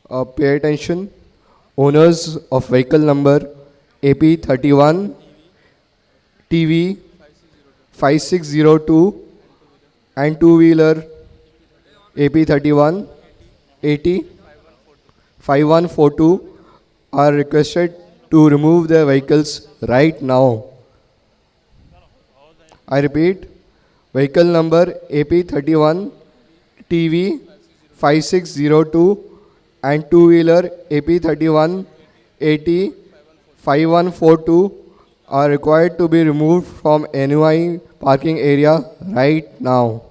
Pay attention. Owners of vehicle number AP31 TV 5602 and two-wheeler AP31 80 5142 are requested to remove their vehicles right now. I repeat, vehicle number AP31 TV 5602 and two-wheeler AP31 80 5142 are required to be removed from NUI parking area right now.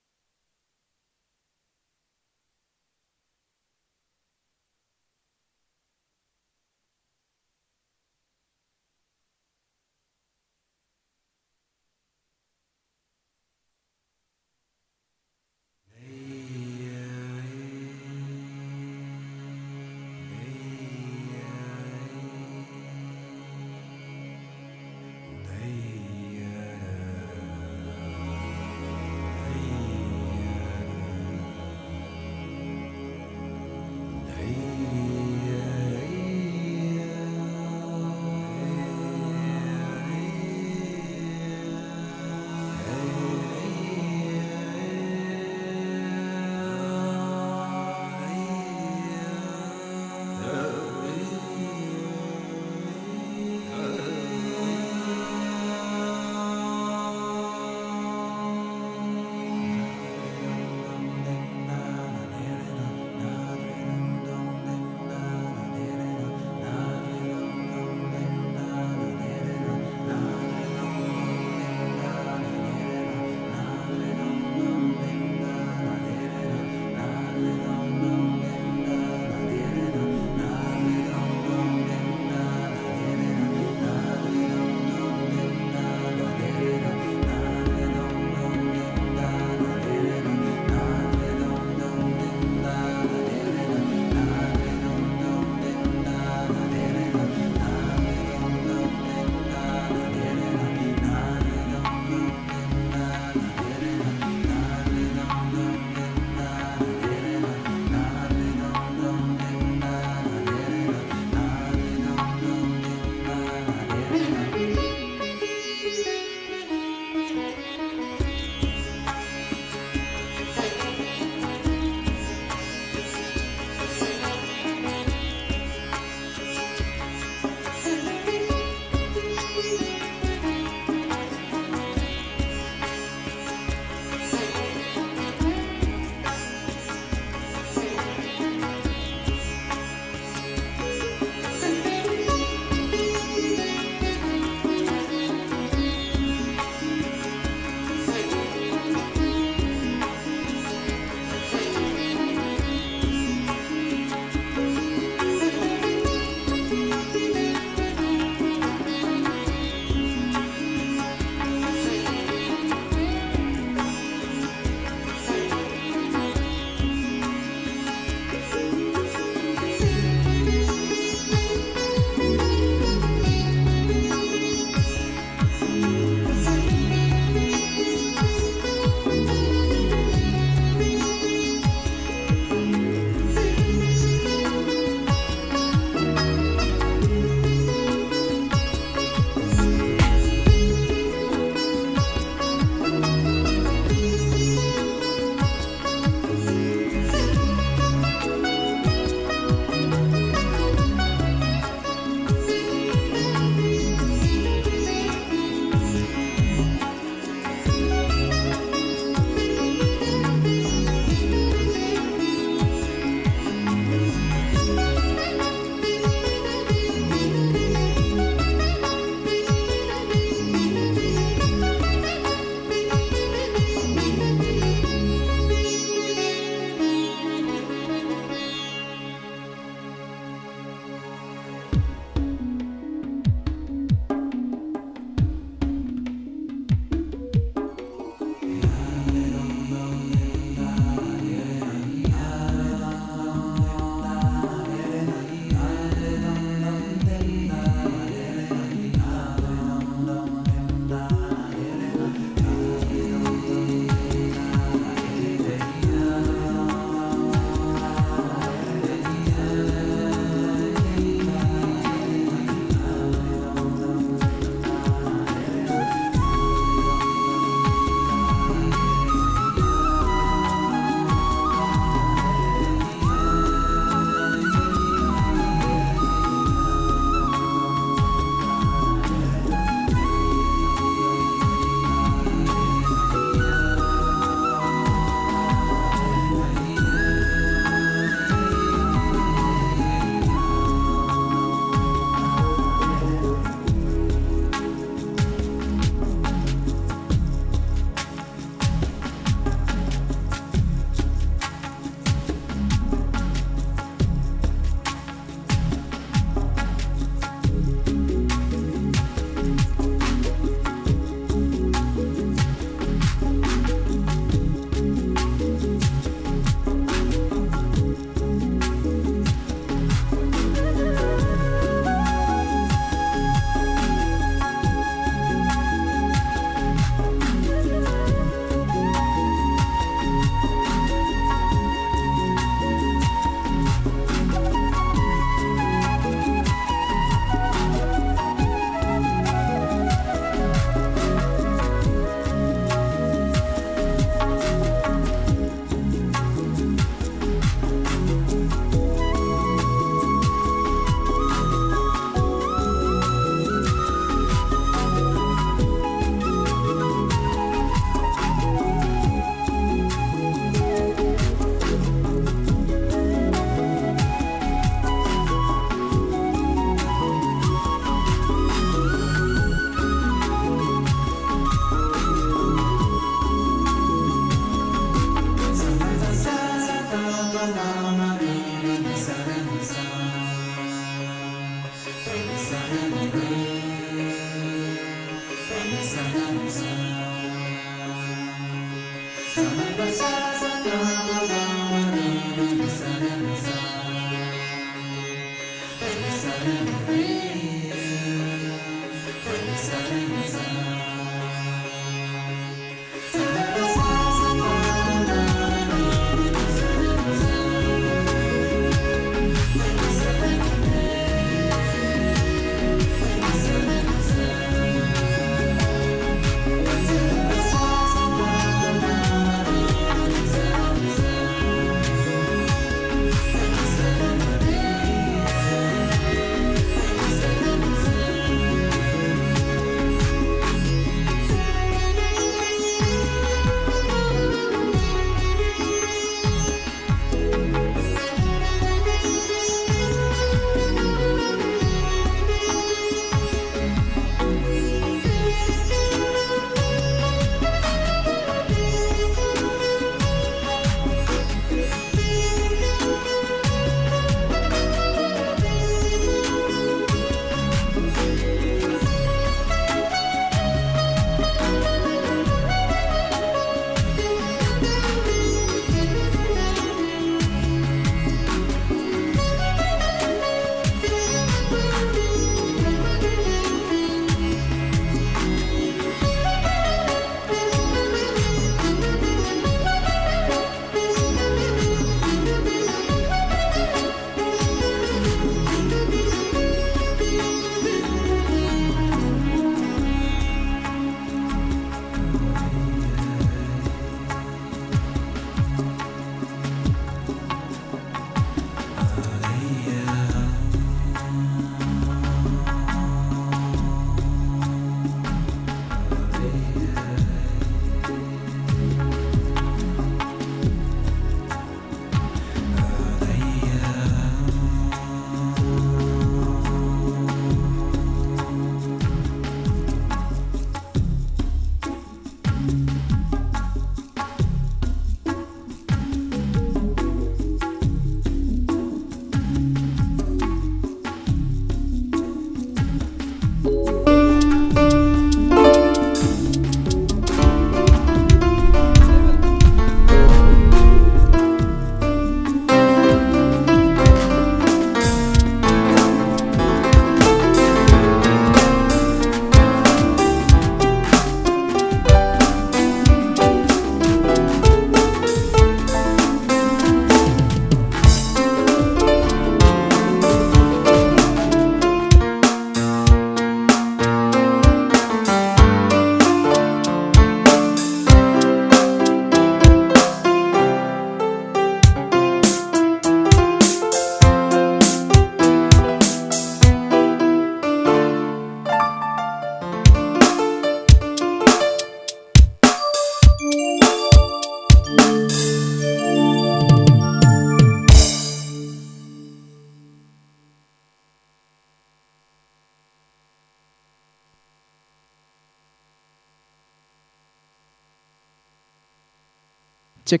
check,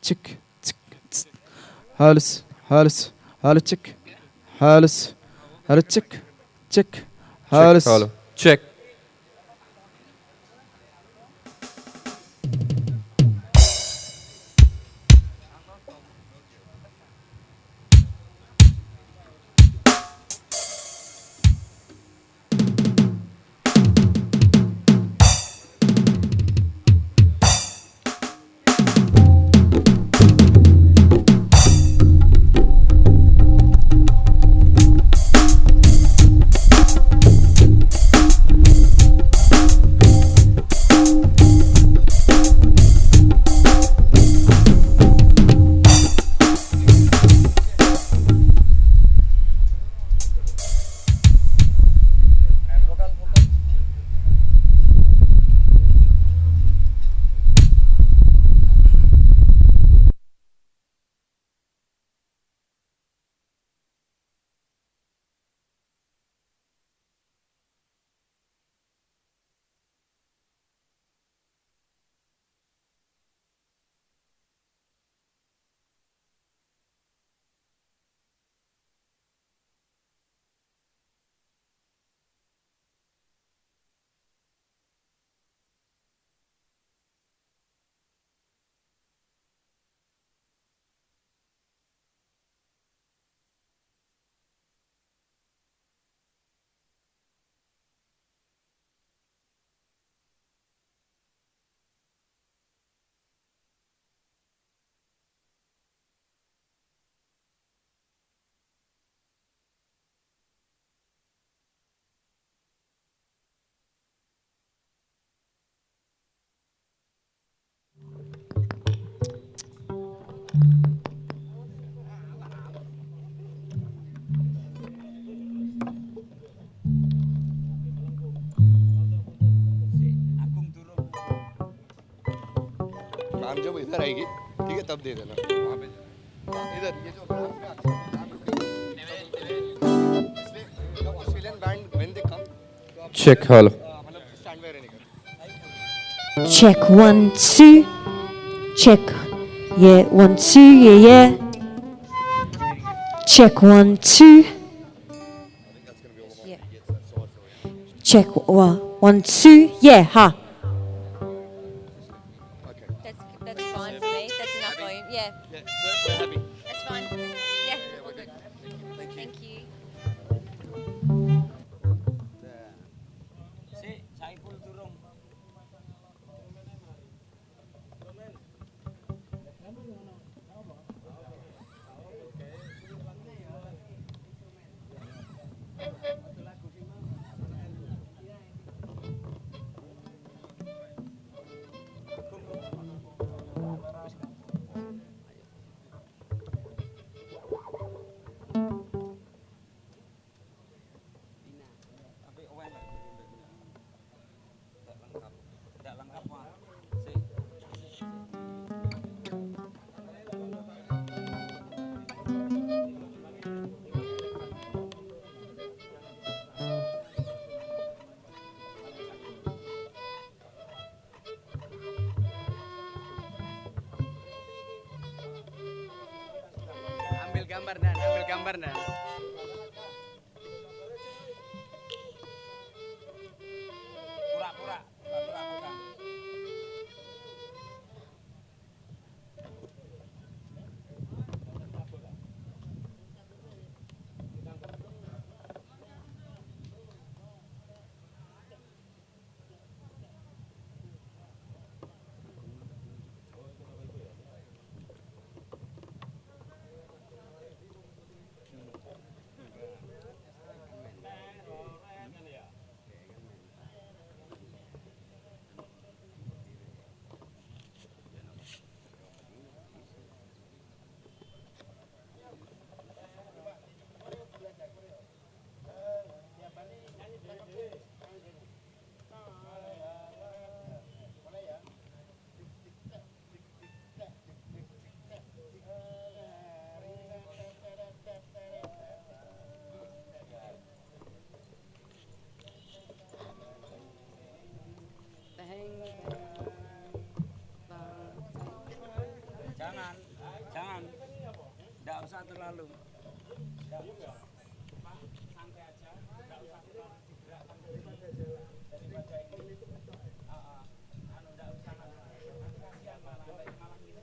check, check, tsk. Halus, halus, halus, check, halus, halus, check, check, Check, halus. hello. Check. जब इधर आएगी ठीक है तब दे देना वहाँ पे इधर ये जो Australian band when they come Check, hello. मतलब स्टैंड बाय रहने का Check 1 2. Check. Yeah, 1 2. Yeah, yeah. Check 1 2. Yeah. Check 1 2. Yeah, ha. That's fine for me. That's enough volume. Yeah, yeah sir we're happy that's fine. Yeah, all good. Thank you. ambil gambar dan. Pura-pura pegang. Jangan, tidak usah terlalu. Santai aja, tidak usah terlalu digerakkan. Dari baca ini, tidak usah nanti kasihan malah gini.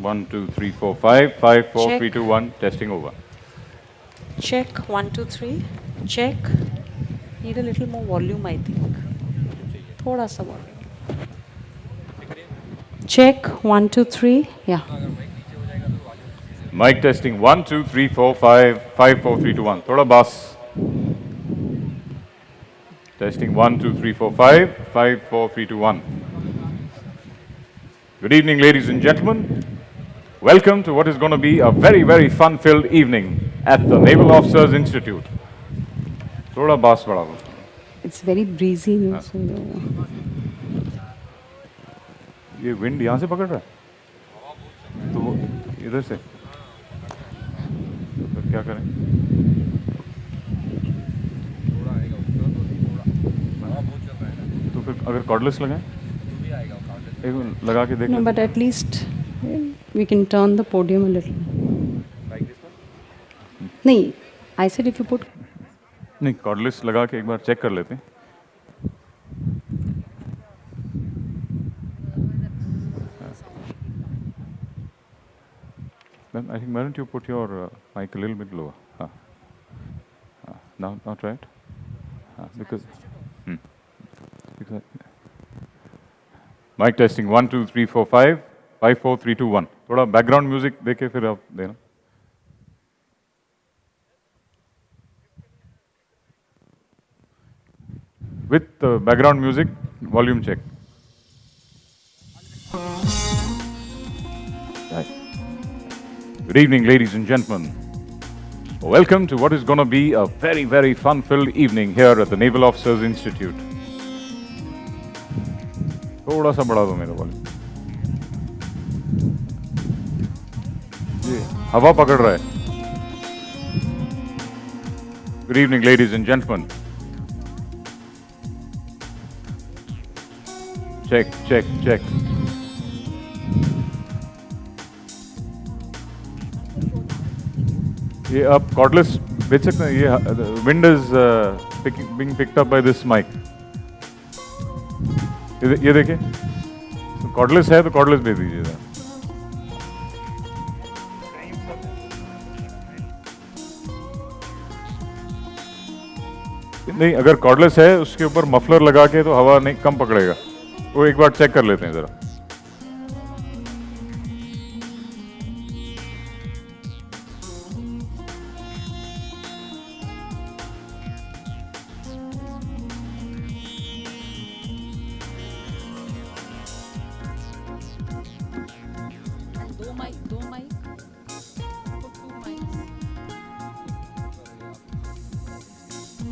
1, 2, 3, 4, 5. 5, 4, Check. 3, 2, 1. Testing over. Check 1 2 3. Check. Need a little more volume, I think. थोड़ा सा volume. Check 1 2 3. Yeah. Mic testing 1, 2, 3, 4, 5. 5, 4, 3, 2, 1. Thoda bass. Testing 1, 2, 3, 4, 5. 5, 4, 3, 2, 1. Good evening, ladies and gentlemen. Welcome to what is going to be a very, very fun-filled evening at the Naval Officers Institute. Thoda bass bada ho. It's very breezy. No? So, ये wind यहाँ से पकड़ रहा है तो वो इधर से तो क्या करें तो फिर अगर कॉर्डलेस लगाएं एक मिनट लगा के देख no, but at least we can turn the podium a little. नहीं, I said if you put. नहीं कॉर्डलेस लगा के एक बार चेक कर लेते हैं Then I think why don't you put your mic a little bit lower? Now try it. Because mic testing 1 2 3 4 5 5 4 3 2 1. थोड़ा background music देके फिर आप देना. With background music, volume check. Right. Good evening, ladies and gentlemen. Welcome to what is going to be a very, very fun-filled evening here at the Naval Officers Institute. थोड़ा सा बढ़ा दो मेरा volume. ये हवा पकड़ रहा है. Good evening, ladies and gentlemen. Check, check, check. ये आप कॉर्डलेस भेज सकते हैं. ये wind is being picked up by this mic. ये देखिए कॉर्डलेस है तो कॉर्डलेस भेज दीजिए. नहीं अगर कॉर्डलेस है उसके ऊपर मफलर लगा के तो हवा नहीं कम पकड़ेगा. वो एक बार चेक कर लेते हैं जरा. दो mic. Put 2 mics.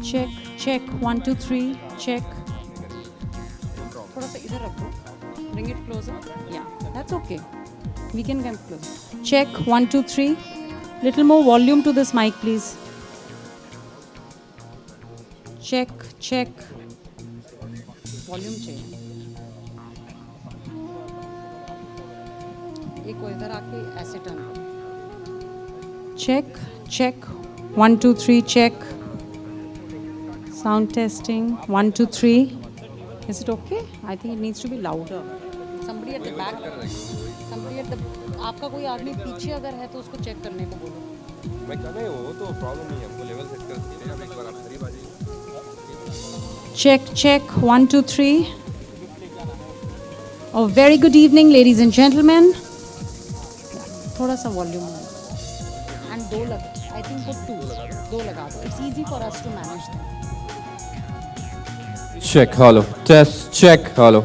Check, check 1 2 3. Check. थोड़ा सा इधर रखो. Bring it closer. Yeah, that's okay. We can come closer. Check 1 2 3. Little more volume to this mic, please. Check, check. Volume चाहिए. एक को इधर आके ऐसे टर्न करो. Check, check. 1 2 3. Check. Sound testing. 1 2 3. Is it okay? I think it needs to be louder. Somebody at the back. Somebody at the. आपका कोई आदमी पीछे अगर है तो उसको चेक करने को बोलो. मैं कर रहा हूँ वो तो प्रॉब्लम नहीं है. हमको लेवल सेट कर दीजिए. अब एक बार आप करीब आ जाइए. Check, check. 1 2 3. A very good evening, ladies and gentlemen. थोड़ा सा वॉल्यूम एंड 2 लगा. आई थिंक पुट 2 लगा दो. It's easy for us to manage that. Check, hello. Test, check, hello.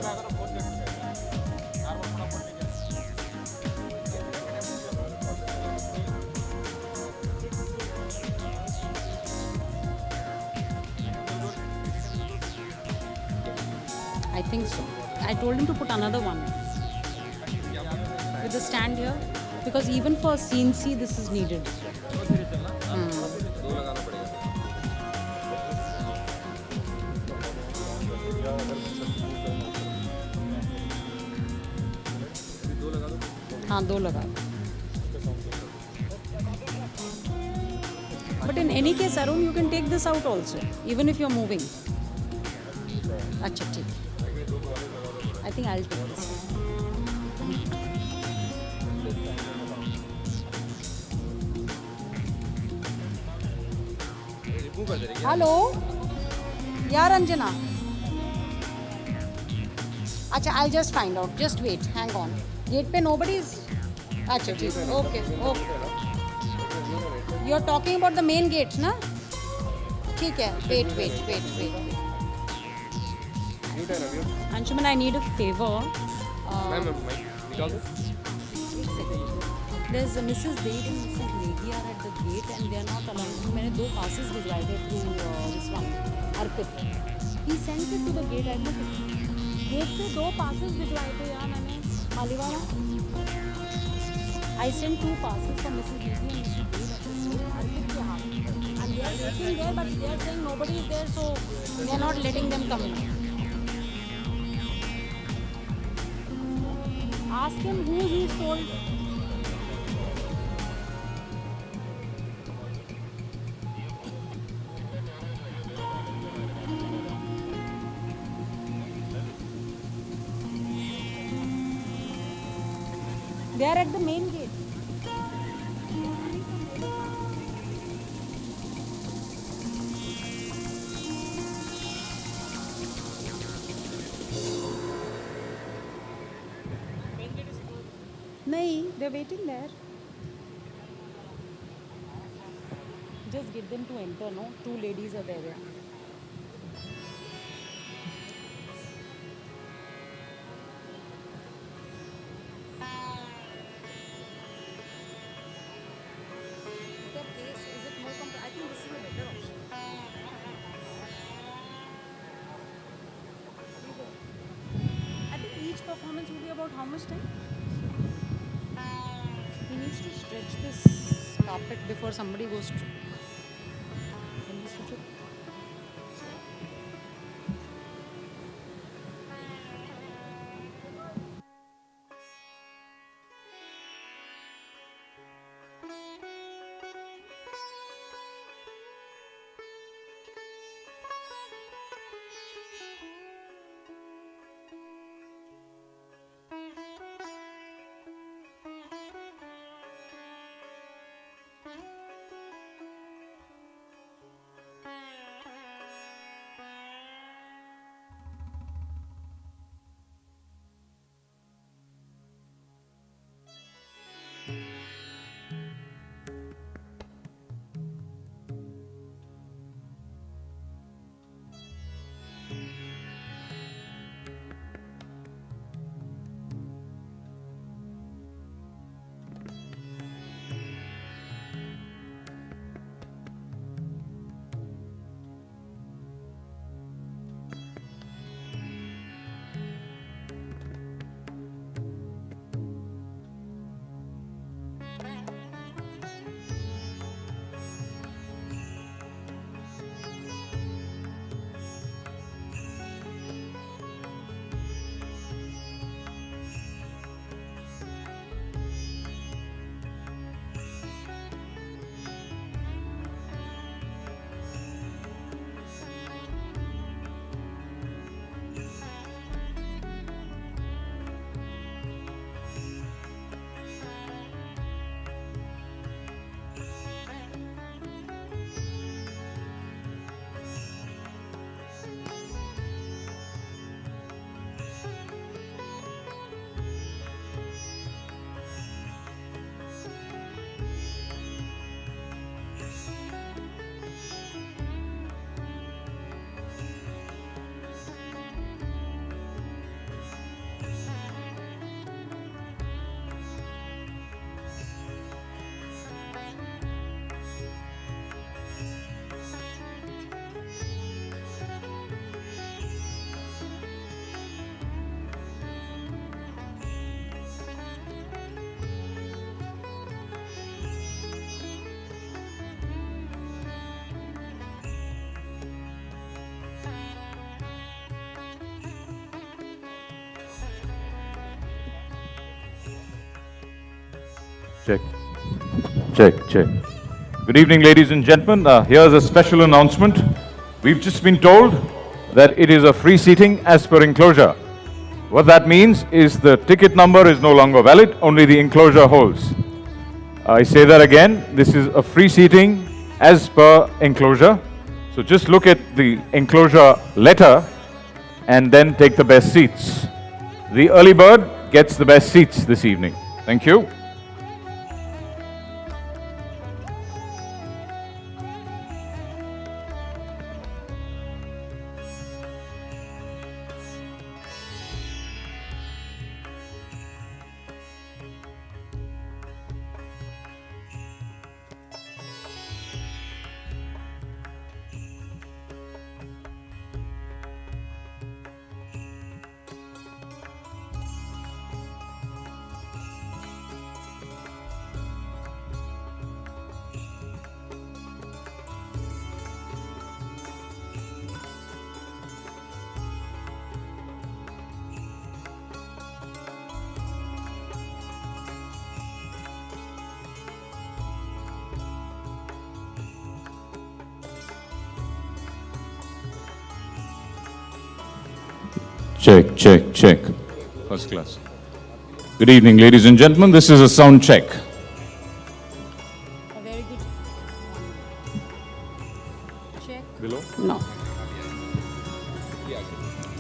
I think so. I told him to put another one with the stand here because even for scene C this is needed. हाँ 2 लगा. But in any case, Arun, you can take this out also, even if you're moving. अच्छा ठीक. I think I'll take this. Move कर दे रही है hello यार अंजना अच्छा I just find out just wait hang on gate पे nobody is अच्छा ठीक है okay okay you are talking about the main gate ना ठीक है wait wait wait wait new turn अभी Anshuman I need a favour ma'am mic निकाल दो There's Mrs. Dev and Mrs. Negi are at the gate and they are not allowing. मैंने 2 passes भिजवाए through this one, Arpit. He sent it to the gate. I know. Gate से 2 passes भिजवाए थे यार मैंने मालीवाला. I sent 2 passes for Mrs. Negi and Mrs. Dev at the gate. Arpit के हाथ. And they are waiting there, but they are saying nobody is there, so they are not letting them come in. Ask him who he told. They are at the main gate. नहीं, they are waiting there. Just get them to enter, no? 2 ladies are there. Performance will be about how much time? He needs to stretch this carpet before somebody goes to. Can we switch it? Check. Check, check. Good evening, ladies and gentlemen. Here's a special announcement. We've just been told that it is a free seating as per enclosure. What that means is the ticket number is no longer valid, only the enclosure holds. I say that again, this is a free seating as per enclosure. So just look at the enclosure letter and then take the best seats. The early bird gets the best seats this evening. Thank you. Check, check, check. First class. Good evening, ladies and gentlemen. This is a sound check. A very good. Check. Below? No.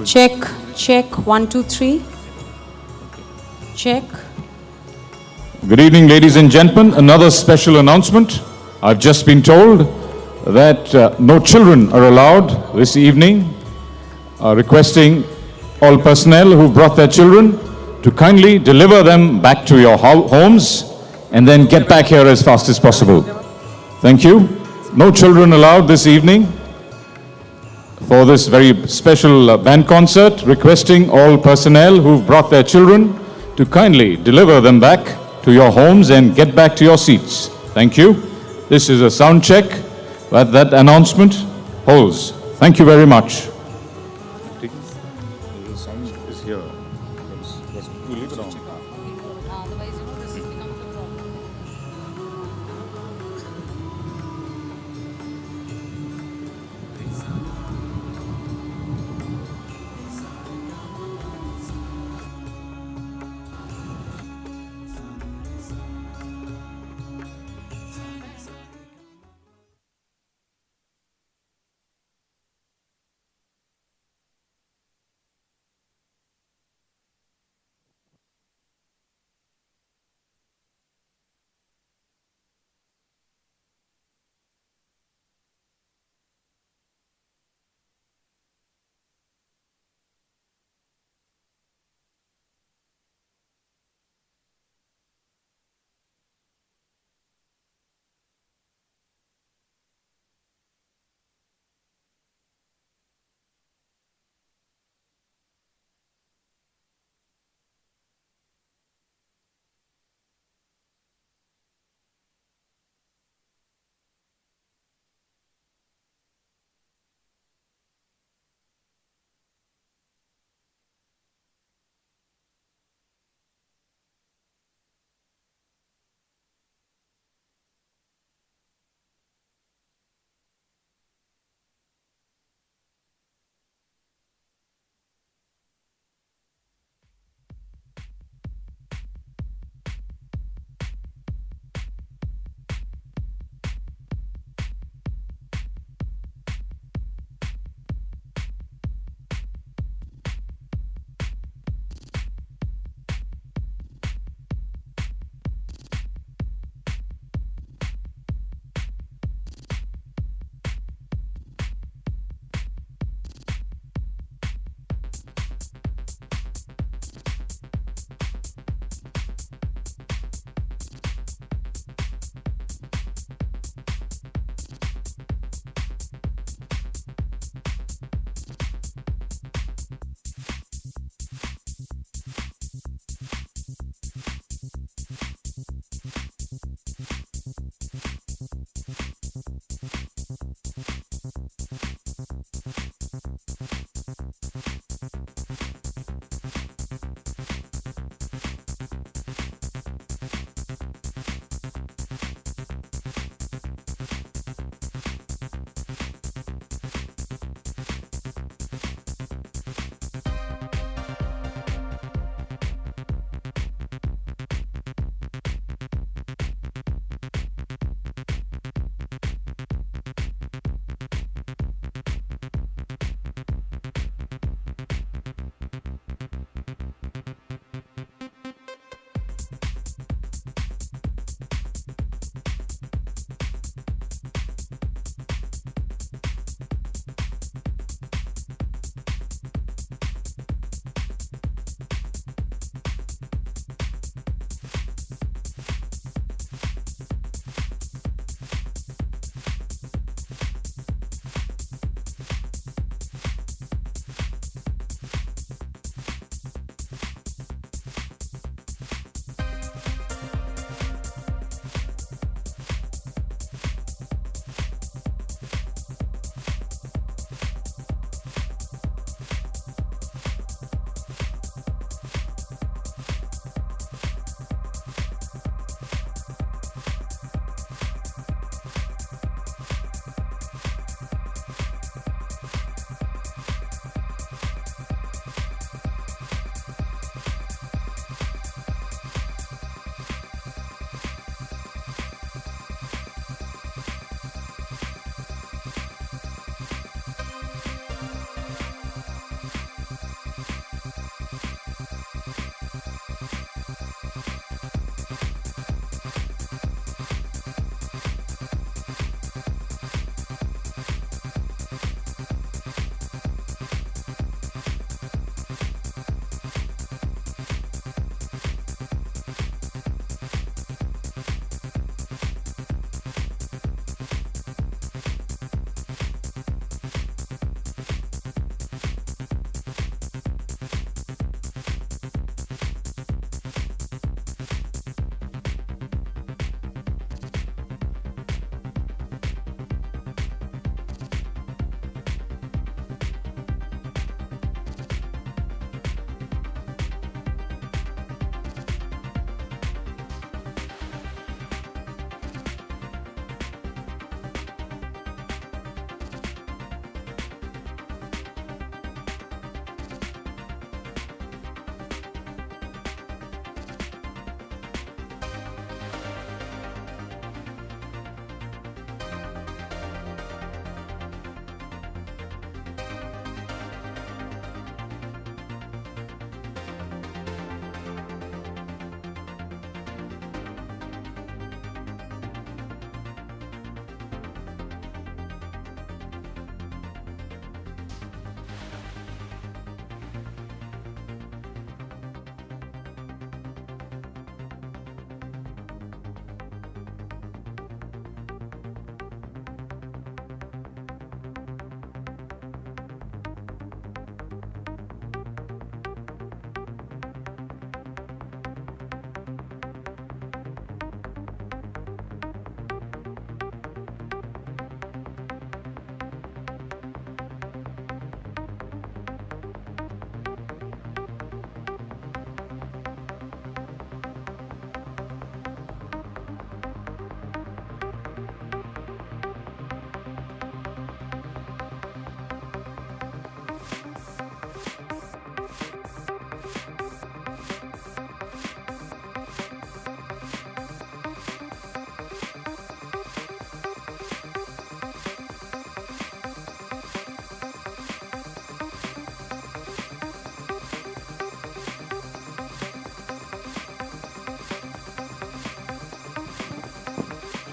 Check, check, 1, 2, 3. Check. Good evening, ladies and gentlemen. Another special announcement. I've just been told that no children are allowed this evening. Requesting all personnel who've brought their children to kindly deliver them back to your homes and then get back here as fast as possible. Thank you. No children allowed this evening for this very special band concert, requesting all personnel who've brought their children to kindly deliver them back to your homes and get back to your seats. Thank you. This is a sound check, but that announcement holds. Thank you very much. The sound is here. You leave it on. Otherwise, this becomes a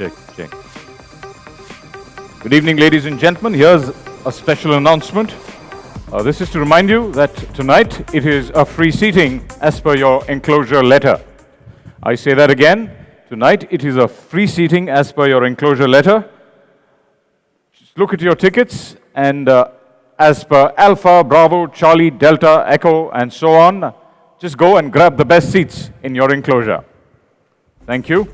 check, check. Good evening, ladies and gentlemen. Here's a special announcement. This is to remind you that tonight it is a free seating as per your enclosure letter. I say that again. Tonight it is a free seating as per your enclosure letter. Just look at your tickets and as per Alpha, Bravo, Charlie, Delta, Echo, and so on, just go and grab the best seats in your enclosure. Thank you.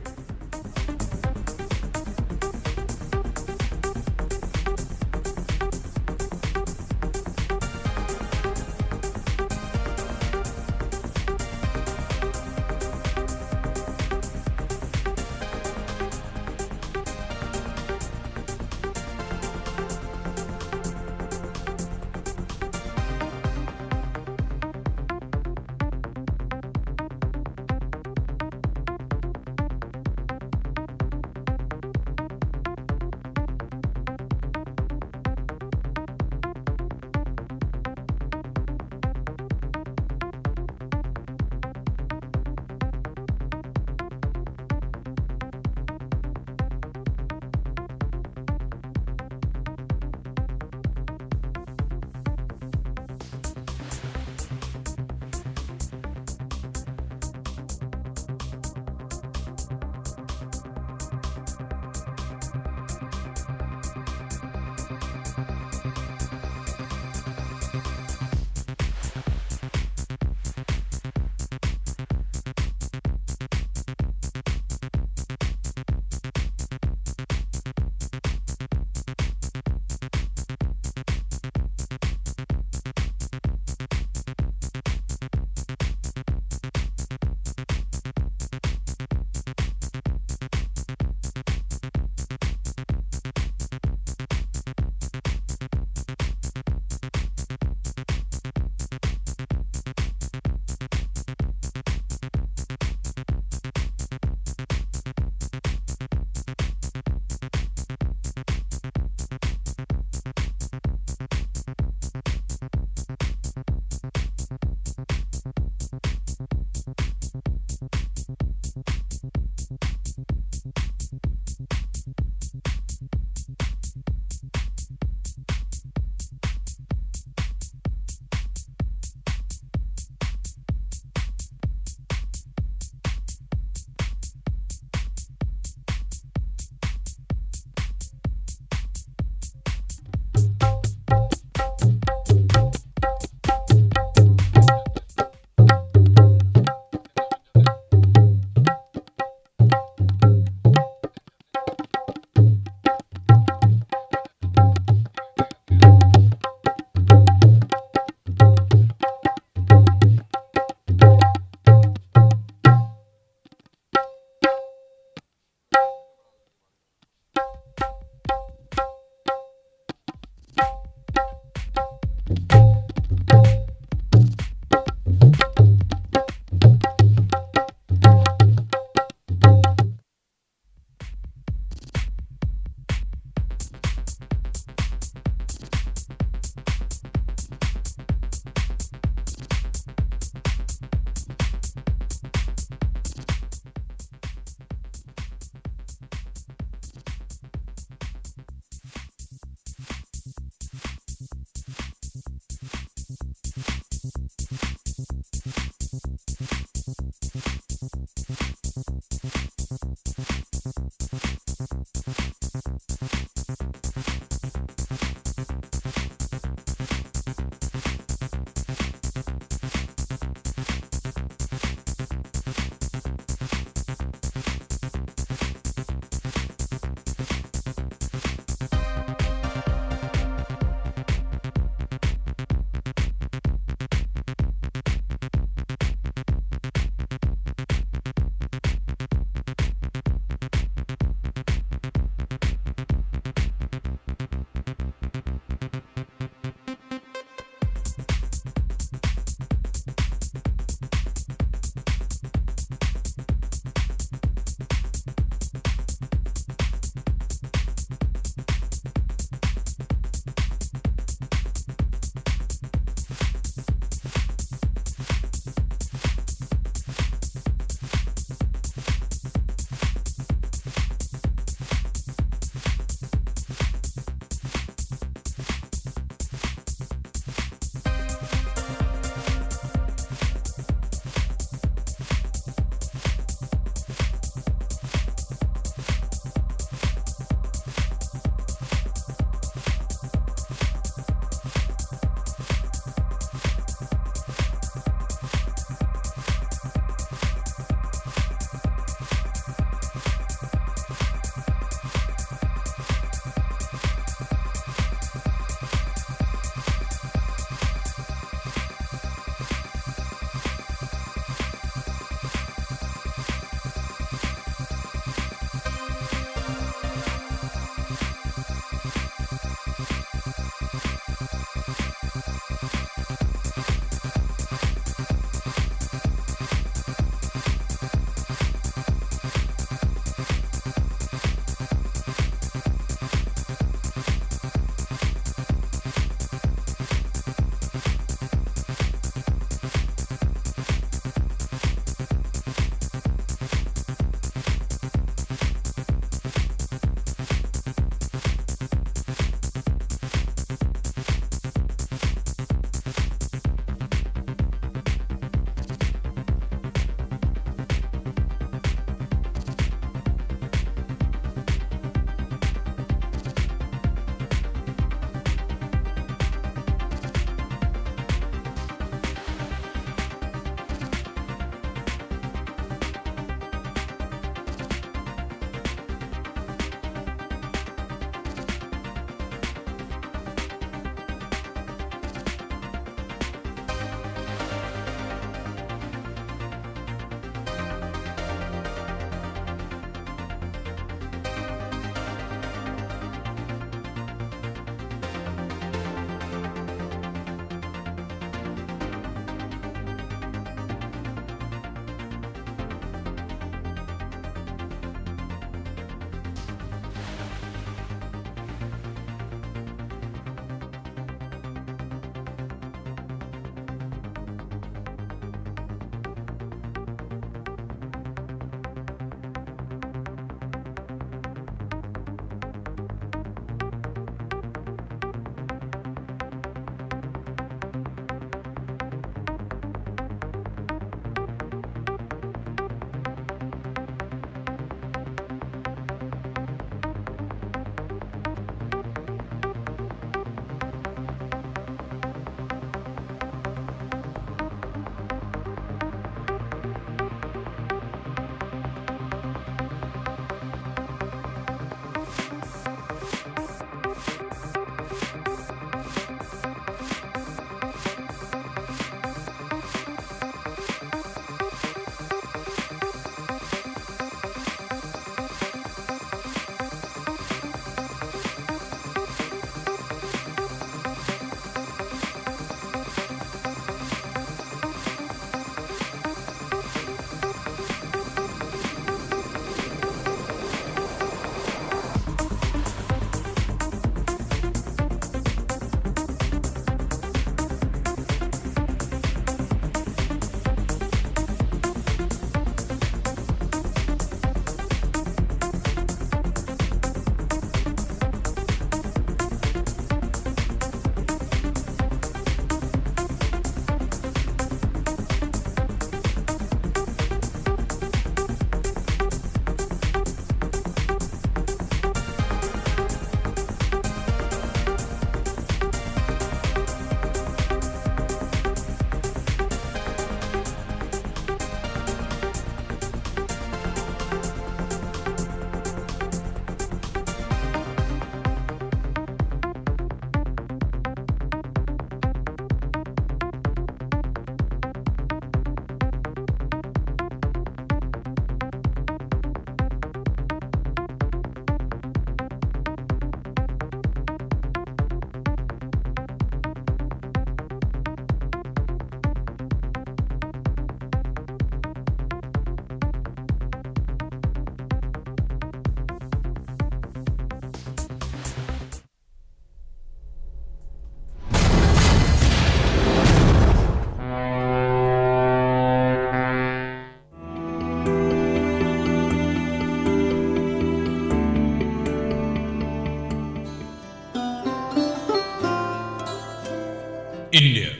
India,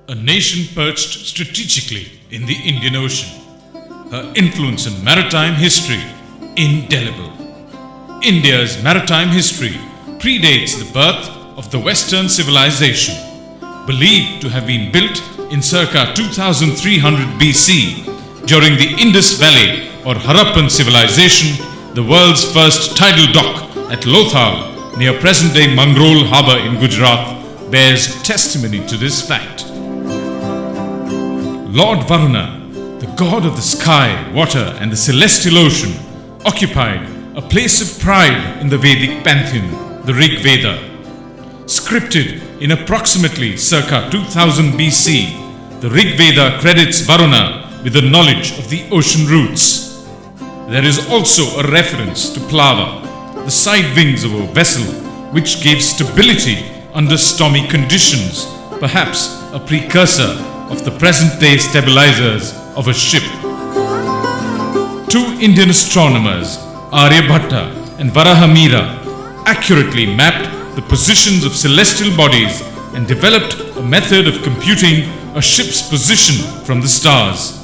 a nation perched strategically in the Indian Ocean. Her influence in maritime history indelible. India's maritime history predates the birth of the Western civilization, believed to have been built in circa 2300 BC during the Indus Valley or Harappan civilization. The world's first tidal dock at Lothal near present-day Mangrol harbour in Gujarat bears testimony to this fact. Lord Varuna, the god of the sky, water and the celestial ocean, occupied a place of pride in the Vedic pantheon, the Rig Veda. Scripted in approximately circa 2000 BC, the Rig Veda credits Varuna with the knowledge of the ocean routes. There is also a reference to Plava, the side wings of a vessel which gave stability under stormy conditions, perhaps a precursor of the present-day stabilizers of a ship. Two Indian astronomers, Aryabhatta and Varahamira, accurately mapped the positions of celestial bodies and developed a method of computing a ship's position from the stars.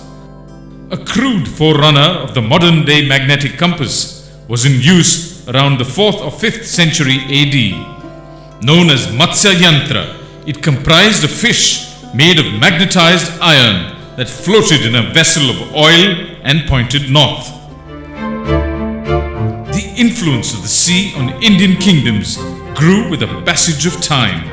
A crude forerunner of the modern-day magnetic compass was in use around the 4th or 5th century AD. Known as Matsya Yantra, it comprised a fish made of magnetized iron that floated in a vessel of oil and pointed north. The influence of the sea on Indian kingdoms grew with the passage of time.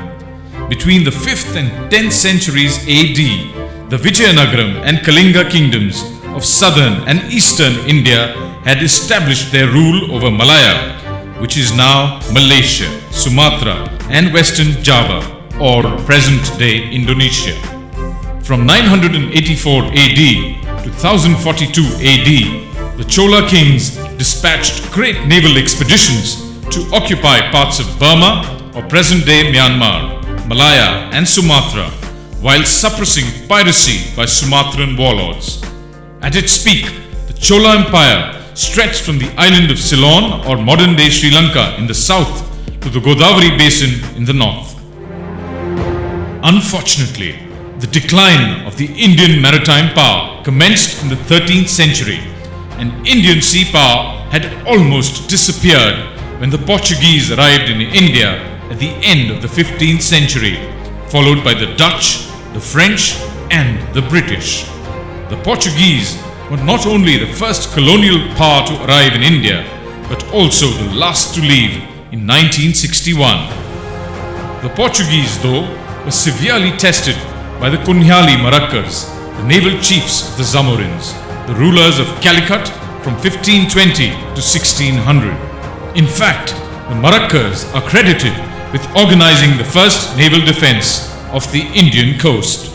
Between the 5th and 10th centuries AD, the Vijayanagaram and Kalinga kingdoms of southern and eastern India had established their rule over Malaya, which is now Malaysia, Sumatra and western Java or present-day Indonesia. From 984 AD to 1042 AD, the Chola kings dispatched great naval expeditions to occupy parts of Burma or present-day Myanmar, Malaya and Sumatra, while suppressing piracy by Sumatran warlords. At its peak, the Chola Empire stretched from the island of Ceylon or modern-day Sri Lanka in the south to the Godavari basin in the north. Unfortunately, the decline of the Indian maritime power commenced in the 13th century, and Indian sea power had almost disappeared when the Portuguese arrived in India at the end of the 15th century, followed by the Dutch, the French and the British. The Portuguese were not only the first colonial power to arrive in India, but also the last to leave in 1961. The Portuguese, though, were severely tested by the Kunyali Marakkars, the naval chiefs of the Zamorins, the rulers of Calicut from 1520 to 1600. In fact, the Marakkars are credited with organizing the first naval defense of the Indian coast.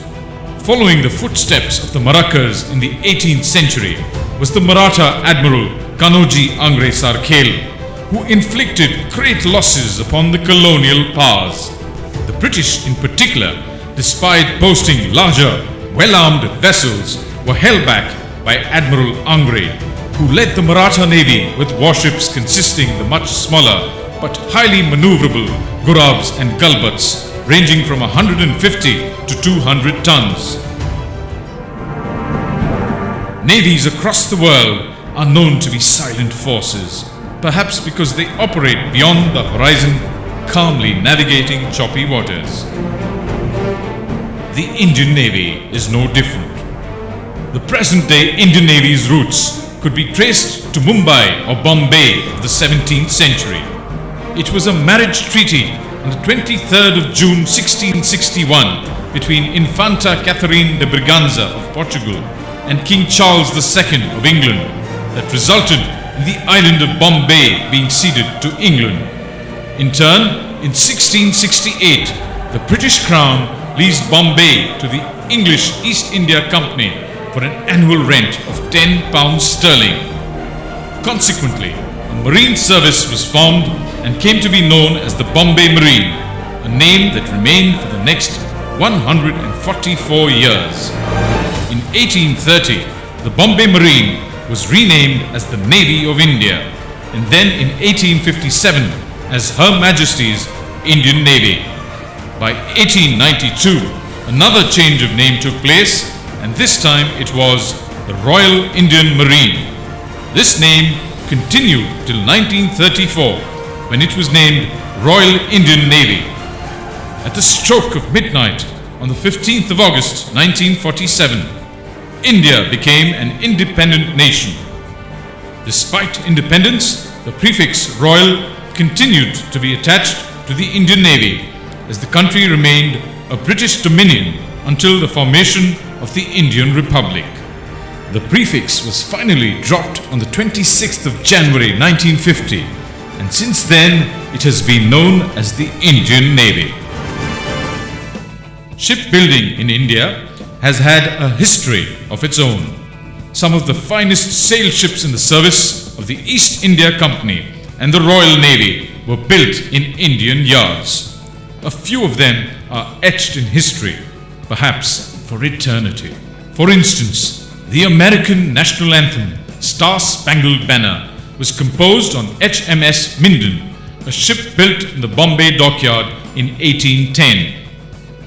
Following the footsteps of the Marakkars in the 18th century was the Maratha Admiral Kanoji Angre Sarkhel, who inflicted great losses upon the colonial powers. The British in particular, despite boasting larger, well-armed vessels, were held back by Admiral Angre, who led the Maratha Navy with warships consisting the much smaller but highly maneuverable Gurabs and Galbats, ranging from 150 to 200 tons. Navies across the world are known to be silent forces, perhaps because they operate beyond the horizon, calmly navigating choppy waters. The Indian Navy is no different. The present-day Indian Navy's roots could be traced to Mumbai or Bombay of the 17th century. It was a marriage treaty on the 23rd of June 1661 between Infanta Catherine de Braganza of Portugal and King Charles II of England that resulted in the island of Bombay being ceded to England. In turn, in 1668, the British Crown leased Bombay to the English East India Company for an annual rent of £10 sterling. Consequently, a marine service was formed and came to be known as the Bombay Marine, a name that remained for the next 144 years. In 1830, the Bombay Marine was renamed as the Navy of India, and then in 1857 as Her Majesty's Indian Navy. By 1892, another change of name took place, and this time it was the Royal Indian Marine. This name continued till 1934, when it was named Royal Indian Navy. At the stroke of midnight on the 15th of August 1947, India became an independent nation. Despite independence, the prefix Royal continued to be attached to the Indian Navy, as the country remained a British dominion until the formation of the Indian Republic. The prefix was finally dropped on the 26th of January 1950, and since then it has been known as the Indian Navy. Shipbuilding in India has had a history of its own. Some of the finest sail ships in the service of the East India Company and the Royal Navy were built in Indian yards. A few of them are etched in history, perhaps for eternity. For instance, the American national anthem, Star Spangled Banner, was composed on HMS Minden, a ship built in the Bombay dockyard in 1810.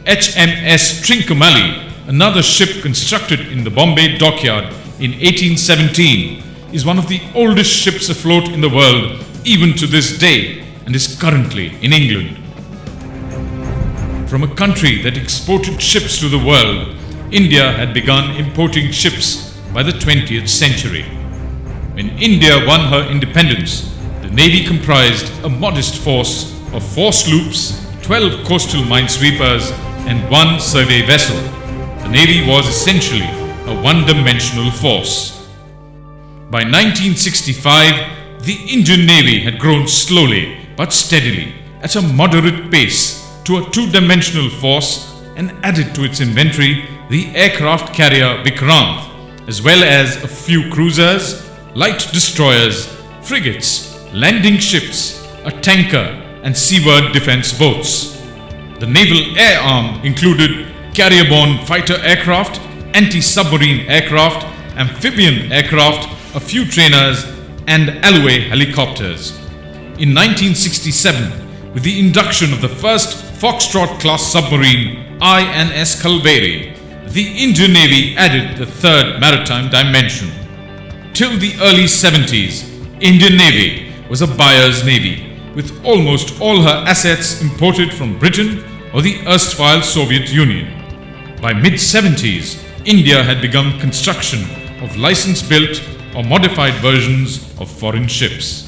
HMS Trincomalee, another ship constructed in the Bombay dockyard in 1817, is one of the oldest ships afloat in the world even to this day, and is currently in England. From a country that exported ships to the world, India had begun importing ships by the 20th century. When India won her independence, the Navy comprised a modest force of 4 sloops, 12 coastal minesweepers, and 1 survey vessel. The Navy was essentially a one-dimensional force. By 1965, the Indian Navy had grown slowly but steadily at a moderate pace to a two-dimensional force and added to its inventory the aircraft carrier Vikrant, as well as a few cruisers, light destroyers, frigates, landing ships, a tanker, and seaward defense boats. The naval air arm included carrier-borne fighter aircraft, anti-submarine aircraft, amphibian aircraft, a few trainers, and alloy helicopters. In 1967, with the induction of the first Foxtrot-class submarine, INS Kalveri, the Indian Navy added the third maritime dimension. Till the early 70s, Indian Navy was a buyer's navy, with almost all her assets imported from Britain or the erstwhile Soviet Union. By mid-70s, India had begun construction of license-built or modified versions of foreign ships.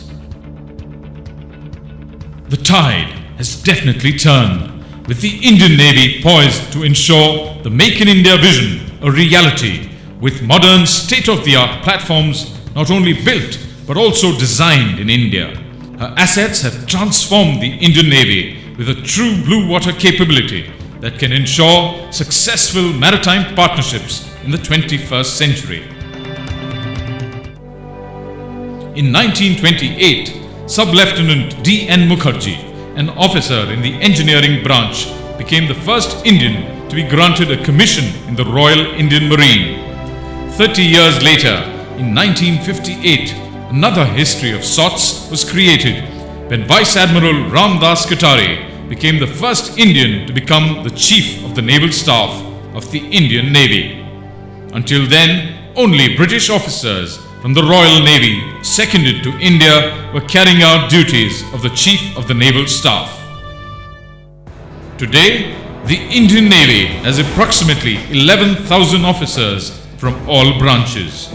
The tide has definitely turned, with the Indian Navy poised to ensure the Make in India vision a reality, with modern state-of-the-art platforms not only built but also designed in India. Her assets have transformed the Indian Navy with a true blue water capability that can ensure successful maritime partnerships in the 21st century. In 1928, Sub-Lieutenant D.N. Mukherjee, an officer in the engineering branch, became the first Indian to be granted a commission in the Royal Indian Marine. 30 years later, in 1958, another history of sorts was created when Vice Admiral Ramdas Katari became the first Indian to become the Chief of the Naval Staff of the Indian Navy. Until then, only British officers from the Royal Navy seconded to India were carrying out duties of the Chief of the Naval Staff. Today, the Indian Navy has approximately 11,000 officers from all branches.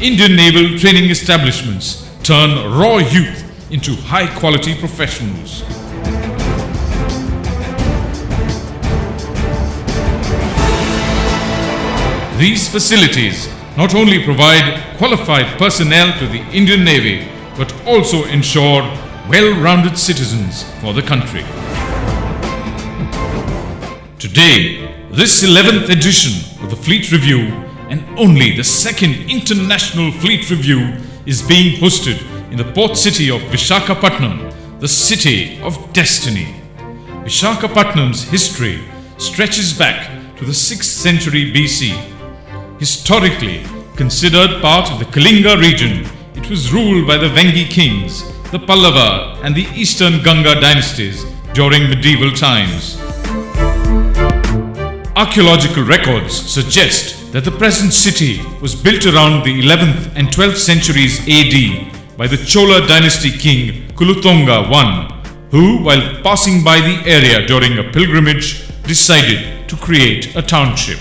Indian naval training establishments turn raw youth into high-quality professionals. These facilities not only provide qualified personnel to the Indian Navy, but also ensure well-rounded citizens for the country. Today, this 11th edition of the Fleet Review, and only the second International Fleet Review, is being hosted in the port city of Visakhapatnam, the city of destiny. Visakhapatnam's history stretches back to the 6th century BC. Historically considered part of the Kalinga region, it was ruled by the Vengi kings, the Pallava and the Eastern Ganga dynasties during medieval times. Archaeological records suggest that the present city was built around the 11th and 12th centuries AD by the Chola dynasty king Kulutonga I, who, while passing by the area during a pilgrimage, decided to create a township.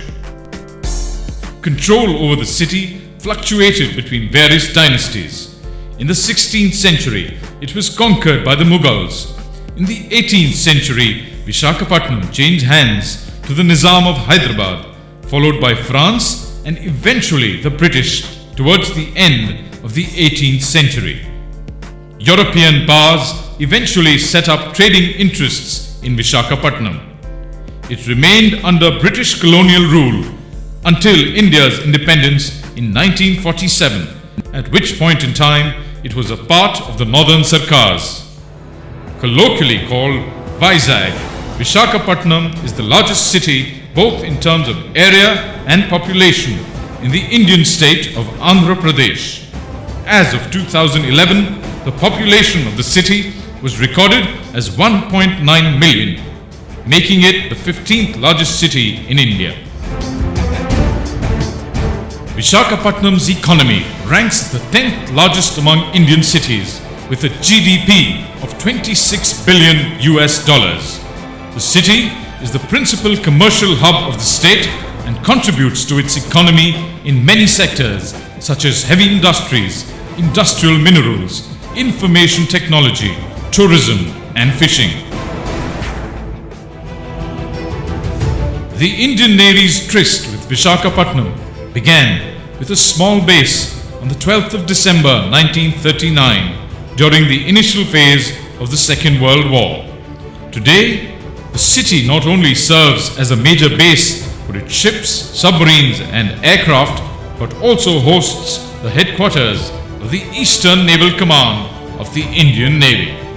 Control over the city fluctuated between various dynasties. In the 16th century, it was conquered by the Mughals. In the 18th century, Vishakhapatnam changed hands to the Nizam of Hyderabad, followed by France and eventually the British towards the end of the 18th century. European powers eventually set up trading interests in Vishakhapatnam. It remained under British colonial rule until India's independence in 1947, at which point in time it was a part of the Northern Sarkars. Colloquially called Vizag, Vishakhapatnam is the largest city both in terms of area and population in the Indian state of Andhra Pradesh. As of 2011, the population of the city was recorded as 1.9 million, making it the 15th largest city in India. Vishakhapatnam's economy ranks the 10th largest among Indian cities with a GDP of 26 billion US dollars. The city is the principal commercial hub of the state and contributes to its economy in many sectors such as heavy industries, industrial minerals, information technology, tourism and fishing. The Indian Navy's tryst with Vishakhapatnam began with a small base on the 12th of December 1939 during the initial phase of the Second World War. Today, the city not only serves as a major base for its ships, submarines and aircraft, but also hosts the headquarters of the Eastern Naval Command of the Indian Navy.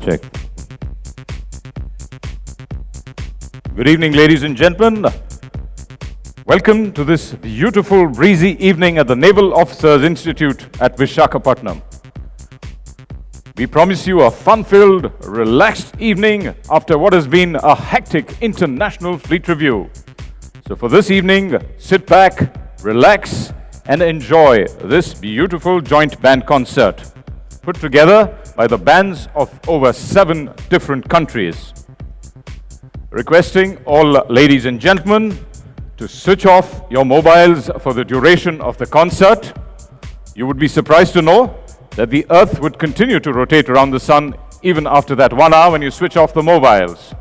Check. Good evening, ladies and gentlemen. Welcome to this beautiful, breezy evening at the Naval Officers Institute at Visakhapatnam. We promise you a fun-filled, relaxed evening after what has been a hectic international fleet review. So for this evening, sit back, relax, and enjoy this beautiful joint band concert, put together by the bands of over 7 different countries. Requesting all ladies and gentlemen to switch off your mobiles for the duration of the concert. You would be surprised to know that the Earth would continue to rotate around the Sun even after that 1 hour when you switch off the mobiles.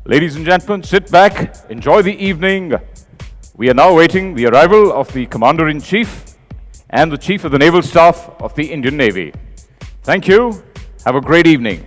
Ladies and gentlemen, sit back, enjoy the evening. We are now awaiting the arrival of the Commander-in-Chief and the Chief of the Naval Staff of the Indian Navy. Thank you. Have a great evening.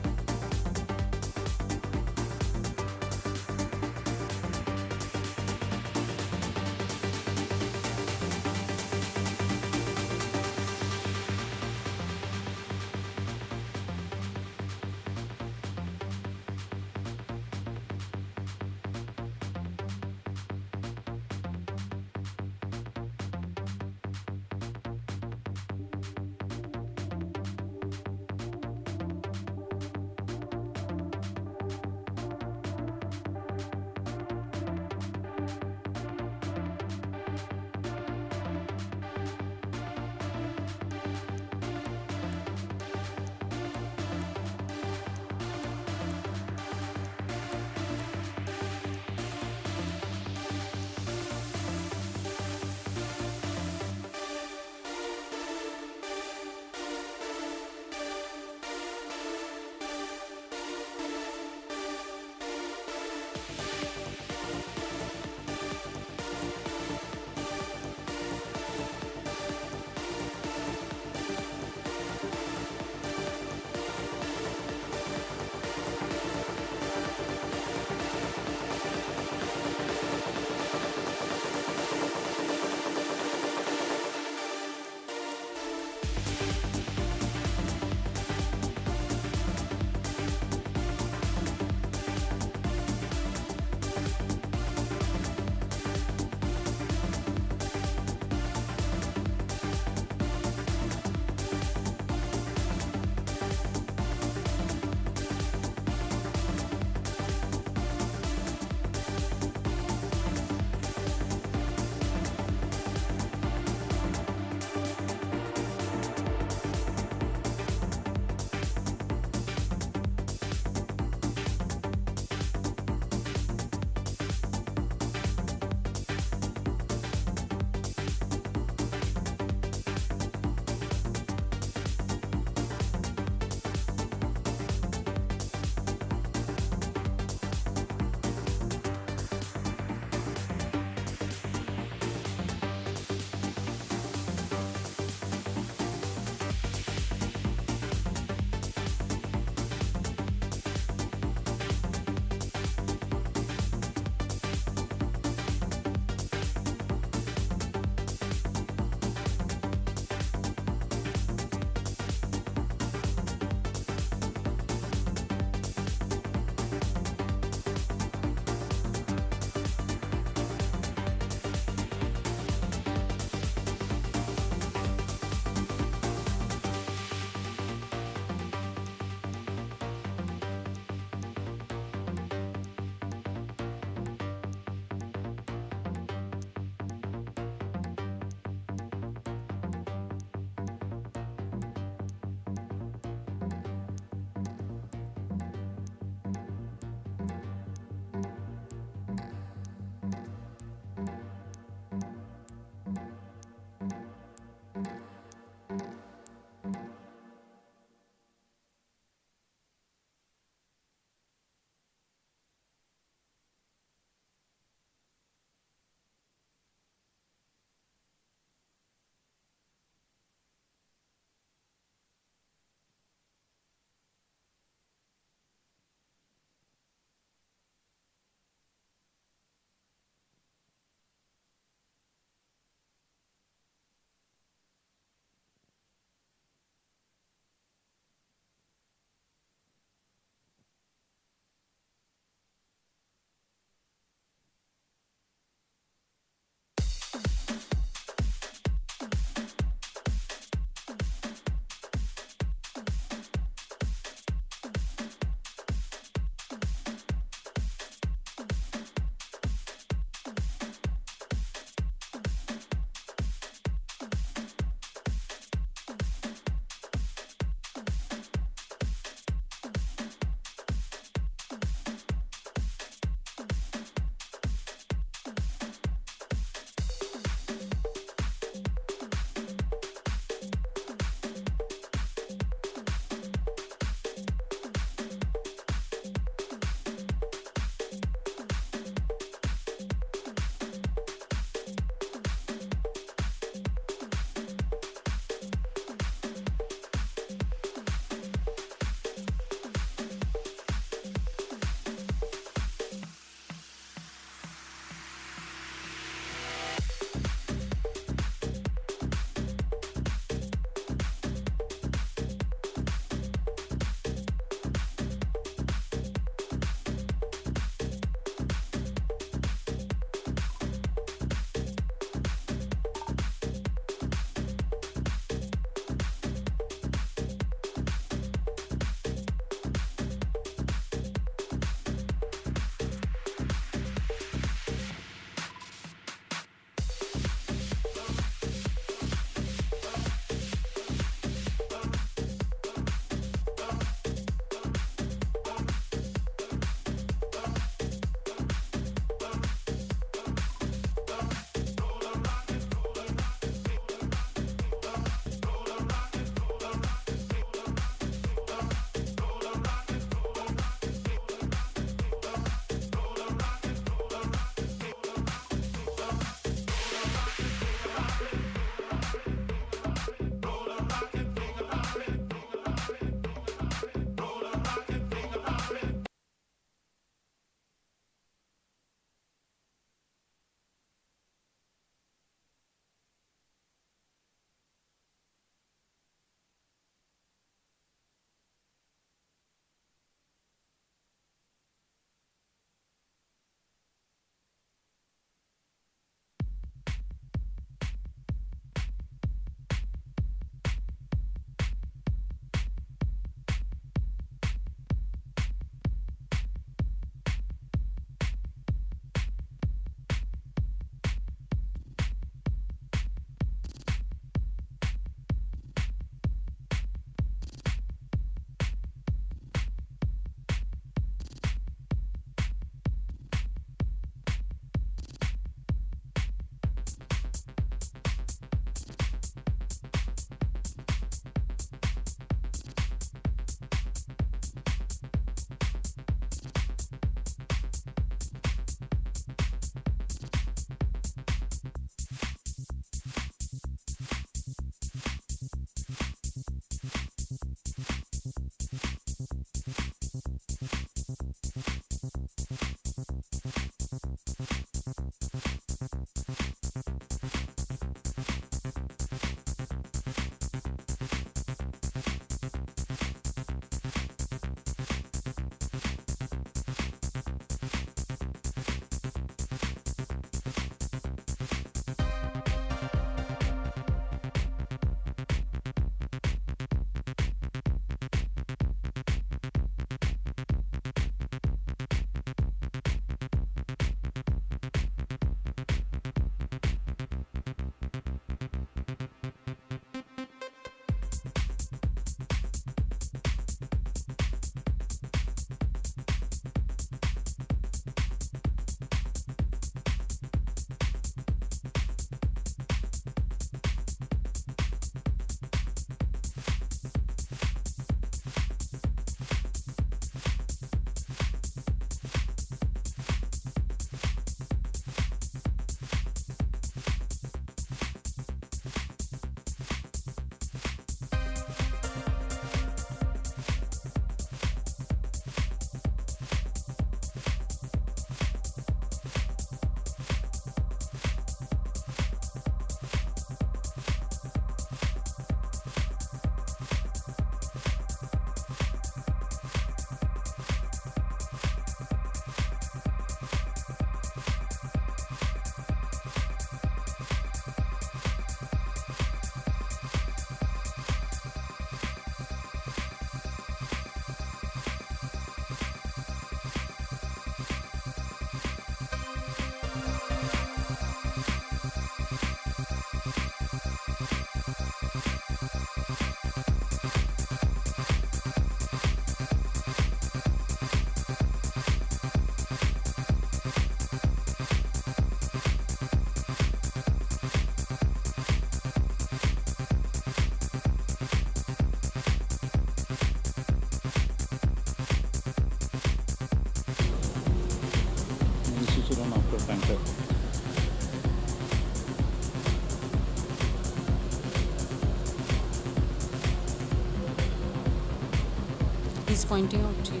He's pointing out to you.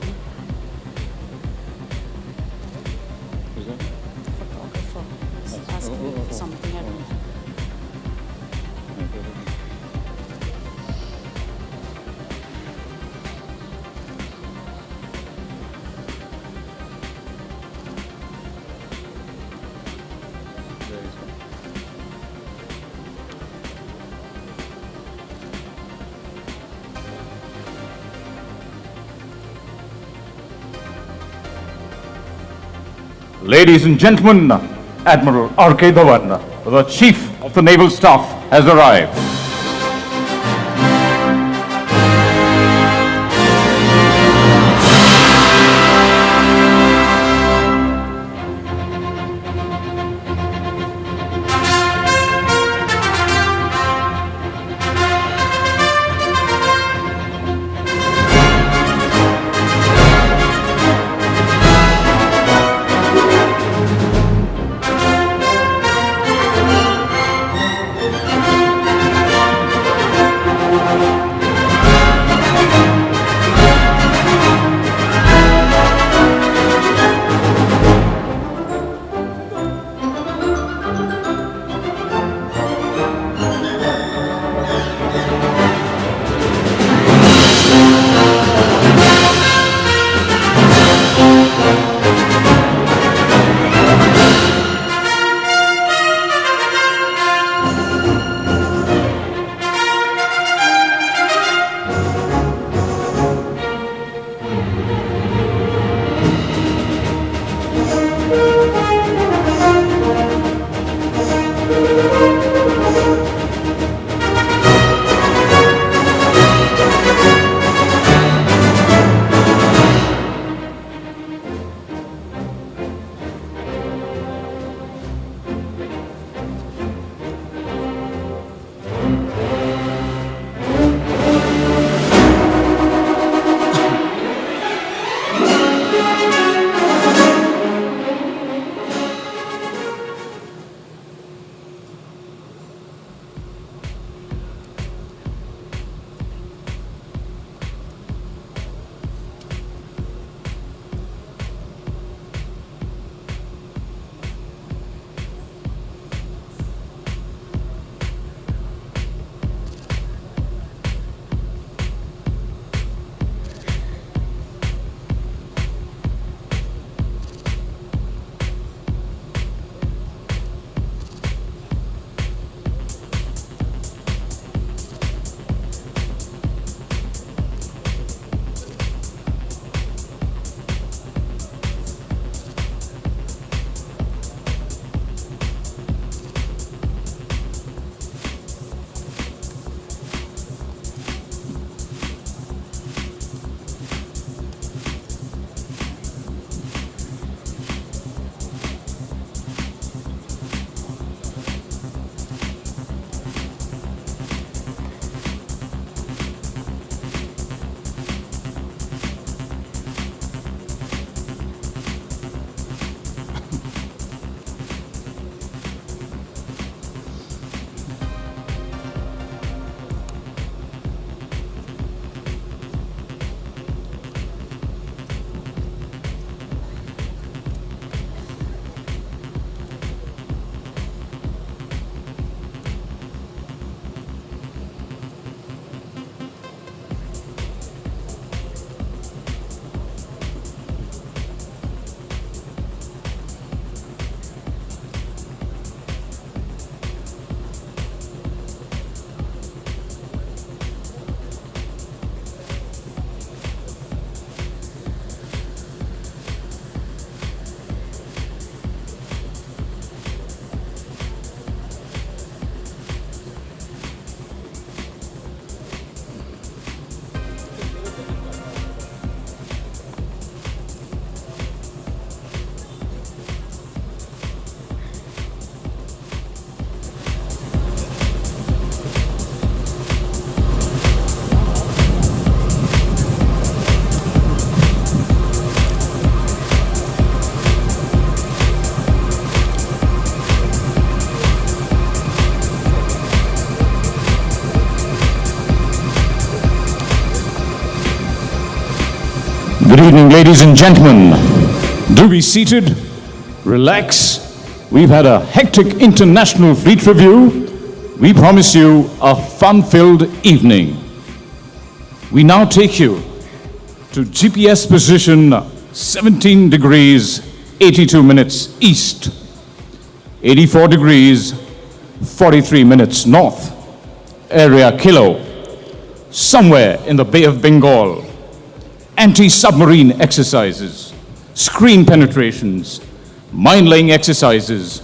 The photographer is asking you for something. I don't know. Ladies and gentlemen, Admiral R.K. Dhawan, the Chief of the Naval Staff, has arrived. Good evening, ladies and gentlemen. Do be seated, relax. We've had a hectic international fleet review. We promise you a fun-filled evening. We now take you to GPS position 17 degrees 82 minutes east, 84 degrees 43 minutes north, area Kilo, somewhere in the Bay of Bengal. Anti-submarine exercises, screen penetrations, mine-laying exercises,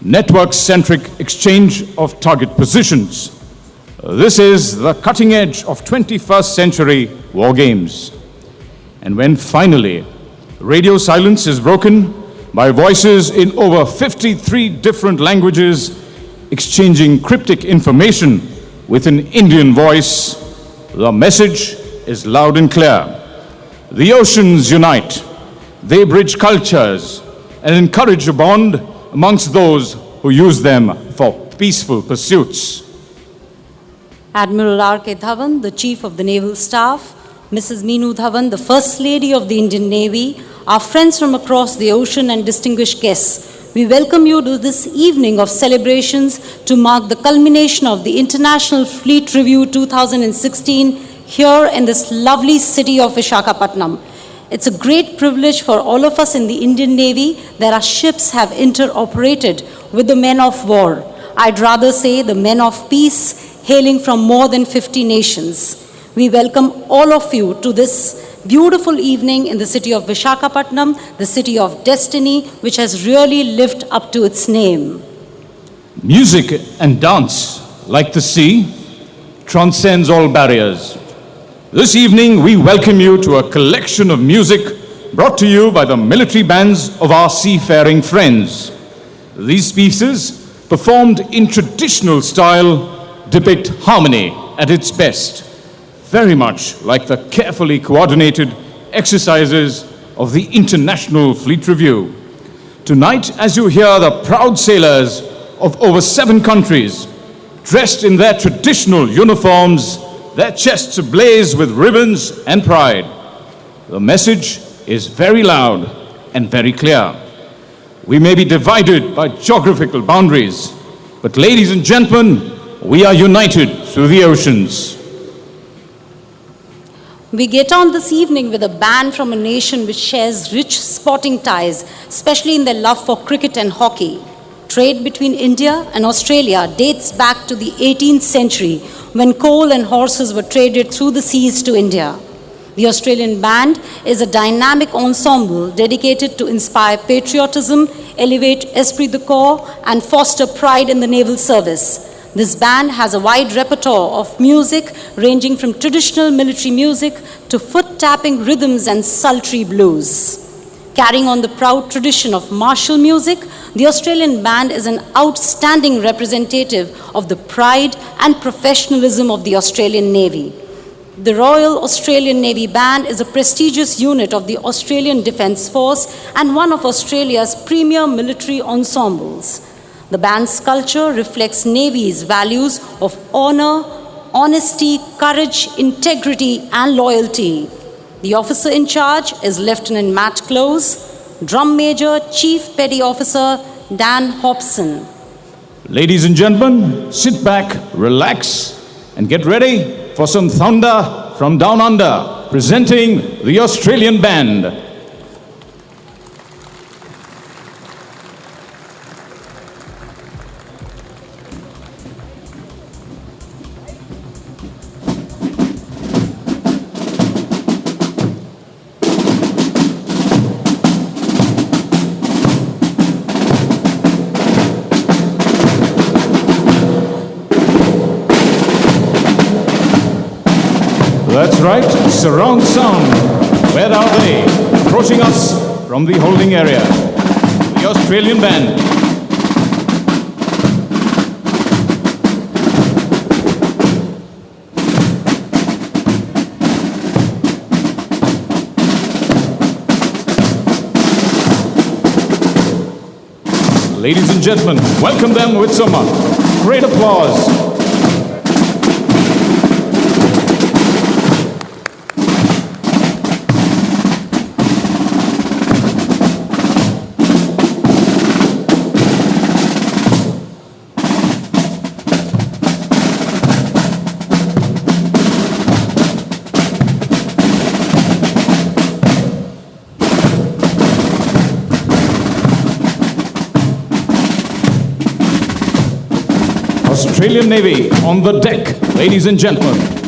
network-centric exchange of target positions. This is the cutting edge of 21st century war games. And when finally radio silence is broken by voices in over 53 different languages exchanging cryptic information with an Indian voice, the message is loud and clear. The oceans unite, they bridge cultures and encourage a bond amongst those who use them for peaceful pursuits. Admiral R.K. Dhawan, the Chief of the Naval Staff, Mrs. Meenu Dhawan, the First Lady of the Indian Navy, our friends from across the ocean and distinguished guests, we welcome you to this evening of celebrations to mark the culmination of the International Fleet Review 2016 here in this lovely city of Visakhapatnam. It's a great privilege for all of us in the Indian Navy that our ships have interoperated with the men of war. I'd rather say the men of peace, hailing from more than 50 nations. We welcome all of you to this beautiful evening in the city of Visakhapatnam, the city of destiny, which has really lived up to its name. Music and dance, like the sea, transcends all barriers. This evening, we welcome you to a collection of music brought to you by the military bands of our seafaring friends. These pieces, performed in traditional style, depict harmony at its best, very much like the carefully coordinated exercises of the International Fleet Review. Tonight, as you hear the proud sailors of over 7 countries, dressed in their traditional uniforms, their chests ablaze with ribbons and pride, the message is very loud and very clear. We may be divided by geographical boundaries, but ladies and gentlemen, we are united through the oceans. We get on this evening with a band from a nation which shares rich sporting ties, especially in their love for cricket and hockey. Trade between India and Australia dates back to the 18th century when coal and horses were traded through the seas to India. The Australian Band is a dynamic ensemble dedicated to inspire patriotism, elevate esprit de corps, and foster pride in the naval service. This band has a wide repertoire of music ranging from traditional military music to foot-tapping rhythms and sultry blues. Carrying on the proud tradition of martial music, the Australian Band is an outstanding representative of the pride and professionalism of the Australian Navy. The Royal Australian Navy Band is a prestigious unit of the Australian Defence Force and one of Australia's premier military ensembles. The band's culture reflects Navy's values of honour, honesty, courage, integrity, and loyalty. The officer in charge is Lieutenant Matt Close, Drum Major Chief Petty Officer Dan Hobson. Ladies and gentlemen, sit back, relax, and get ready for some thunder from down under, presenting the Australian Band. That's right, surround sound. Where are they? Approaching us from the holding area. The Australian Band. Ladies and gentlemen, welcome them with some great applause. Australian Navy on the deck, ladies and gentlemen.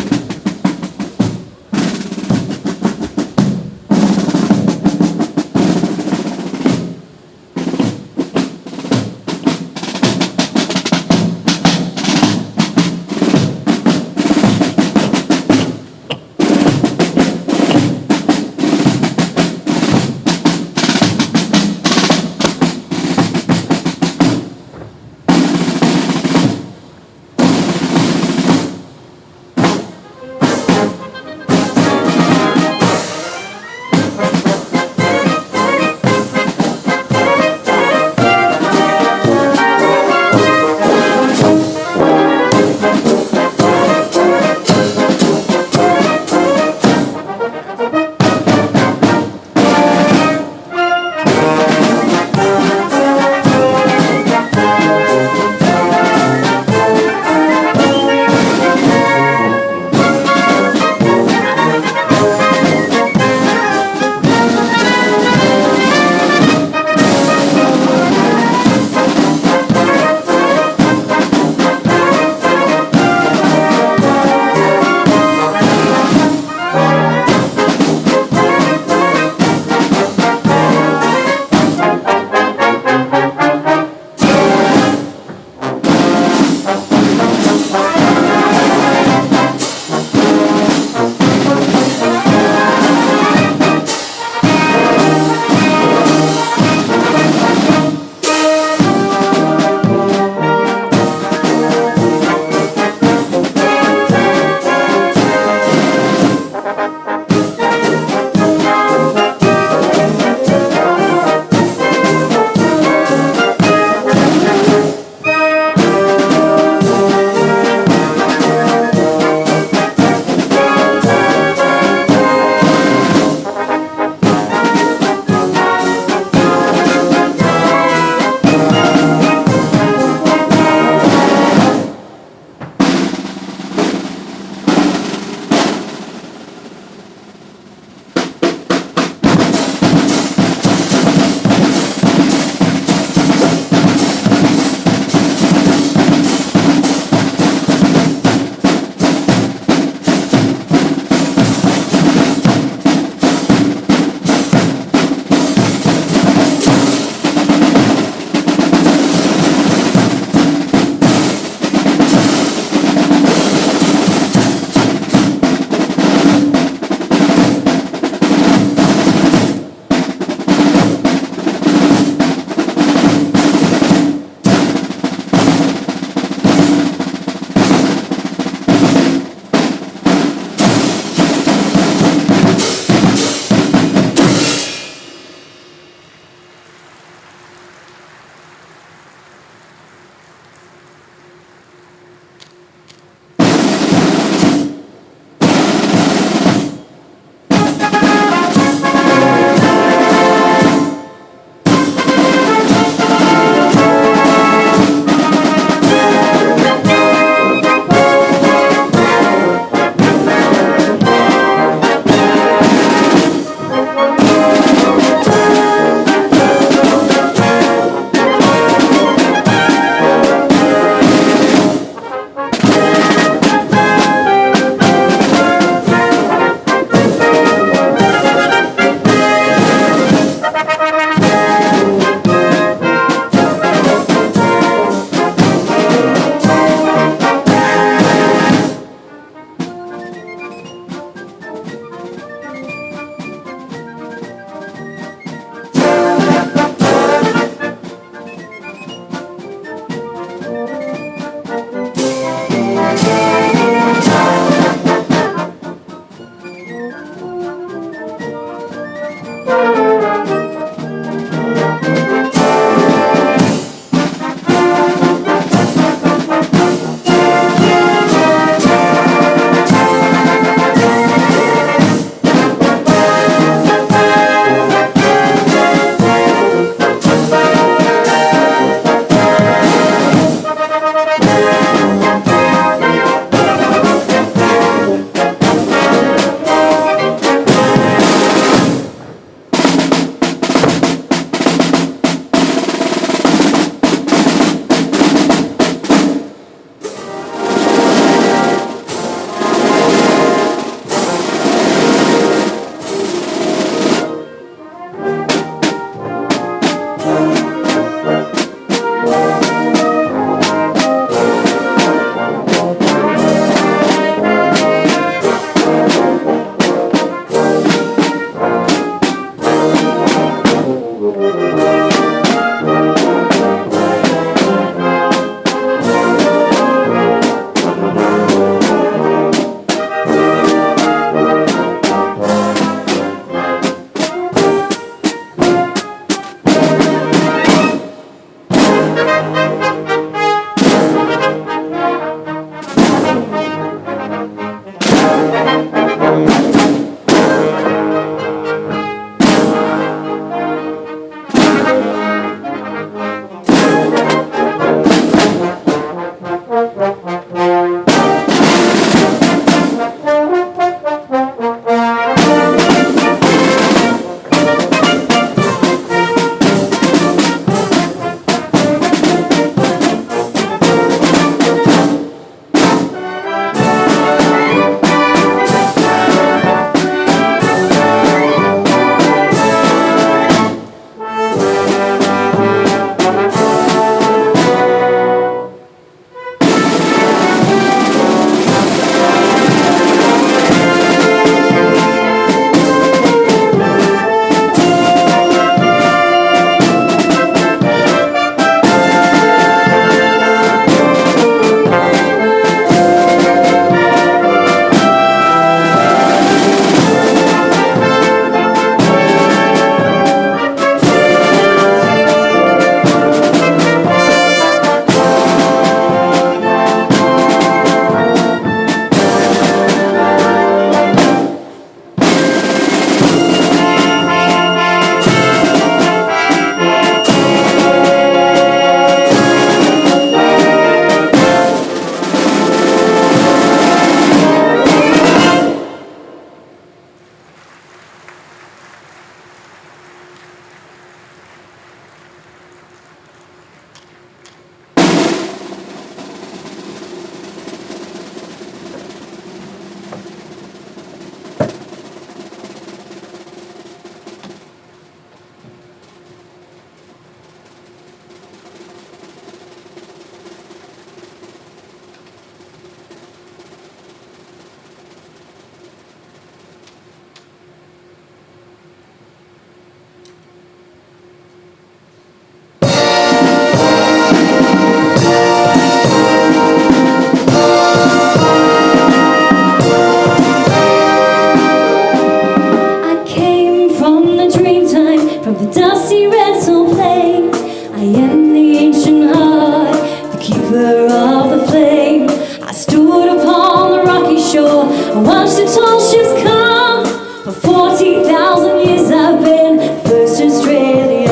Watch the tall ships come. For 40,000 years I've been first Australian.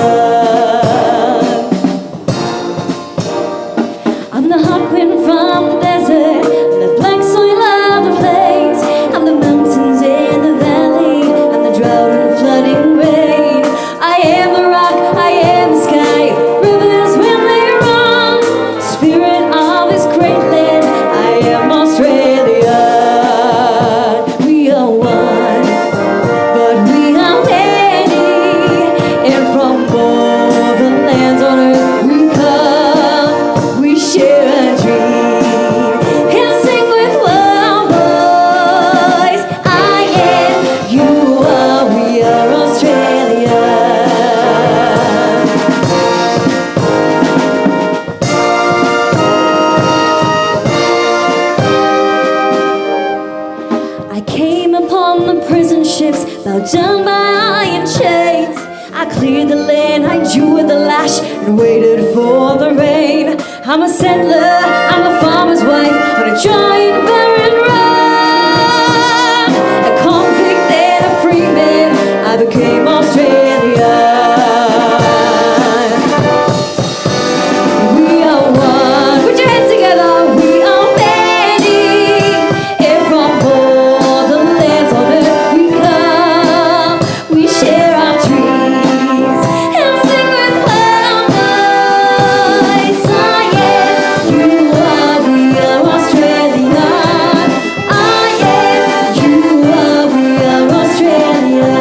I'm the hot wind from the desert, the black soil of the plains, and the mountains in the valley, and the drought and the flooding rain. I am the rock, I am the sky, rivers when they run, spirit of this great land, I am Australia. We are one, but we are many, and from all the lands on earth we come, we share a dream, and sing with one voice. I am, you are, we are Australia. I came upon the prison ships, bowed down by iron chains. I cleared the land, I drew with the lash, and waited for the rain. I'm a settler, I'm a farmer's wife, on a giant barren run. A convict and a free man, I became Australia. We are one. Put your hands together. We are many, and from all the lands on earth we come. We share our dreams and sing with one voice. I am, you are, we are Australia. I am, you are, we are Australia.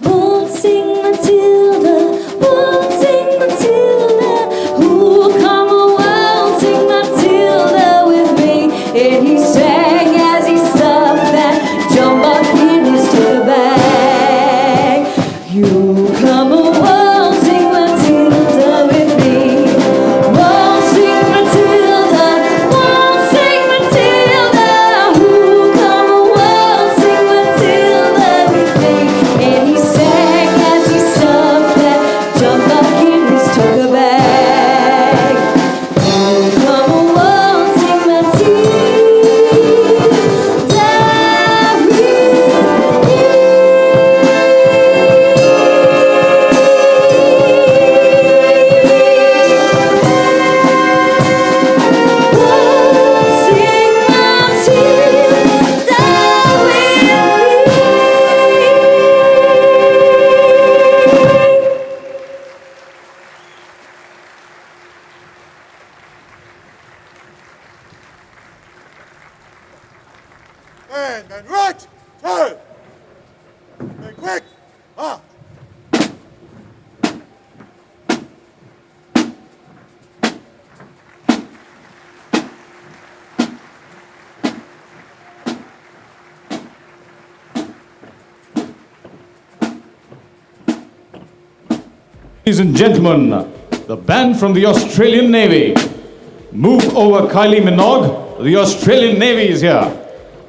Won't sing Matilda, won't sing Matilda. Who'll come a waltzing Matilda with me? And he sang as he stuffed that jumbuck in his tote bag. You come a waltzing Matilda with me. Waltzing Matilda, waltzing Matilda. Who'll come a waltzing Matilda with me? And he sang as he stuffed that jumbuck in his tote bag. Who'll come a waltzing Matilda with me? And then right, turn. And quick, ah. Ladies and gentlemen, the band from the Australian Navy. Move over Kylie Minogue. The Australian Navy is here.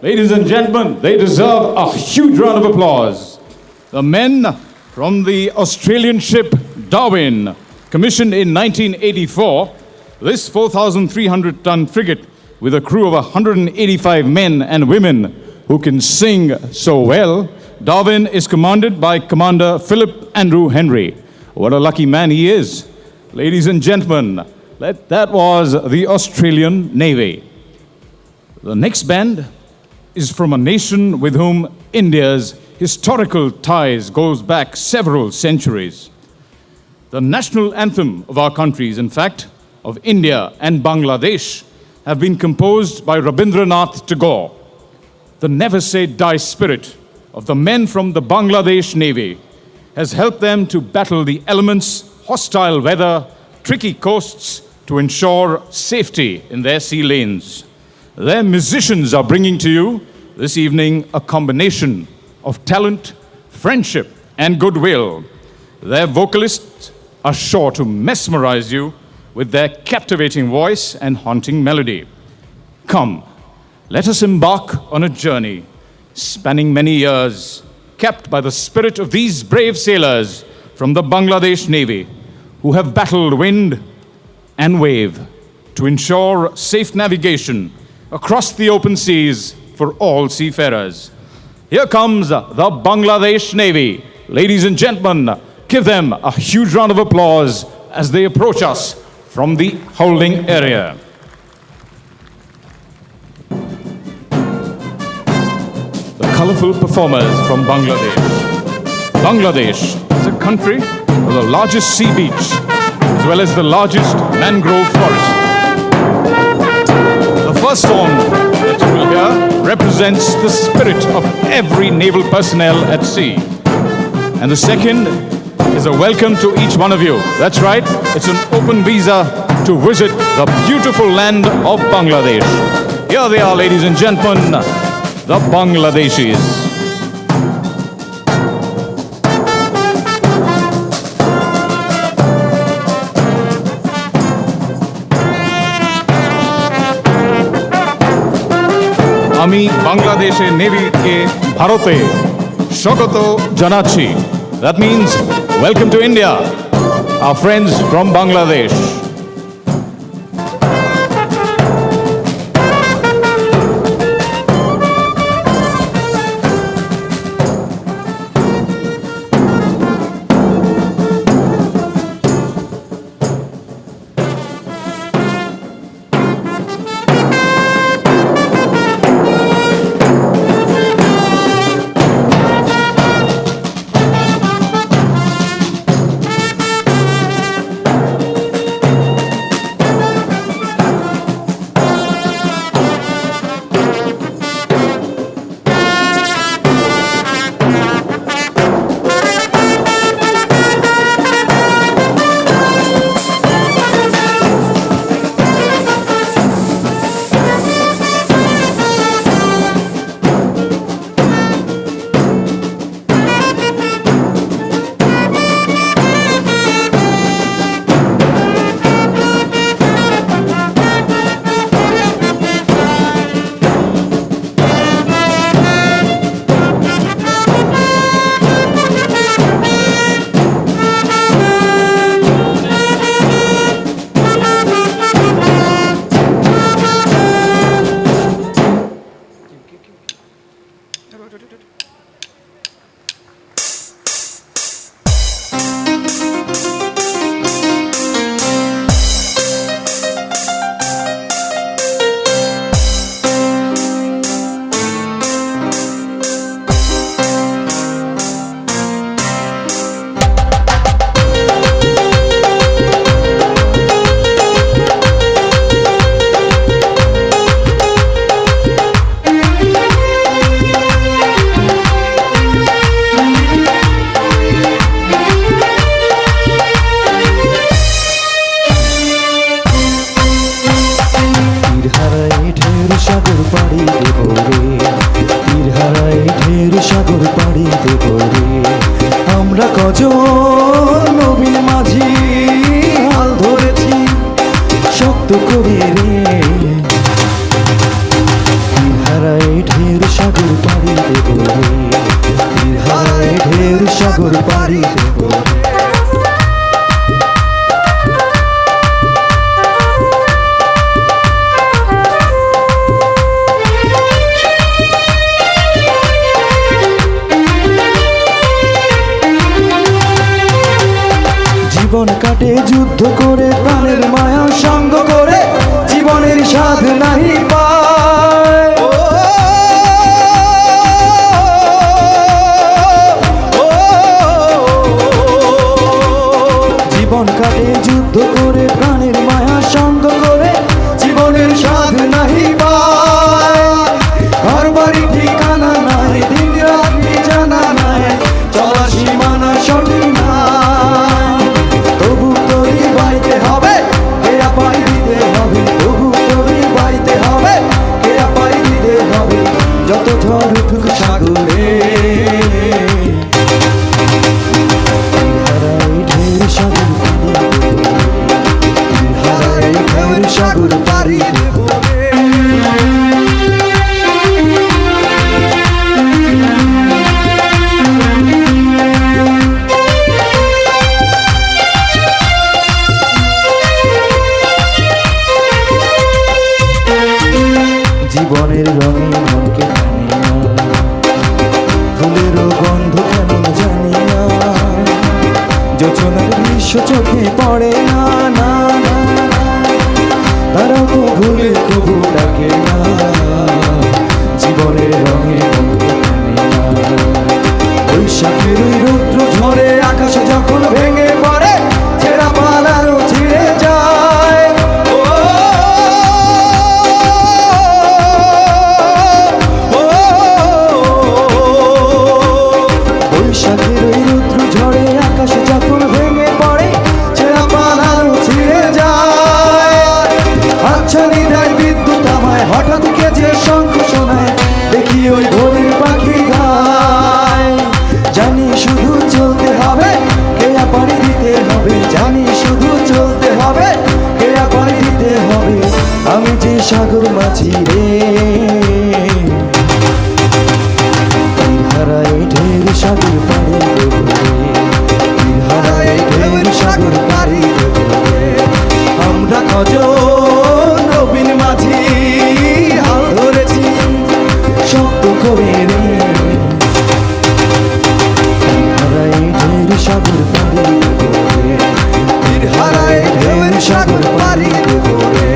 Ladies and gentlemen, they deserve a huge round of applause. The men from the Australian ship Darwin, commissioned in 1984, this 4,300-ton frigate with a crew of 185 men and women who can sing so well. Darwin is commanded by Commander Philip Andrew Henry. What a lucky man he is. Ladies and gentlemen, that was the Australian Navy. The next band is from a nation with whom India's historical ties goes back several centuries. The national anthem of our countries, in fact, of India and Bangladesh, have been composed by Rabindranath Tagore. The never-say-die spirit of the men from the Bangladesh Navy has helped them to battle the elements, hostile weather, tricky coasts to ensure safety in their sea lanes. Their musicians are bringing to you this evening a combination of talent, friendship, and goodwill. Their vocalists are sure to mesmerize you with their captivating voice and haunting melody. Come, let us embark on a journey spanning many years, kept by the spirit of these brave sailors from the Bangladesh Navy, who have battled wind and wave to ensure safe navigation across the open seas for all seafarers. Here comes the Bangladesh Navy. Ladies and gentlemen, give them a huge round of applause as they approach us from the holding area. The colorful performers from Bangladesh. Bangladesh is a country with the largest sea beach as well as the largest mangrove forest. The first song that you will hear represents the spirit of every naval personnel at sea. And the second is a welcome to each one of you. That's right, it's an open visa to visit the beautiful land of Bangladesh. Here they are, ladies and gentlemen, the Bangladeshis. আমি বাংলাদেশের নেভিকে ভারতে স্বাগত জানাচ্ছি. That means welcome to India, our friends from Bangladesh. জীবন কাটে যুদ্ধ করে প্রাণের মায়া সঙ্গ করে জীবনের স্বাদ নাহি পায় জীবন কাটে যুদ্ধ করে প্রাণের মায়া সঙ্গ করে জীবনের স্বাদ নাহি পায় ঘর বাড়ি ঠিকানা নাই দিন রাত্রি জানা নাই চলা সীমানা সঠিক নাই তবু তোরই বাইতে জীবনের রঙে মনকে টানে না, ফুলেরও গন্ধ কেমন জানি না, যোচনার দৃশ্য চোখে পড়ে না, না না না, তারাও তো ভুলে কবু ডাকে না, জীবনের রঙে মনকে টানে না। বৈশাখের ওই রৌদ্র ঝড়ে আকাশে যখন ভেঙে পড়ে, ছেঁড়া পালারও ছিঁড়ে যায়। ও, ও, বৈশাখের ওই রৌদ্র ঝড়ে আকাশে যখন ভেঙে পড়ে, ছেঁড়া পালারও ছিঁড়ে যায়। হাতছানি দেয় বিদ্যুৎ আমায়, হঠাৎ কে যে শঙ্খ শোনায়, দেখি ওই ভোরের পাখি গায়। জানি শুধু চলতে হবে, কেয়া পাড়ি দিতে হবে, জানি শুধু চলতে হবে, কেয়া পাড়ি দিতে হবে। আমি যে সাগর মাঝি রে, হারায় ঢের সাগর পাড়ি দেব রে, হারায় ঢের সাগর পাড়ি দেব রে। আমরা কজন নবীন মাঝি হাল ধরেছি শক্ত করে রে, হারায় ঢের সাগর পাড়ি দেব রে, হারায় ঢের সাগর পাড়ি দেব রে,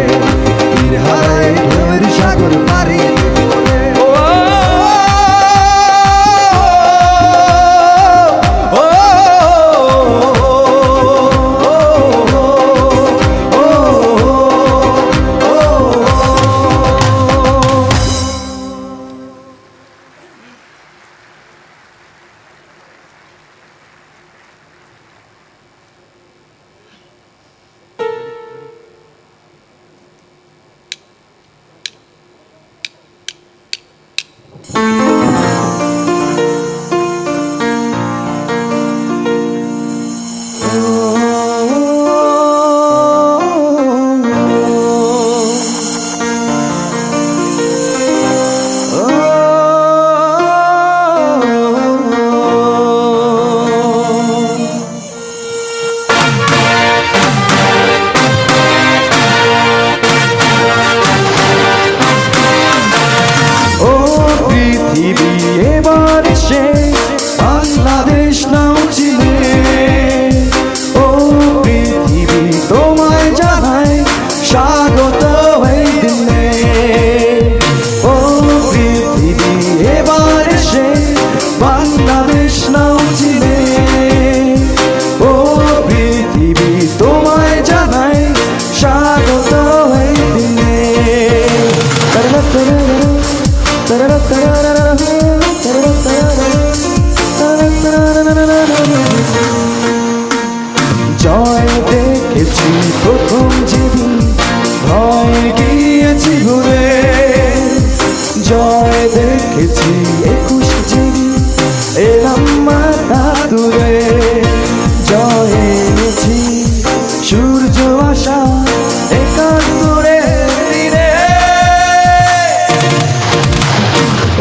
হারায় ঢের সাগর পাড়ি দেব রে। ও, ও, ও, ও, ও, ও। ও পৃথিবী এবার সে বাংলাদেশ নাও চিনে, ও পৃথিবী তোমায় জানাই স্বাগত এই দিনে। ও পৃথিবী এবার সে বাংলাদেশ নাও চিনে, ও পৃথিবী তোমায় জানাই স্বাগত এই দিনে। জয় দেখেছি প্রথম যেদিন, ভয় গিয়েছি ঘুরে, জয় দেখেছি 21 যেদিন, এলাম মাথা তুলে, জয় এনেছি সূর্য আসা 71 দিনে।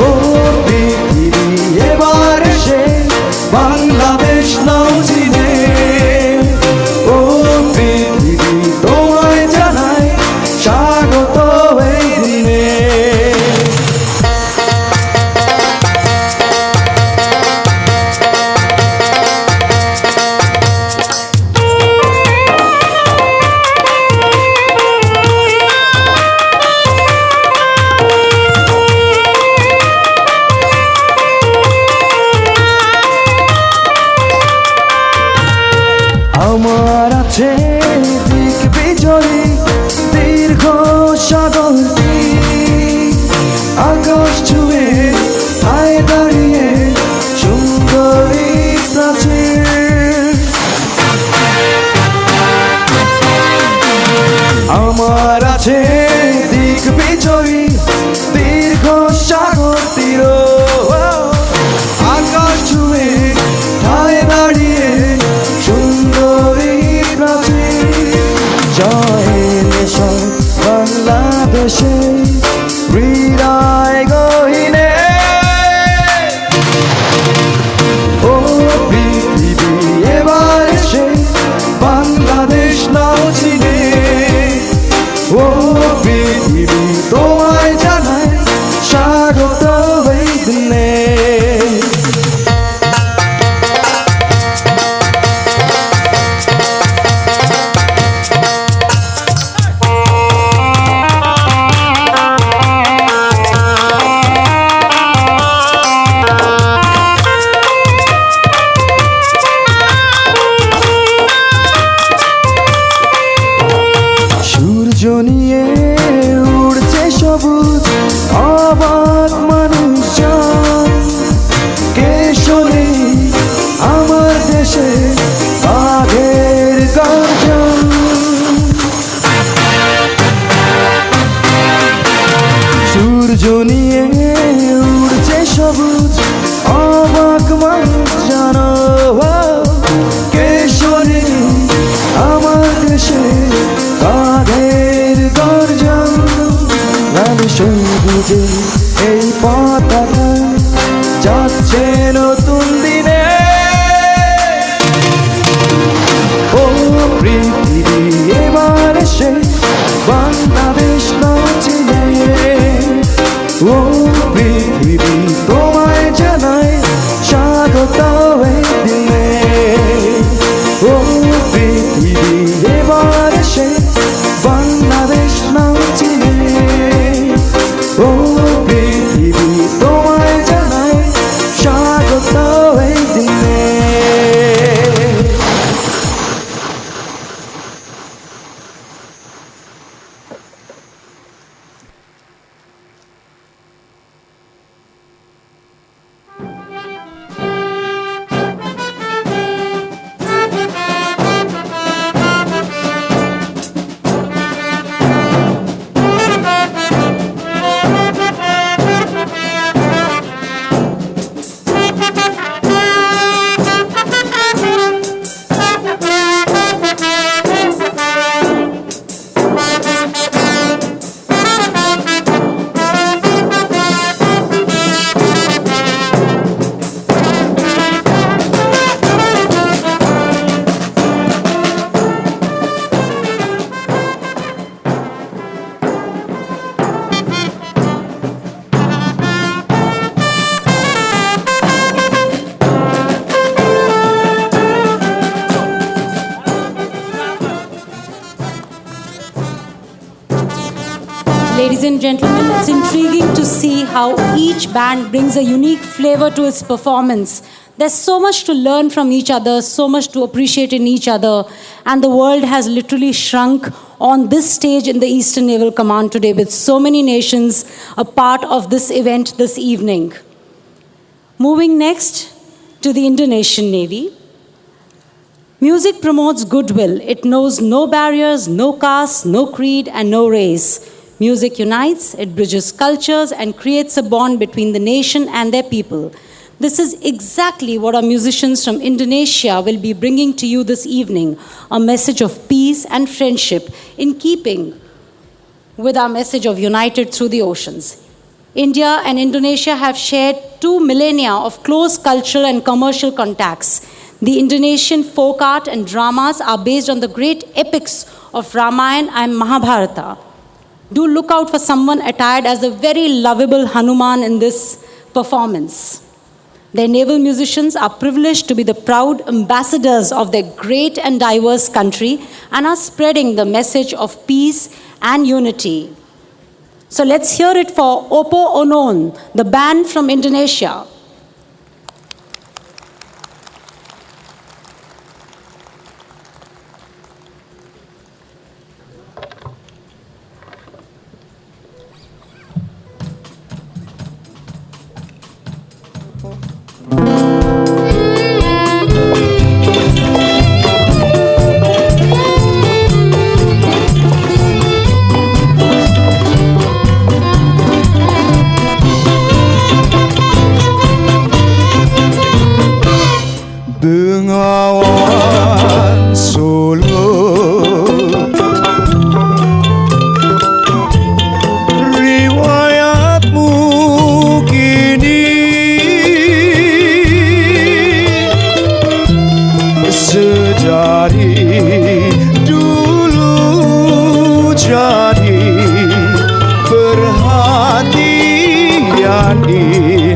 ও পৃথিবী এবার সে বাংলাদেশ নাও চিনে, ও পৃথিবী তোমায় জানাই স্বাগত এই দিনে। আমার আছে দিক বিজয়ী দীর্ঘ সাগরটি, আকাশ ছুঁয়ে ঠায় দাঁড়িয়ে সুন্দরী প্রাচীর। আমার আছে দিক বিজয়ী দীর্ঘ সাগর তীর, আকাশ ছুঁয়ে ঠায় দাঁড়িয়ে সুন্দরী প্রাচীর। জয় নেশন বাংলাদেশে হৃদয় গহিনে, ও পৃথিবী এবার সে বাংলাদেশ নাও চিনে, ও পৃথিবী তোমায় জানায় নিয়ে উড়ছে সবুজ অবাক মানুষ জানো কে শোনে আমার দেশে কাঁধের গর্জন লাল সবুজে এই পতাকা যাচ্ছে নতুন দিনে ও পৃথিবী এবার সে বাংলাদেশ নাচিলে ও পৃথিবী তোমায় জানাই স্বাগত এই দিনে ও পৃথিবী এবার সে বাংলাদেশ নাচিলে ও পৃথিবী তোমায় জানাই স্বাগত এই দিনে Ladies and gentlemen, it's intriguing to see how each band brings a unique flavor to its performance. There's so much to learn from each other, so much to appreciate in each other, and the world has literally shrunk on this stage in the Eastern Naval Command today with so many nations a part of this event this evening. Moving next to the Indonesian Navy. Music promotes goodwill. It knows no barriers, no caste, no creed, and no race. Music unites, it bridges cultures, and creates a bond between the nation and their people. This is exactly what our musicians from Indonesia will be bringing to you this evening, a message of peace and friendship in keeping with our message of united through the oceans. India and Indonesia have shared 2 millennia of close cultural and commercial contacts. The Indonesian folk art and dramas are based on the great epics of Ramayana and Mahabharata. Do look out for someone attired as a very lovable Hanuman in this performance. Their naval musicians are privileged to be the proud ambassadors of their great and diverse country and are spreading the message of peace and unity. So let's hear it for Opo Onon, the band from Indonesia. Bengawan Solo riwayatmu kini sejari dulu jadi perhatian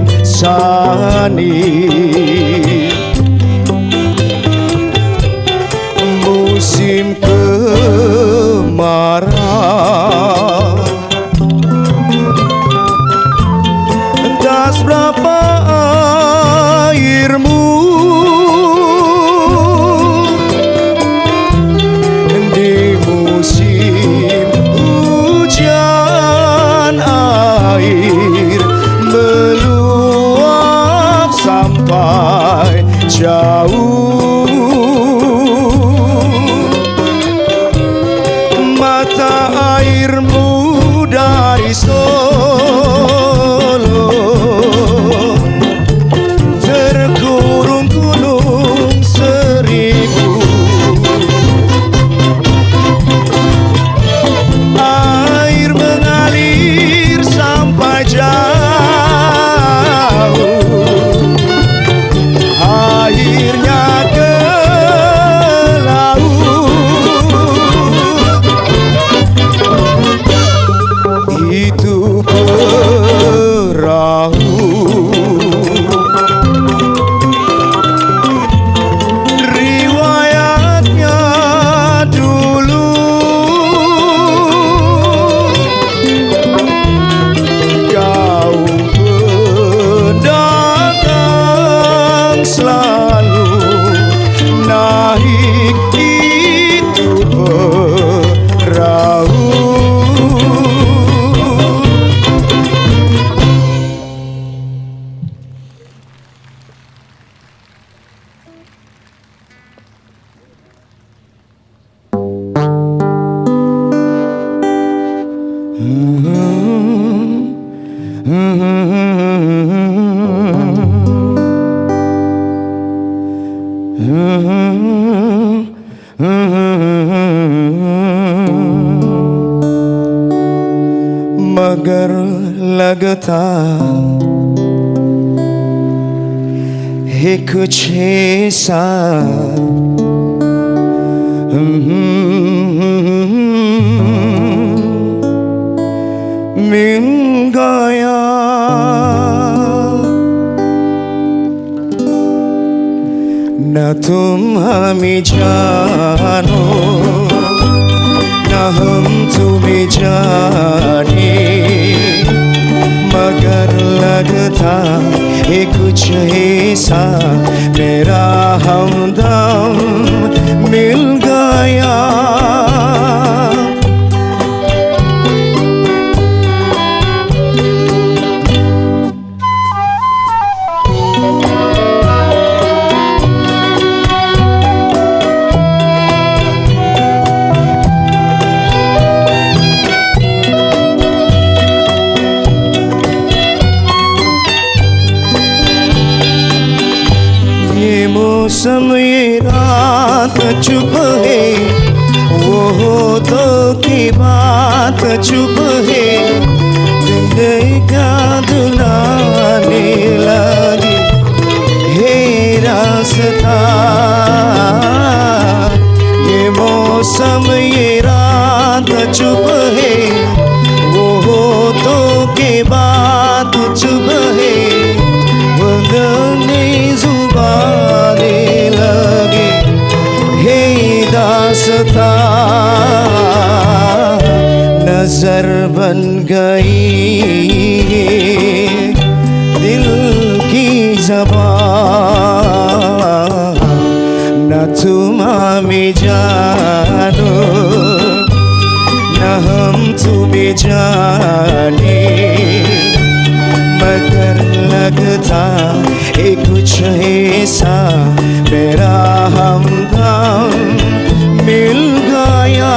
insani. Musim kemarau das berapa airmu di musim hujan air meluap sampai itu perahu. Riwayatnya dulu kaum pedagang selalu naik itu perahu. मगर लगता है कुछ ऐसा मिल गया न तुम हमें जानो न हम तुम्हें जाने मगर लगता है कुछ ऐसा मेरा हमदम मिल गया मौसम ये रात चुप है वो होठों की बात चुप है दिन का दुलाने लगी है रास्ता ये मौसम ये रात चुप है वो होठों की बात चुप है वदने जुबाने लगे हे दास्ता नजर बन गई दिल की ज़बान न तुम हमें जानो न हम तुम्हें जाने मगर लगता है कुछ ऐसा मेरा हमदम मिल गया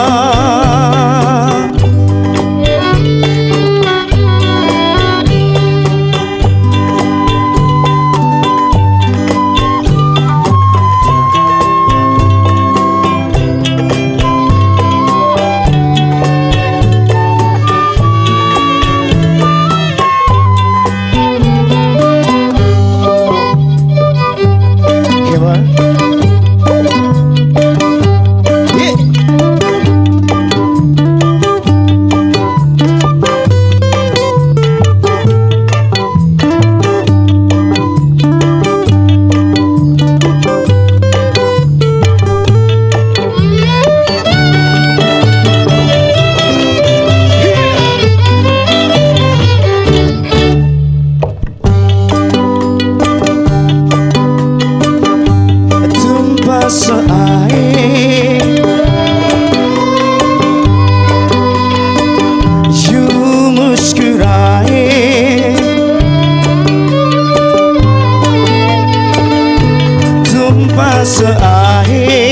पास आए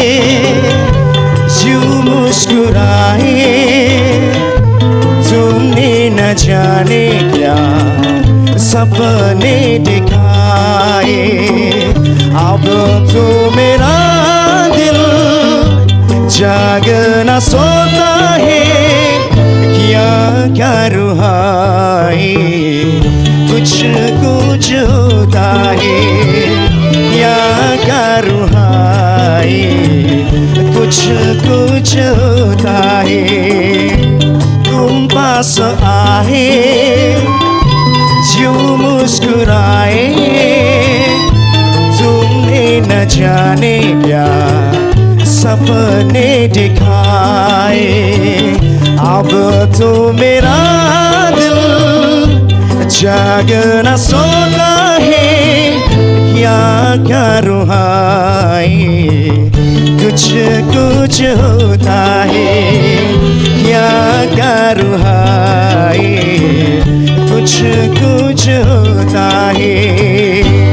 यूं मुस्कुराए तुमने न जाने क्या सपने दिखाए अब तो मेरा दिल जागना सोता है क्या करूँ हाय कुछ कुछ होता है क्या करूँ हाय कुछ कुछ होता है तुम पास आ चाहे यूं मुस्कुराए तुमने न जाने क्या सपने दिखाए अब तो मेरा दिल जागना सोता है क्या करूँ हाय कुछ कुछ होता है क्या करूँ हाय कुछ कुछ होता है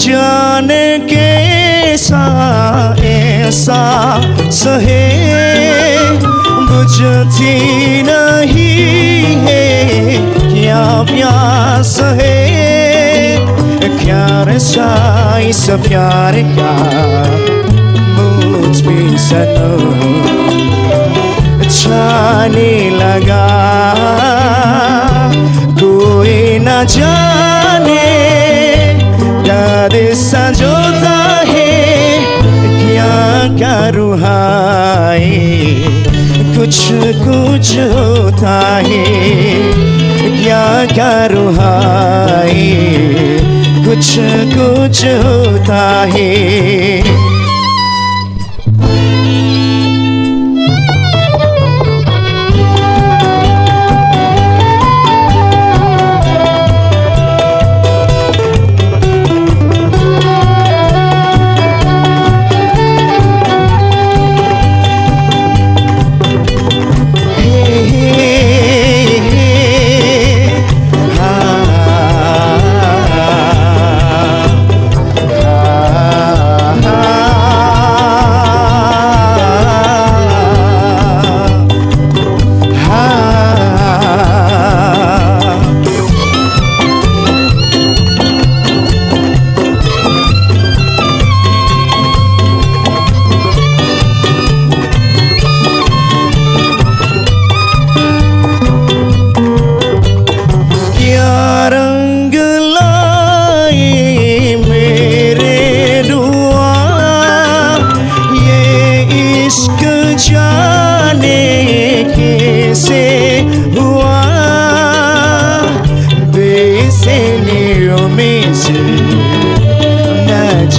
जाने कैसा ऐसा सहे बुझती नहीं है क्या प्यास है क्या रसा इस प्यार का मुझ पे सनम छाने लगा कोई न जाने याद संजोता है क्या करूँ हाय कुछ कुछ होता है क्या करूँ हाय कुछ कुछ होता है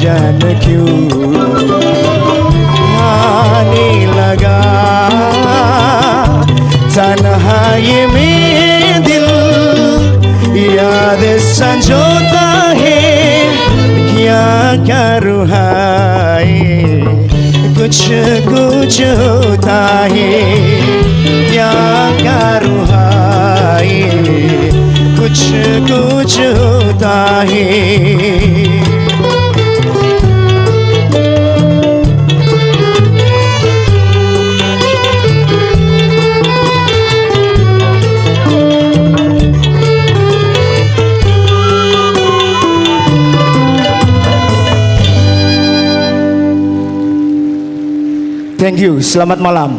जान क्यों आने लगा तन्हाई में दिल याद संजोता है क्या करूँ हाय कुछ कुछ होता है क्या करूँ हाय कुछ कुछ होता है Thank you. Selamat malam.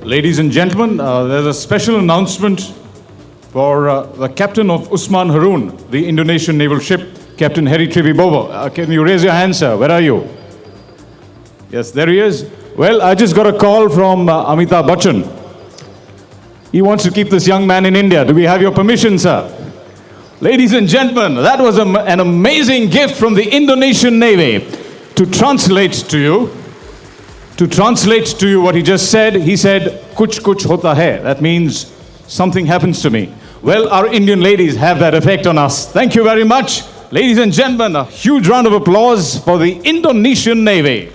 Ladies and gentlemen, there's a special announcement for the captain of Usman Haroon, the Indonesian naval ship, Captain Heri Trivibowo. Can you raise your hand, sir? Where are you? Yes, there he is. Well, I just got a call from Amitabh Bachchan. He wants to keep this young man in India. Do we have your permission, sir? Ladies and gentlemen, that was an amazing gift from the Indonesian Navy. To translate to you what he just said, he said, kuch kuch hota hai. That means something happens to me. Well, our Indian ladies have that effect on us. Thank you very much. Ladies and gentlemen, a huge round of applause for the Indonesian Navy.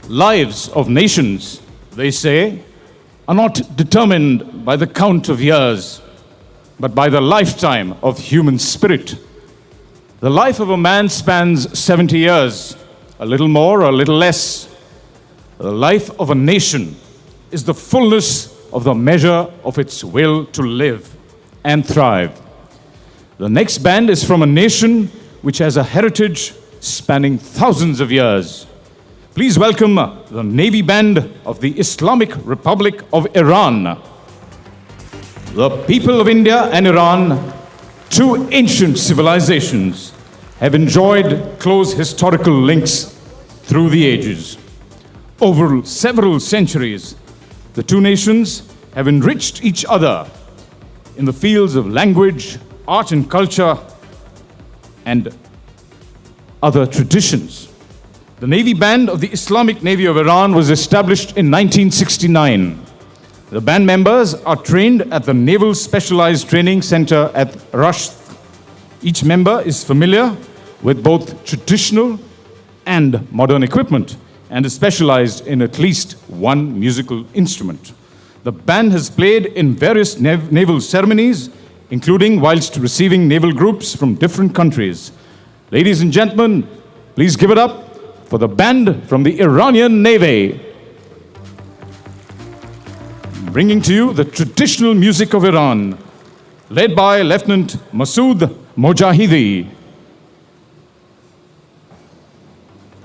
Lives of nations, they say, are not determined by the count of years, but by the lifetime of human spirit. The life of a man spans 70 years, a little more or a little less. The life of a nation is the fullness of the measure of its will to live and thrive. The next band is from a nation which has a heritage spanning thousands of years. Please welcome the Navy Band of the Islamic Republic of Iran. The people of India and Iran, two ancient civilizations, have enjoyed close historical links through the ages. Over several centuries, the two nations have enriched each other in the fields of language, art and culture, and other traditions. The Navy Band of the Islamic Navy of Iran was established in 1969. The band members are trained at the Naval Specialized Training Center at Rasht. Each member is familiar with both traditional and modern equipment and is specialized in at least one musical instrument. The band has played in various naval ceremonies, including whilst receiving naval groups from different countries. Ladies and gentlemen, please give it up for the band from the Iranian Navy, bringing to you the traditional music of Iran, led by Lieutenant Masood Mojahidi.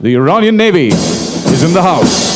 The Iranian Navy is in the house.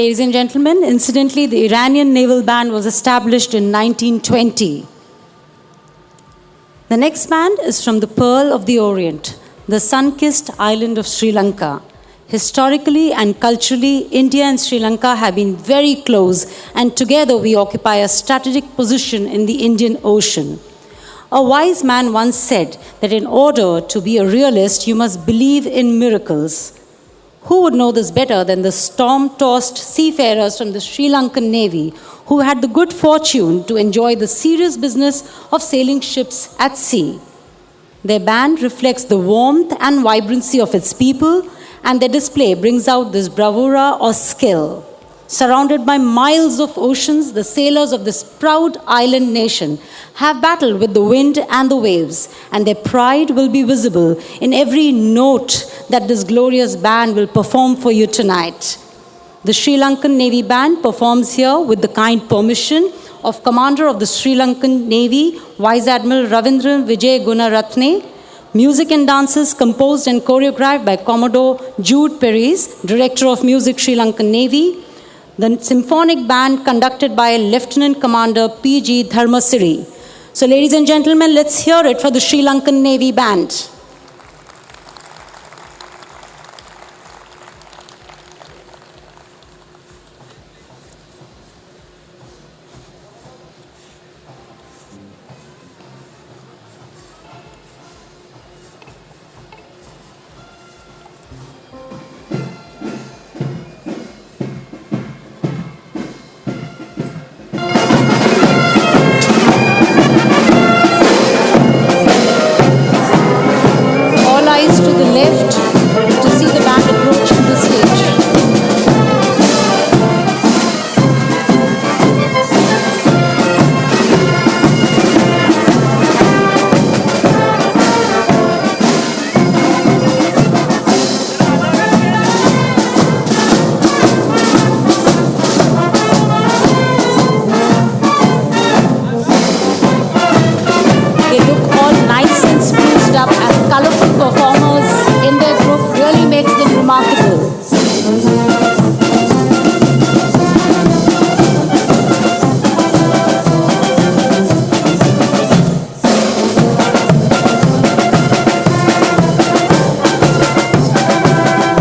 Ladies and gentlemen, incidentally, the Iranian Naval Band was established in 1920. The next band is from the Pearl of the Orient, the sun-kissed island of Sri Lanka. Historically and culturally, India and Sri Lanka have been very close, and together we occupy a strategic position in the Indian Ocean. A wise man once said that in order to be a realist, you must believe in miracles. Who would know this better than the storm-tossed seafarers from the Sri Lankan Navy who had the good fortune to enjoy the serious business of sailing ships at sea? Their band reflects the warmth and vibrancy of its people, and their display brings out this bravura or skill. Surrounded by miles of oceans, the sailors of this proud island nation have battled with the wind and the waves, and their pride will be visible in every note that this glorious band will perform for you tonight. The Sri Lankan Navy Band performs here with the kind permission of Commander of the Sri Lankan Navy, Vice Admiral Ravindran Vijay Gunaratne. Music and dances composed and choreographed by Commodore Jude Perez, Director of Music, Sri Lankan Navy. The symphonic band conducted by Lieutenant Commander P.G. Dharmasiri. So ladies and gentlemen, let's hear it for the Sri Lankan Navy Band. To the left to see the band approaching the stage. They look all nice and spruced up as colorful performers in their group really makes them remarkable.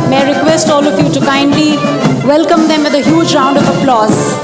May I request all of you to kindly welcome them with a huge round of applause.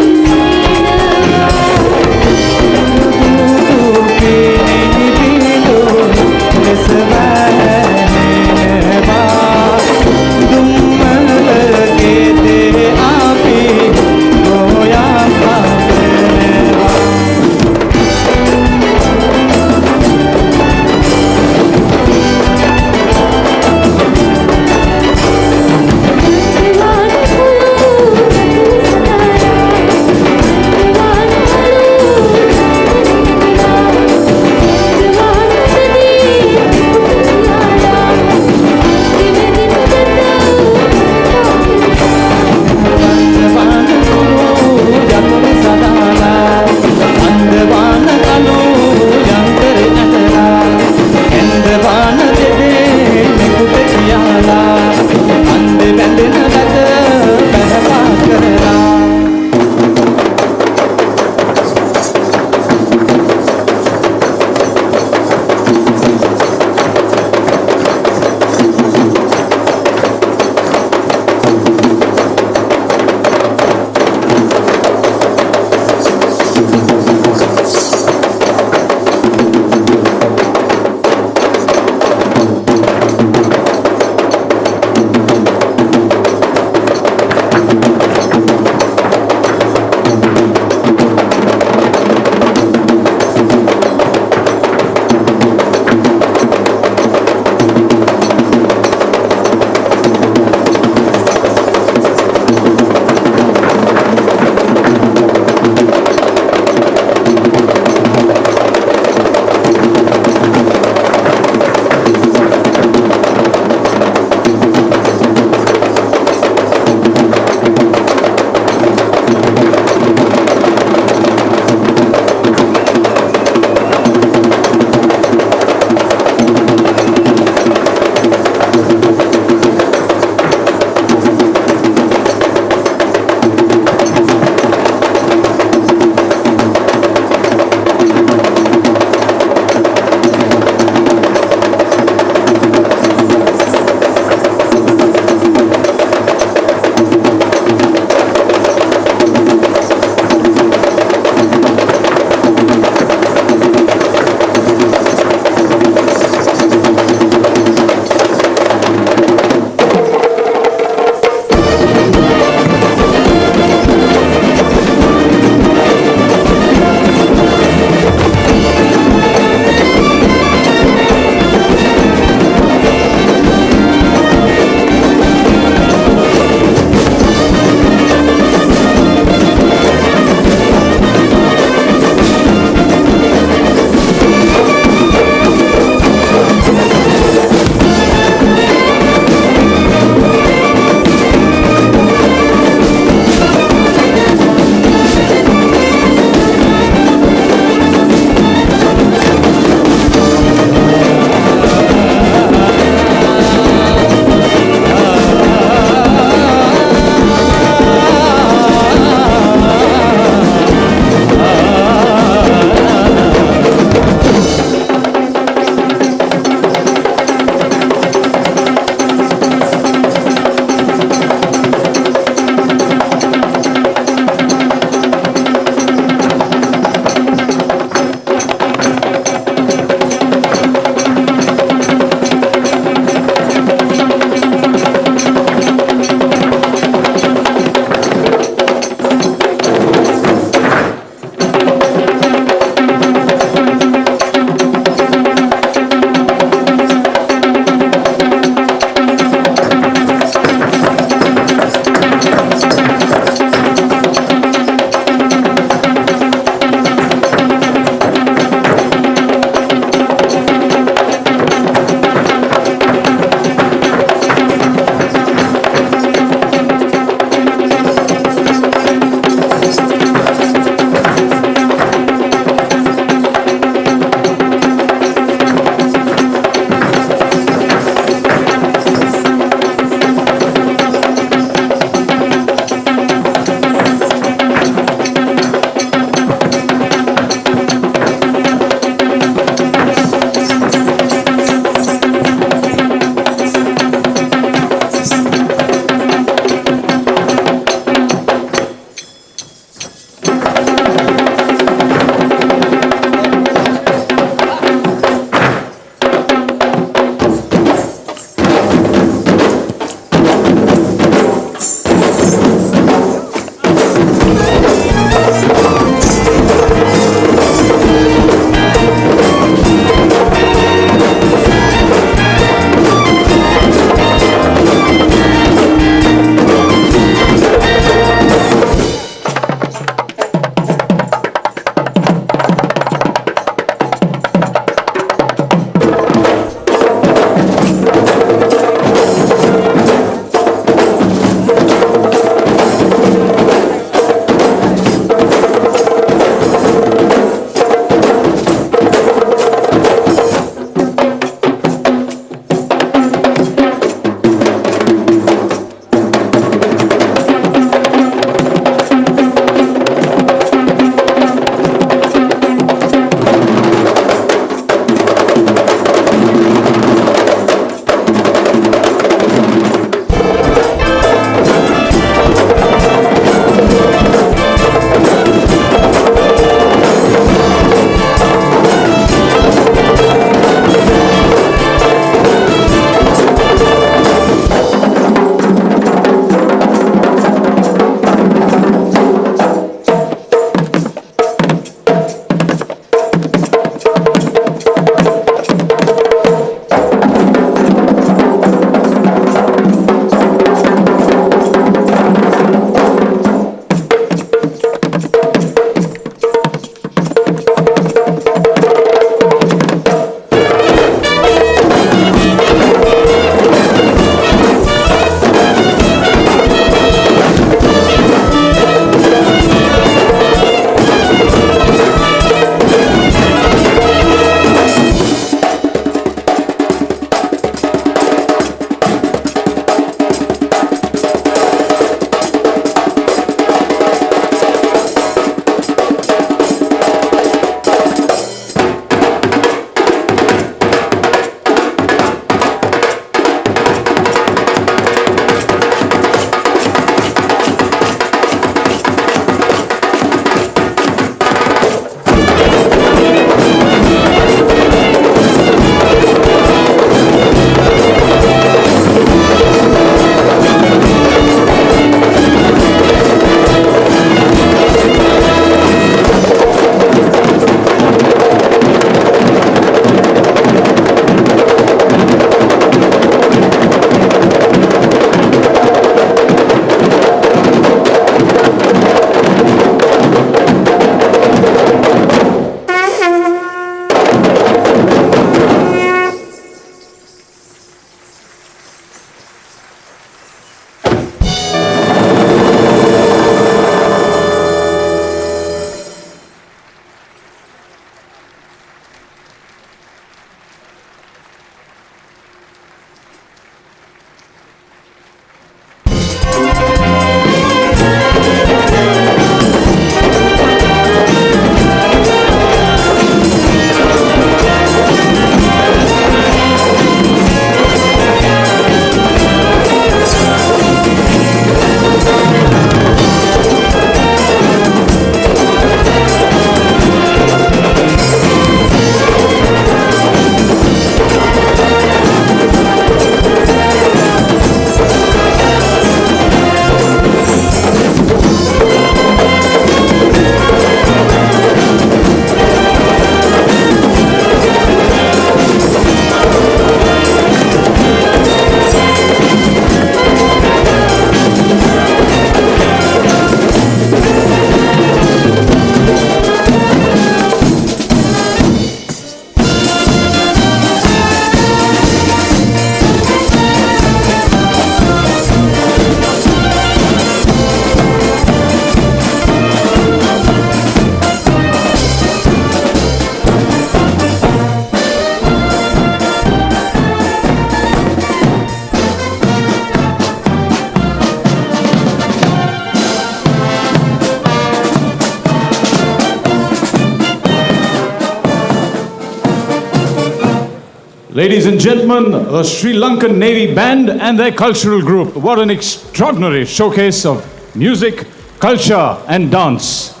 Ladies and gentlemen, the Sri Lankan Navy Band and their cultural group. What an extraordinary showcase of music, culture, and dance.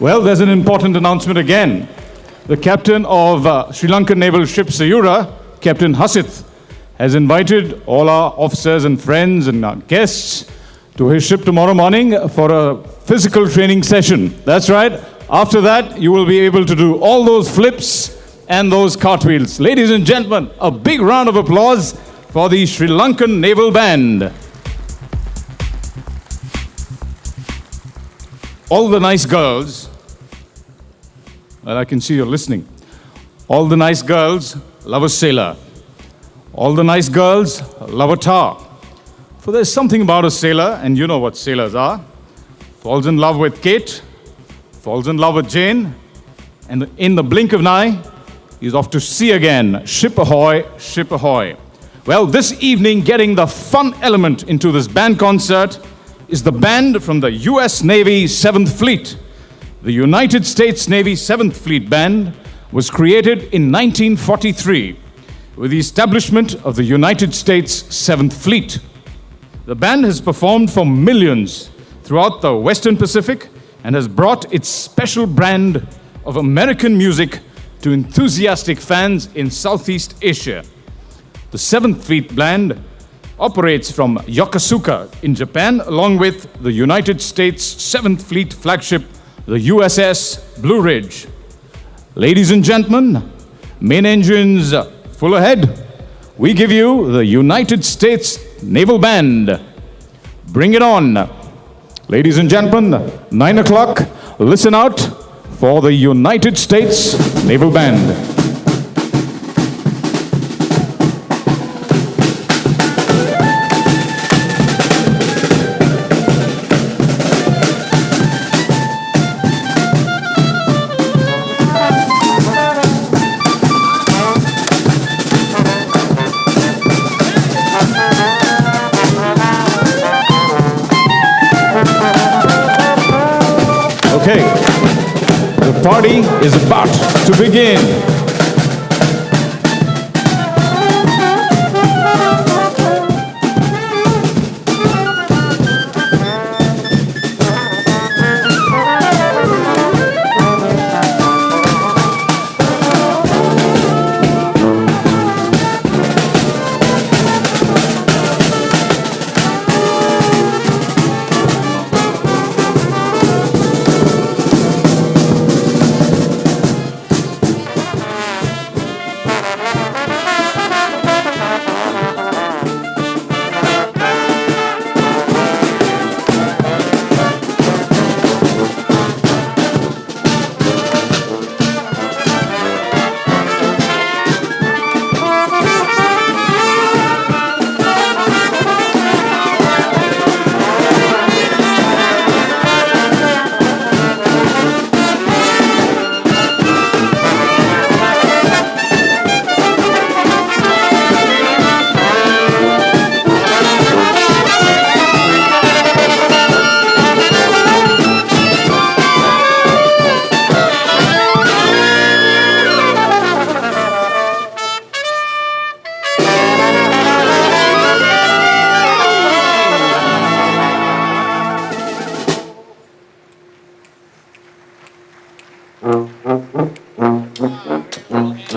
Well, there's an important announcement again. The captain of Sri Lankan naval ship Sayura, Captain Hasith, has invited all our officers and friends and our guests to his ship tomorrow morning for a physical training session. That's right. After that, you will be able to do all those flips and those cartwheels. Ladies and gentlemen, a big round of applause for the Sri Lankan Naval Band. All the nice girls, well, I can see you're listening. All the nice girls love a sailor. All the nice girls love a tar. For there's something about a sailor, and you know what sailors are. Falls in love with Kate, falls in love with Jane, and in the blink of an eye, he's off to sea again. Ship ahoy, ship ahoy. Well, this evening, getting the fun element into this band concert is the band from the US Navy 7th Fleet. The United States Navy 7th Fleet Band was created in 1943 with the establishment of the United States 7th Fleet. The band has performed for millions throughout the Western Pacific and has brought its special brand of American music to enthusiastic fans in Southeast Asia. The 7th Fleet Band operates from Yokosuka in Japan, along with the United States 7th Fleet flagship, the USS Blue Ridge. Ladies and gentlemen, main engines full ahead. We give you the United States Naval Band. Bring it on. Ladies and gentlemen, 9 o'clock, listen out for the United States Naval Band. Okay, the party is about to begin.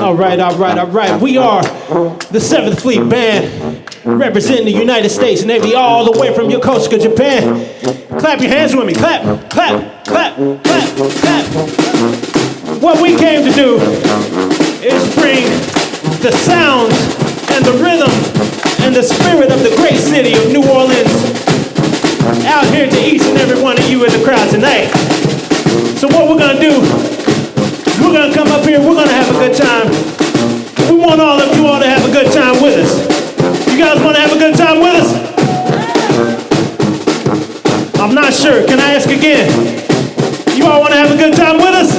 All right. We are the 7th Fleet Band, representing the United States Navy all the way from Yokosuka, Japan. Clap your hands with me. Clap, clap, clap, clap, clap. What we came to do is bring the sounds and the rhythm and the spirit of the great city of New Orleans out here to each and every one of you in the crowd tonight. So what we're gonna do is we're gonna come up here, we're gonna have a good time. We want all of you all to have a good time with us. You guys wanna have a good time with us? I'm not sure, can I ask again? You all wanna have a good time with us?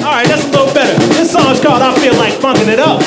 All right, that's a little better. This song's called I Feel Like Funkin' It Up.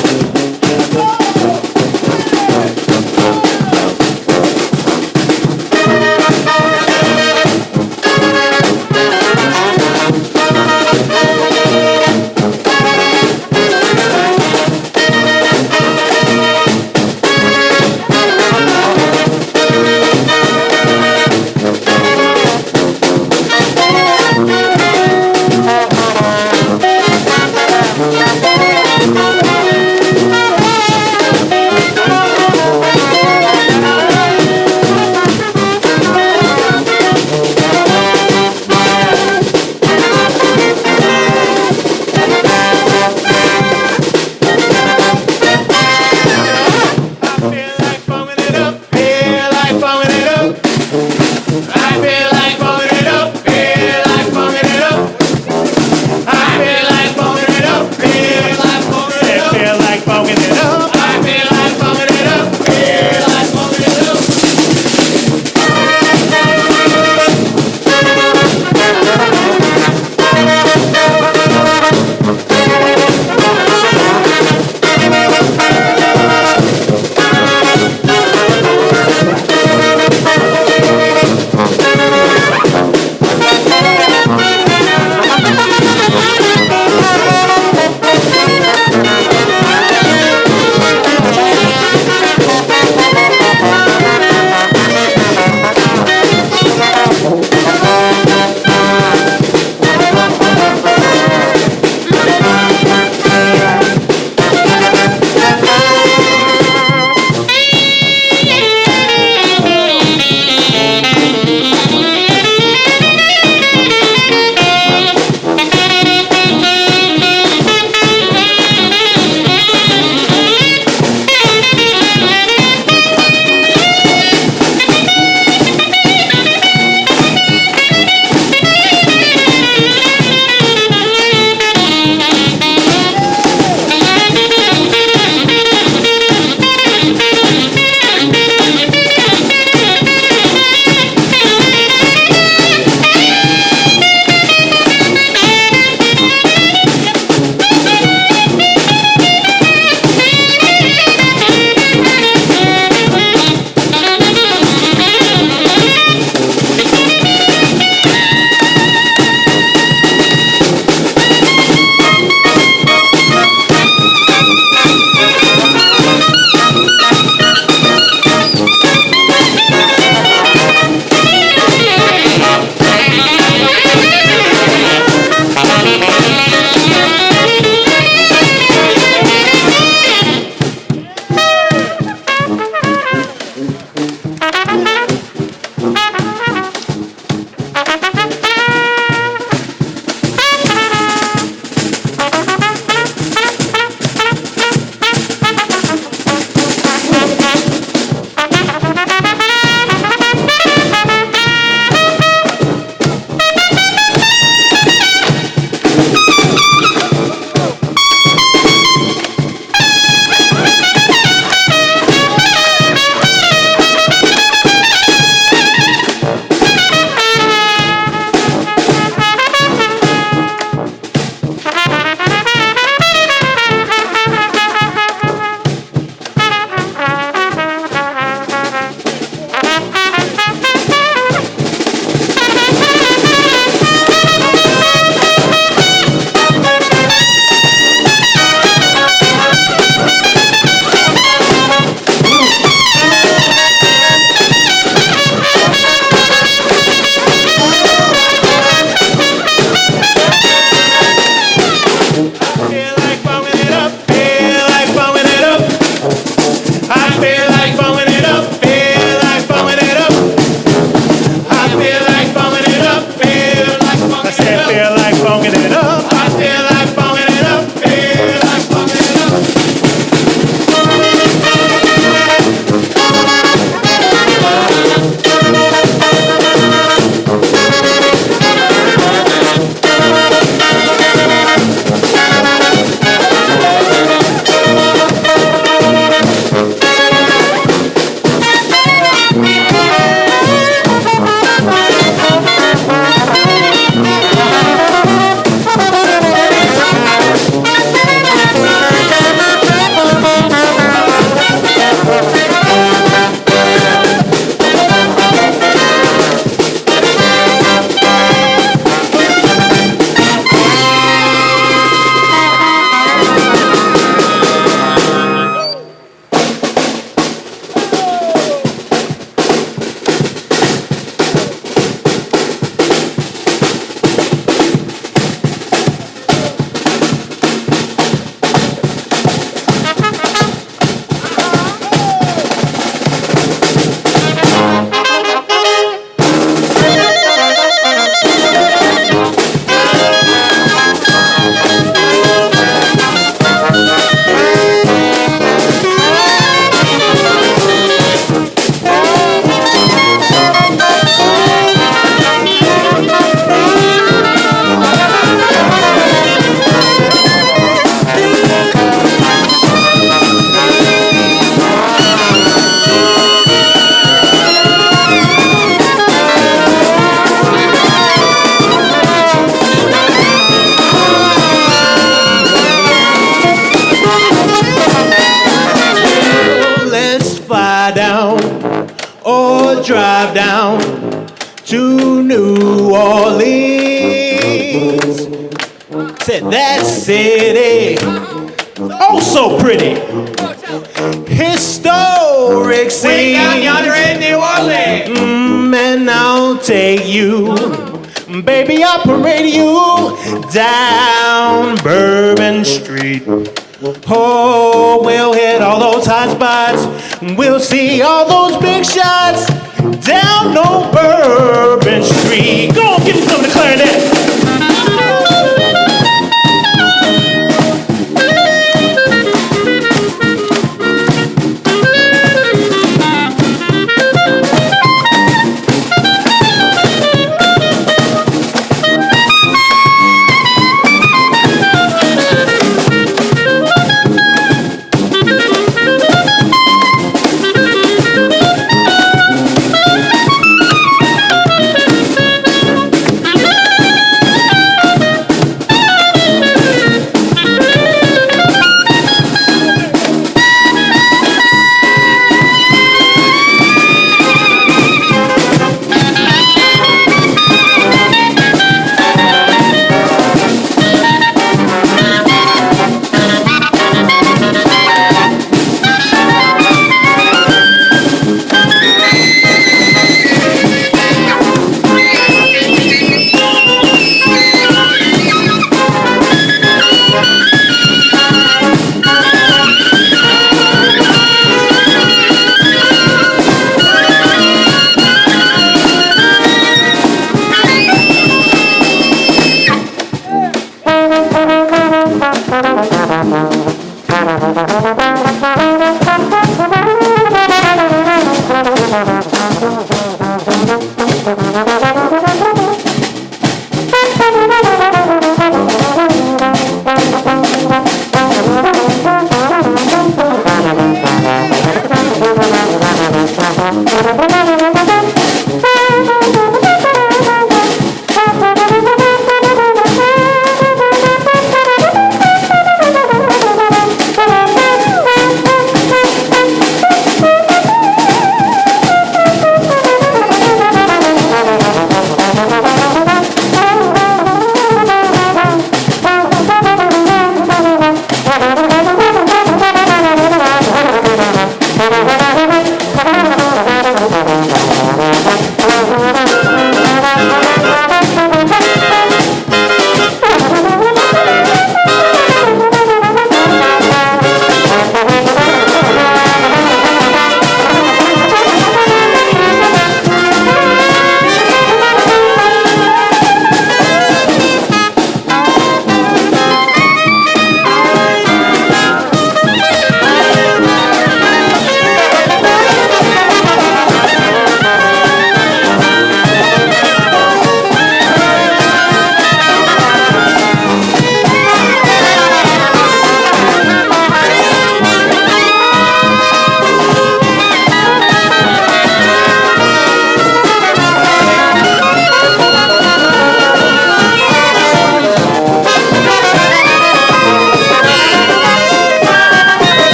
drive down to New Orleans. Said that city, oh so pretty, historic scene. Way down yonder in New Orleans. And I'll take you, baby, I'll parade you down Bourbon Street. Oh, we'll hit all those hot spots. We'll see all those big shots down on Bourbon Street. Go on, give me some of the clarinet.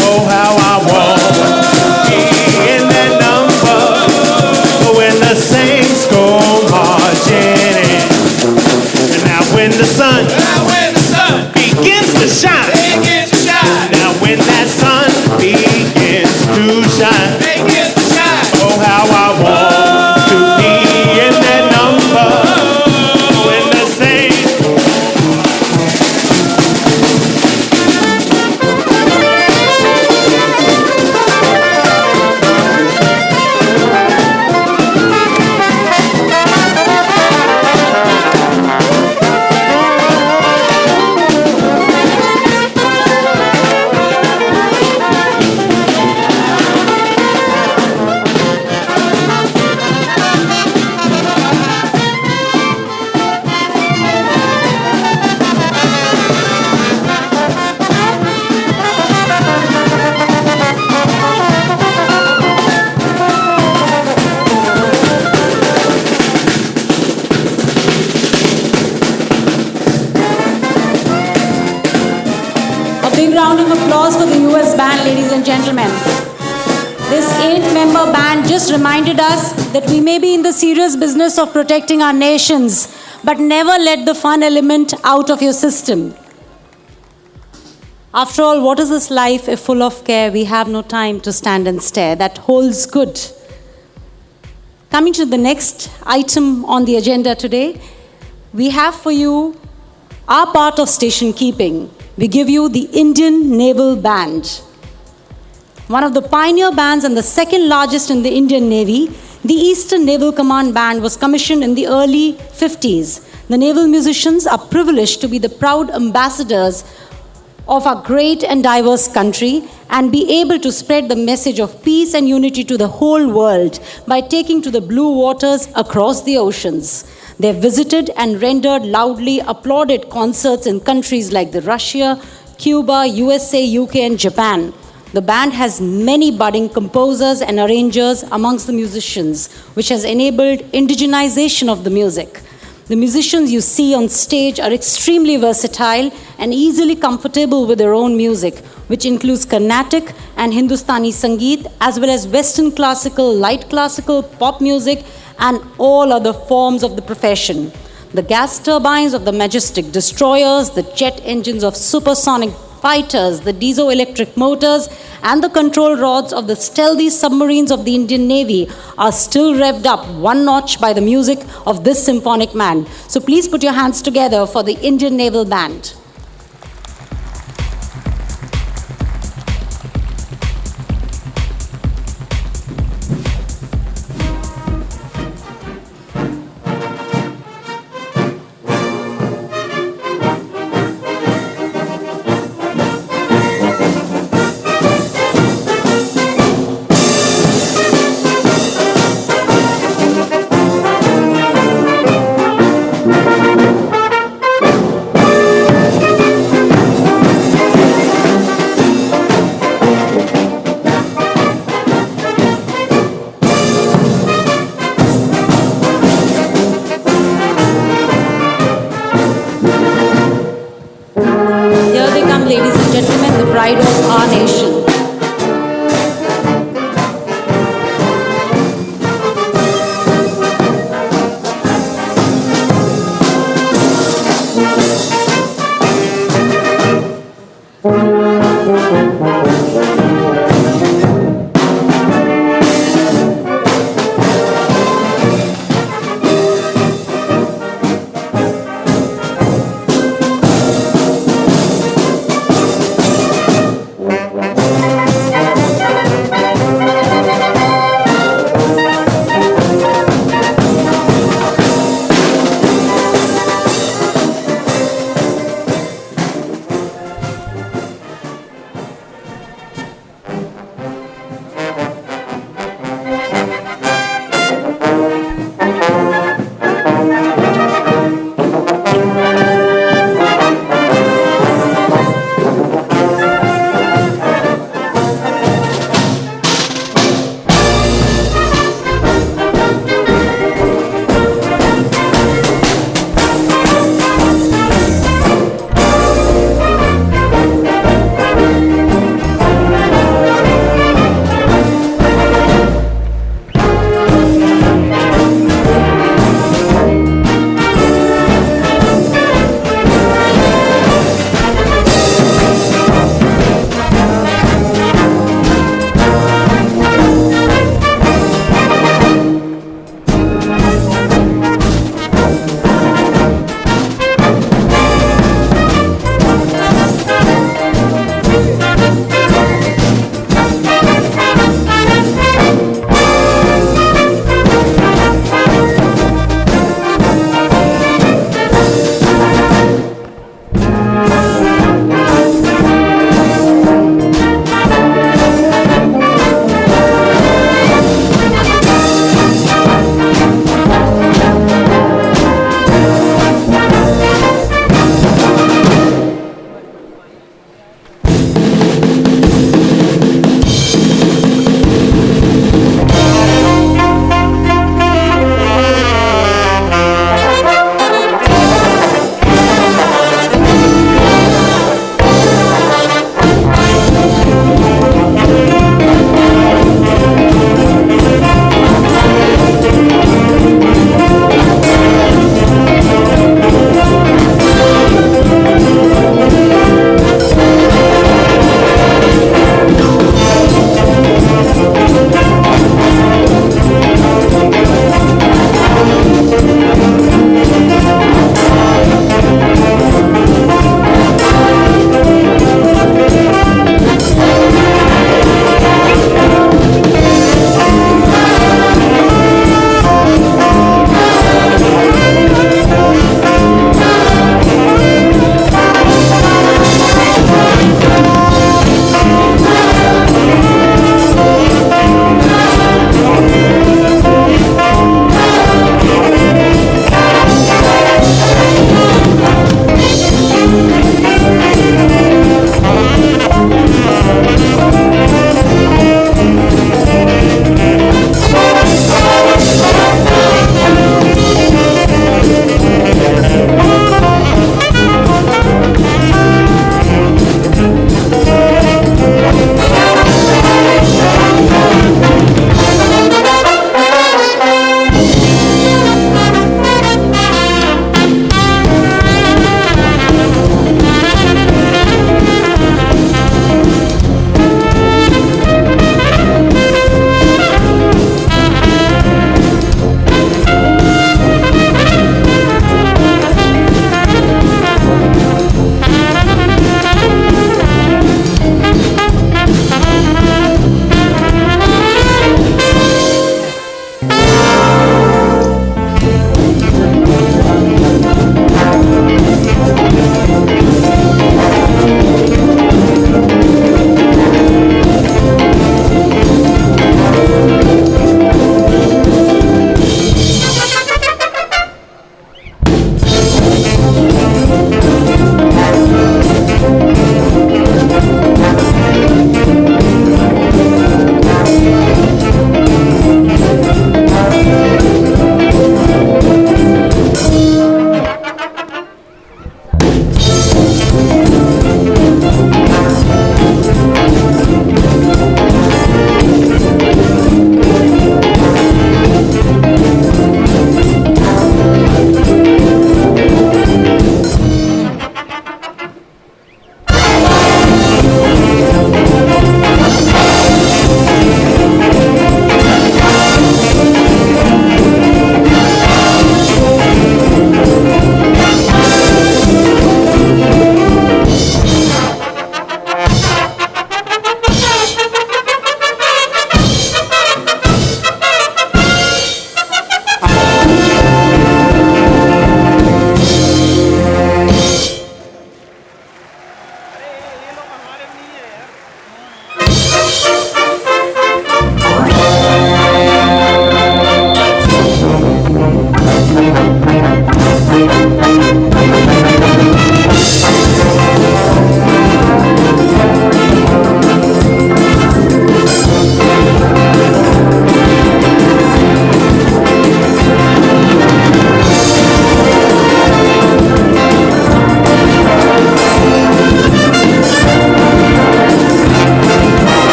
Oh, how I want to be in that number round of applause for the US band, ladies and gentlemen. This 8-member band just reminded us that we may be in the serious business of protecting our nations, but never let the fun element out of your system. After all, what is this life if full of care? We have no time to stand and stare. That holds good. Coming to the next item on the agenda today, we have for you our part of station keeping. We give you the Indian Naval Band. One of the pioneer bands and the second largest in the Indian Navy, the Eastern Naval Command Band was commissioned in the early 50s. The naval musicians are privileged to be the proud ambassadors of our great and diverse country and be able to spread the message of peace and unity to the whole world by taking to the blue waters across the oceans. They have visited and rendered loudly applauded concerts in countries like Russia, Cuba, USA, UK, and Japan. The band has many budding composers and arrangers amongst the musicians, which has enabled indigenization of the music. The musicians you see on stage are extremely versatile and easily comfortable with their own music, which includes Carnatic and Hindustani Sangeet, as well as Western classical, light classical, pop music, and all other forms of the profession. The gas turbines of the majestic destroyers, the jet engines of supersonic fighters, the diesel-electric motors, and the control rods of the stealthy submarines of the Indian Navy are still revved up one notch by the music of this symphonic band. So please put your hands together for the Indian Naval Band. Here they come, ladies and gentlemen, the pride of our nation.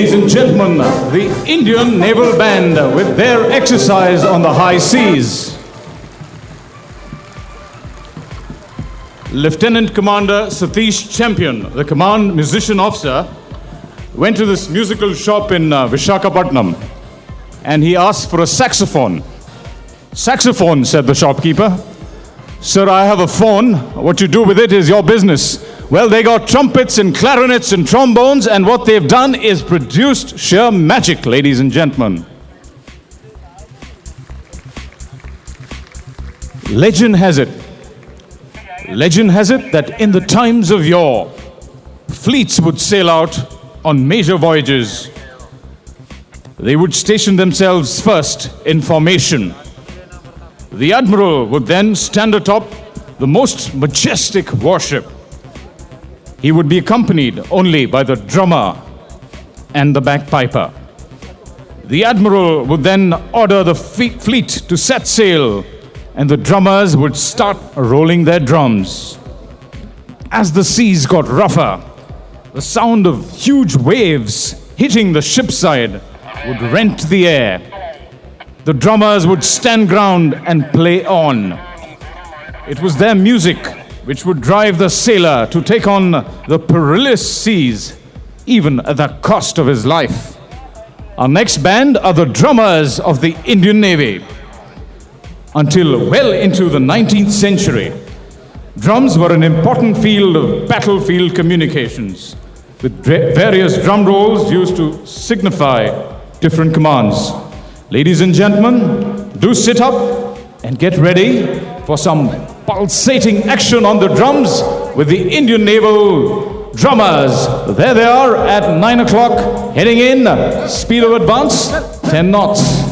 Ladies and gentlemen, the Indian Naval Band with their exercise on the high seas. Lieutenant Commander Satish Champion, the command musician officer, went to this musical shop in Vishakhapatnam and he asked for a saxophone. Saxophone, said the shopkeeper. Sir, I have a phone. What you do with it is your business. Well, they got trumpets and clarinets and trombones, and what they've done is produced sheer magic, ladies and gentlemen. Legend has it that in the times of yore, fleets would sail out on major voyages. They would station themselves first in formation. The admiral would then stand atop the most majestic warship. He would be accompanied only by the drummer and the bagpiper. The admiral would then order the fleet to set sail, and the drummers would start rolling their drums. As the seas got rougher, the sound of huge waves hitting the ship's side would rent the air. The drummers would stand ground and play on. It was their music which would drive the sailor to take on the perilous seas, even at the cost of his life. Our next band are the drummers of the Indian Navy. Until well into the 19th century, drums were an important field of battlefield communications, with various drum rolls used to signify different commands. Ladies and gentlemen, do sit up and get ready for some pulsating action on the drums with the Indian Naval drummers. There they are at 9 o'clock, heading in, speed of advance, 10 knots.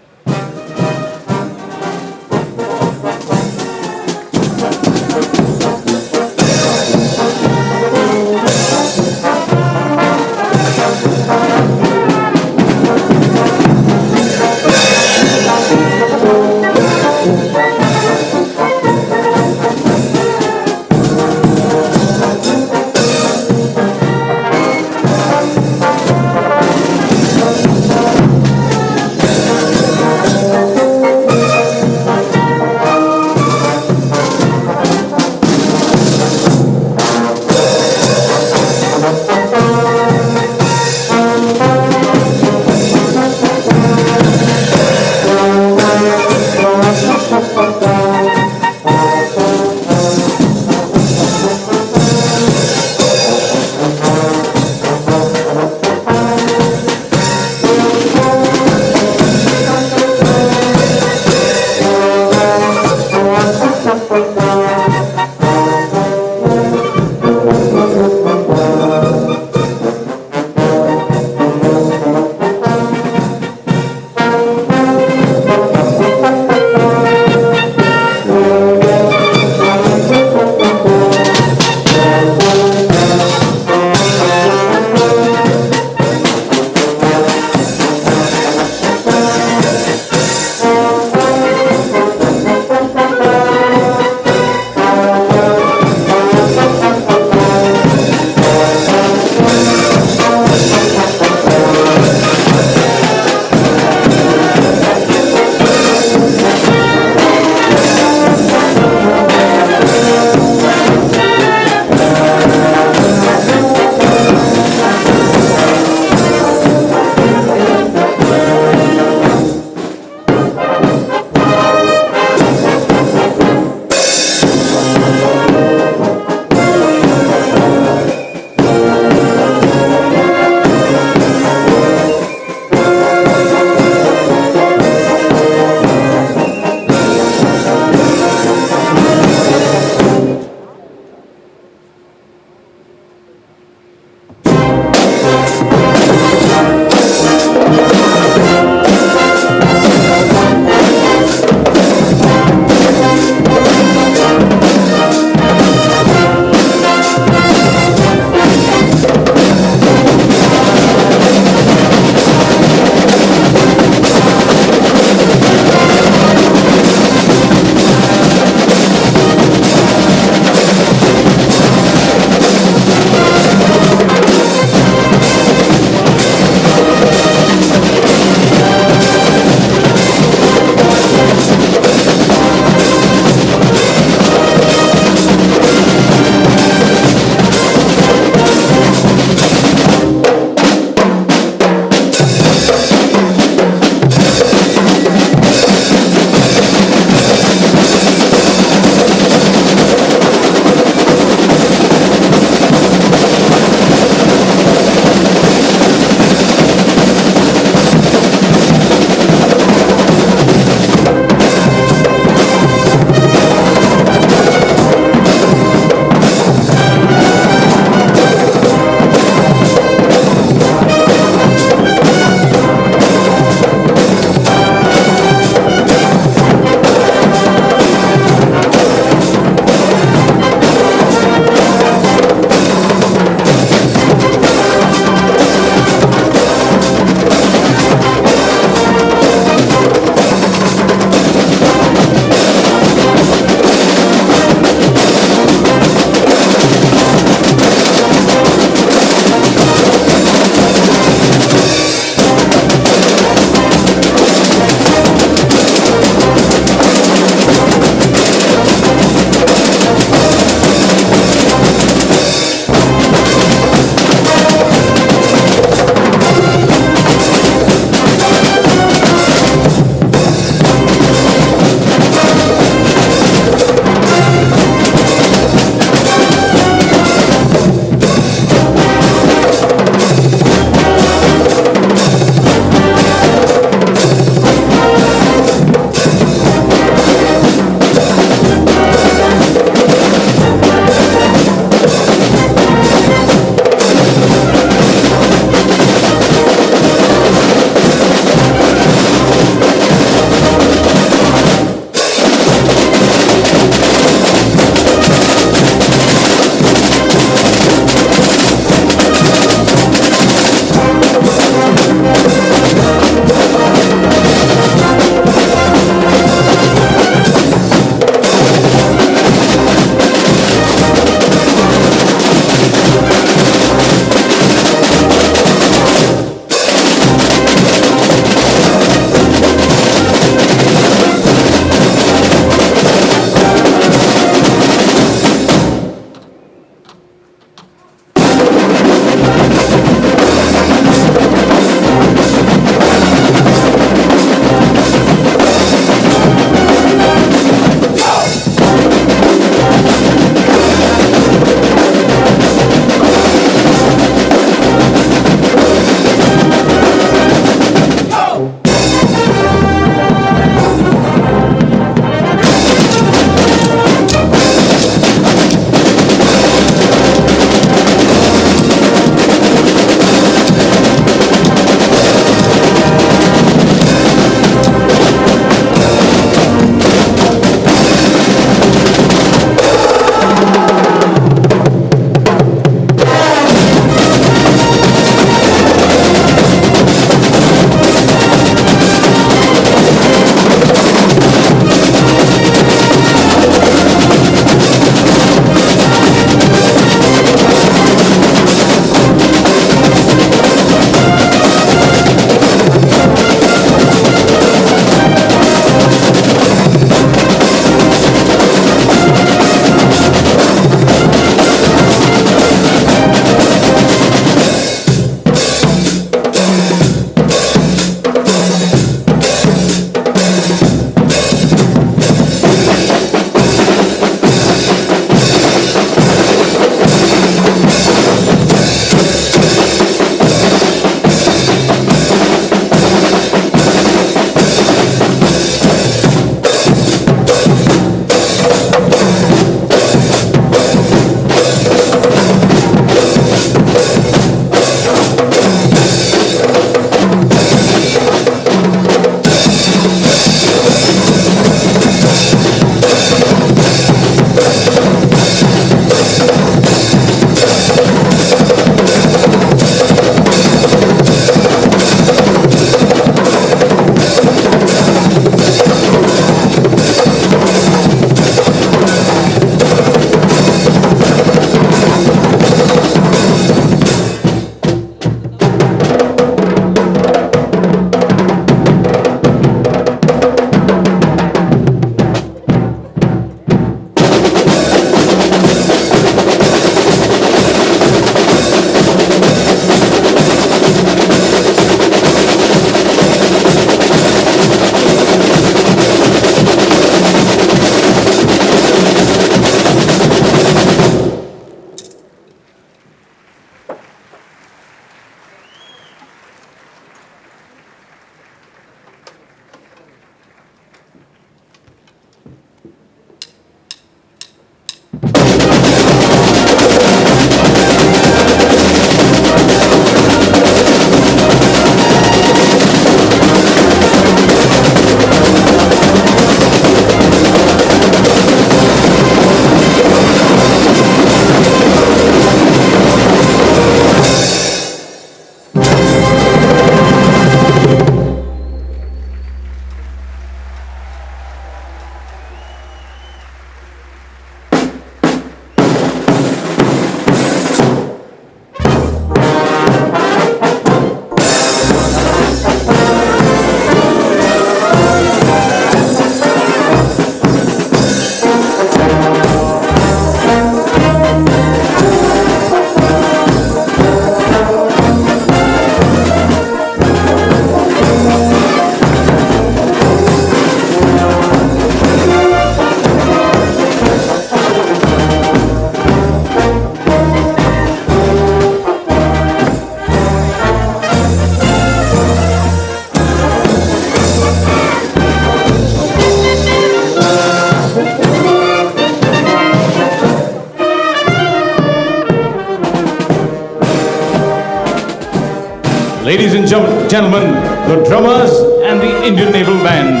gentlemen, the drummers and the Indian Naval Band.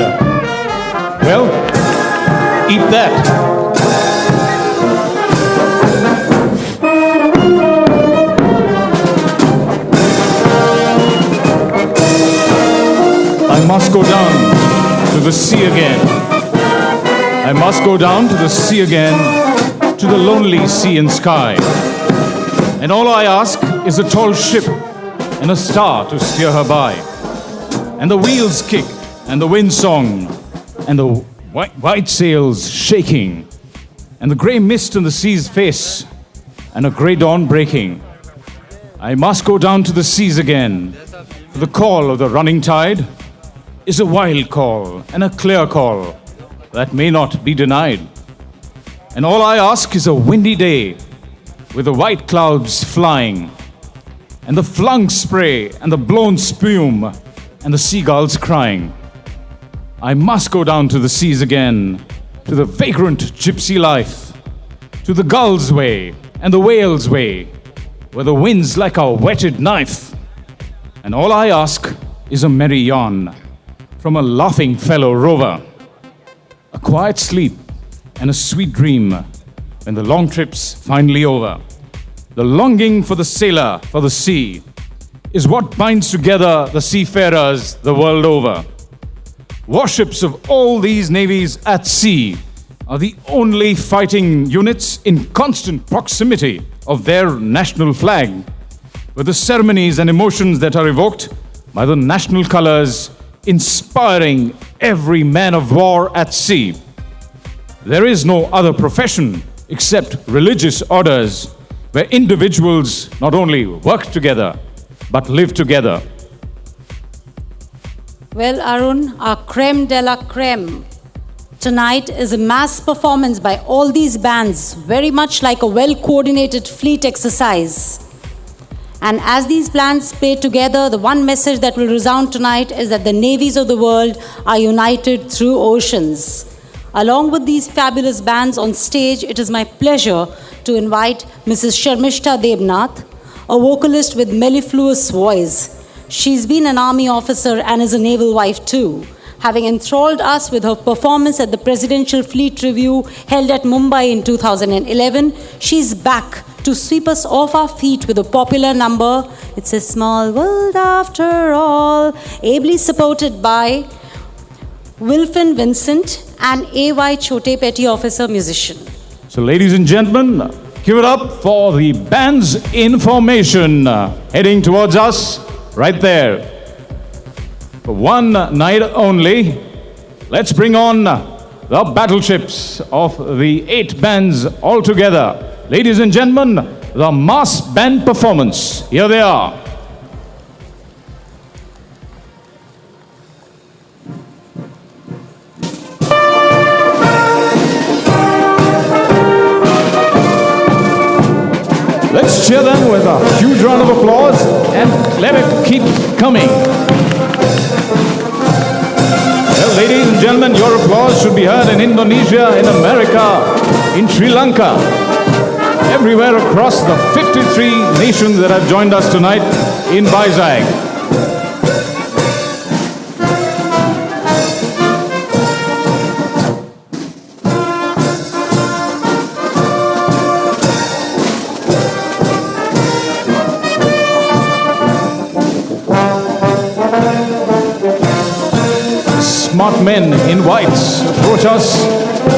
Well, eat that. I must go down to the sea again. I must go down to the sea again, to the lonely sea and sky. And all I ask is a tall ship and a star to steer her by. And the wheels kick and the wind song and the white sails shaking and the grey mist on the sea's face and a grey dawn breaking. I must go down to the seas again, for the call of the running tide is a wild call and a clear call that may not be denied. And all I ask is a windy day with the white clouds flying and the flung spray and the blown spume and the seagulls crying. I must go down to the seas again, to the vagrant gypsy life, to the gull's way and the whale's way, where the wind's like a whetted knife. And all I ask is a merry yarn from a laughing fellow rover, a quiet sleep and a sweet dream when the long trip's finally over. The longing for the sailor for the sea is what binds together the seafarers the world over. Warships of all these navies at sea are the only fighting units in constant proximity of their national flag, with the ceremonies and emotions that are evoked by the national colors inspiring every man of war at sea. There is no other profession except religious orders where individuals not only work together but live together. Well, Arun, our creme de la creme tonight is a mass performance by all these bands, very much like a well-coordinated fleet exercise. And as these bands play together, the one message that will resound tonight is that the navies of the world are united through oceans. Along with these fabulous bands on stage, it is my pleasure to invite Mrs. Sharmishta Debnath, a vocalist with mellifluous voice. She's been an army officer and is a naval wife too. Having enthralled us with her performance at the Presidential Fleet Review held at Mumbai in 2011, she's back to sweep us off our feet with a popular number, It's a Small World After All, ably supported by Wilfin Vincent, an AY Chote Petty Officer musician. So ladies and gentlemen, give it up for the bands in formation heading towards us right there. For one night only, let's bring on the battleships of the 8 bands all together. Ladies and gentlemen, the mass band performance. Here they are. Let's cheer them with a huge round of applause and let it keep coming. Well, ladies and gentlemen, your applause should be heard in Indonesia, in America, in Sri Lanka, everywhere across the 53 nations that have joined us tonight in Vizag. Smart men in whites approach us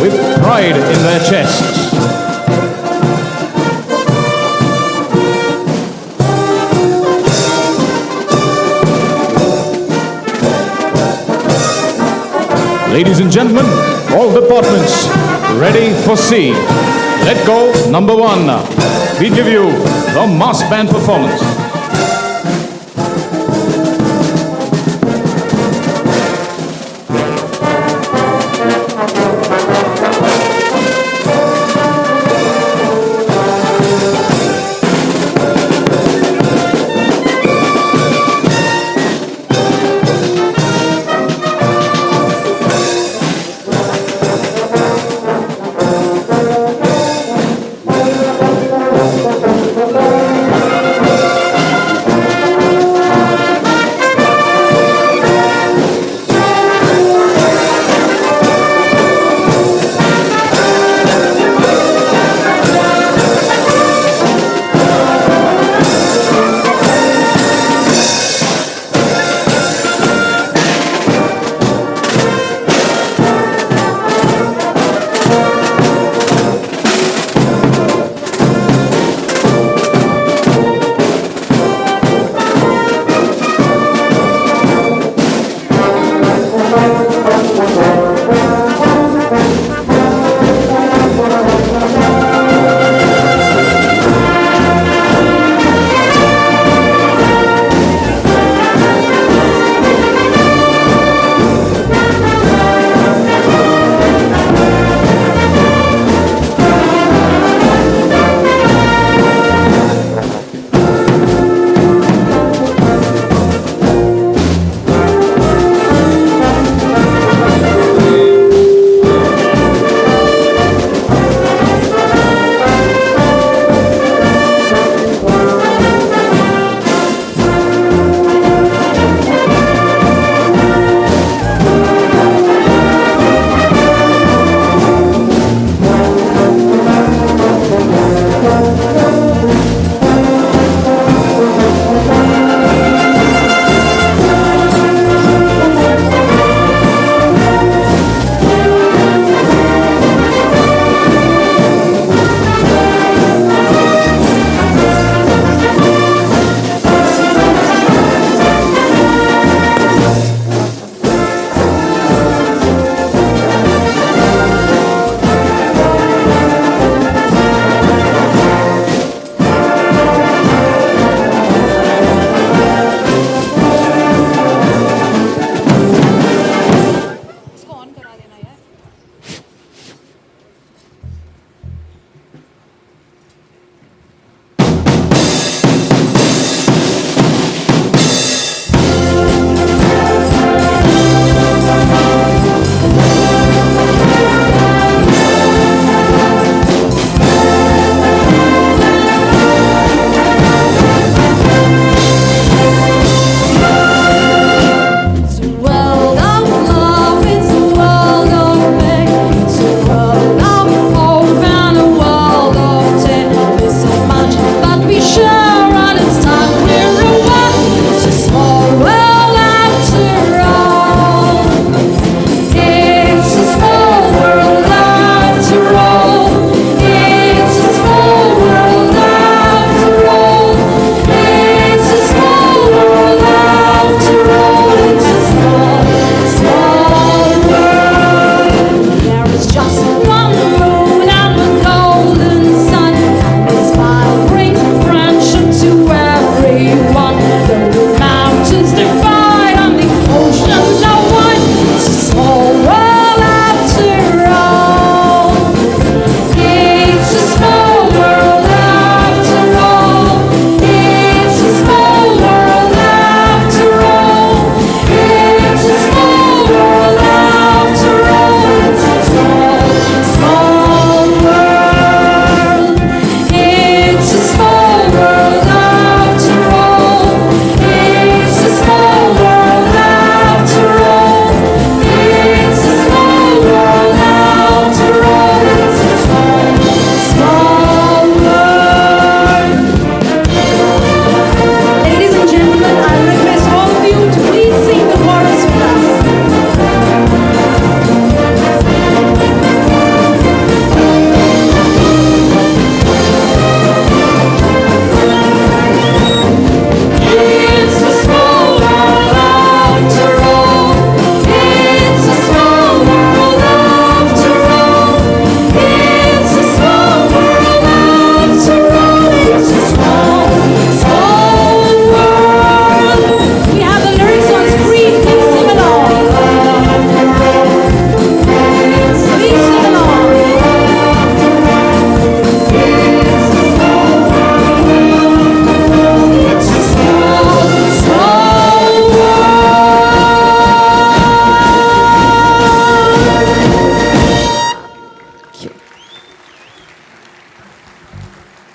with pride in their chests. Ladies and gentlemen, all departments ready for sea. Let go, number 1. We give you the mass band performance.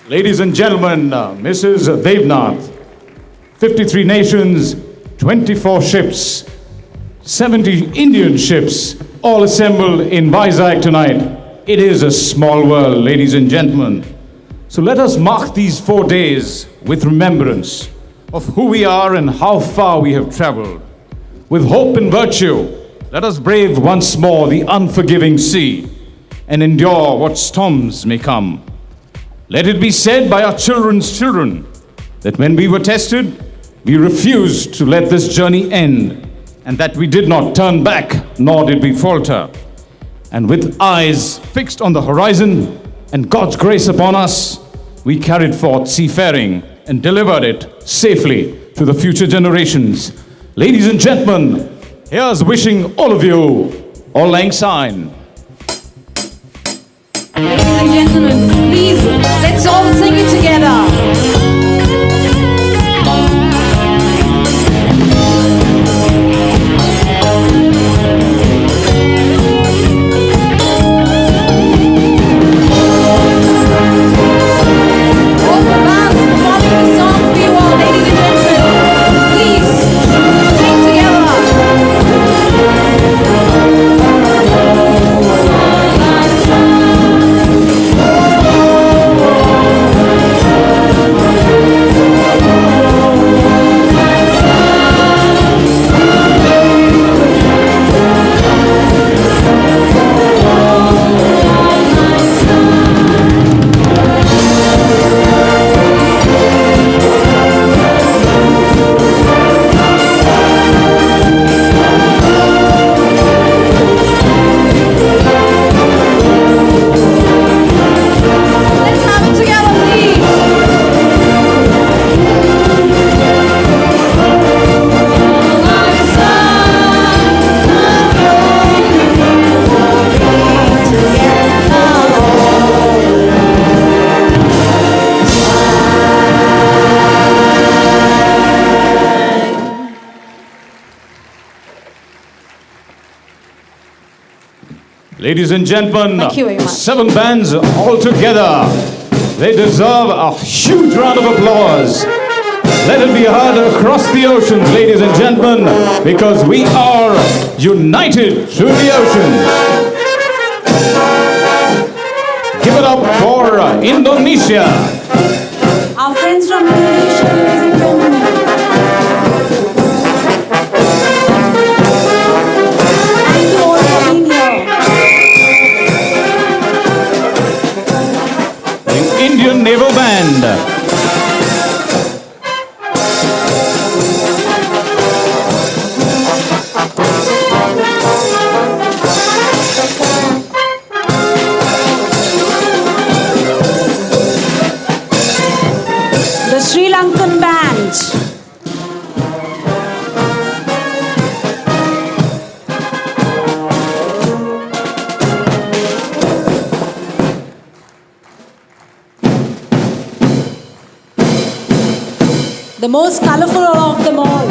Ladies and gentlemen, Mrs. Devnath, 53 nations, 24 ships, 70 Indian ships, all assembled in Vizag tonight. It is a small world, ladies and gentlemen. So let us mark these 4 days with remembrance of who we are and how far we have traveled. With hope and virtue, let us brave once more the unforgiving sea and endure what storms may come. Let it be said by our children's children that when we were tested, we refused to let this journey end, and that we did not turn back, nor did we falter. And with eyes fixed on the horizon and God's grace upon us, we carried forth seafaring and delivered it safely to the future generations. Ladies and gentlemen, here's wishing all of you Auld Lang Syne. Ladies and gentlemen, please, let's all sing it together. All the bands performing the song for you all, ladies and gentlemen, please sing together. Let's have it together, please. Ladies and gentlemen, Thank you very much. 7 bands all together. They deserve a huge round of applause. Let it be heard across the oceans, ladies and gentlemen, because we are united through the ocean. Give it up for Indonesia. Our friends from Indonesia, ladies and gentlemen. Thank you all for being here. The Indian Naval Band. The Sri Lankan Band. The most colorful of them all.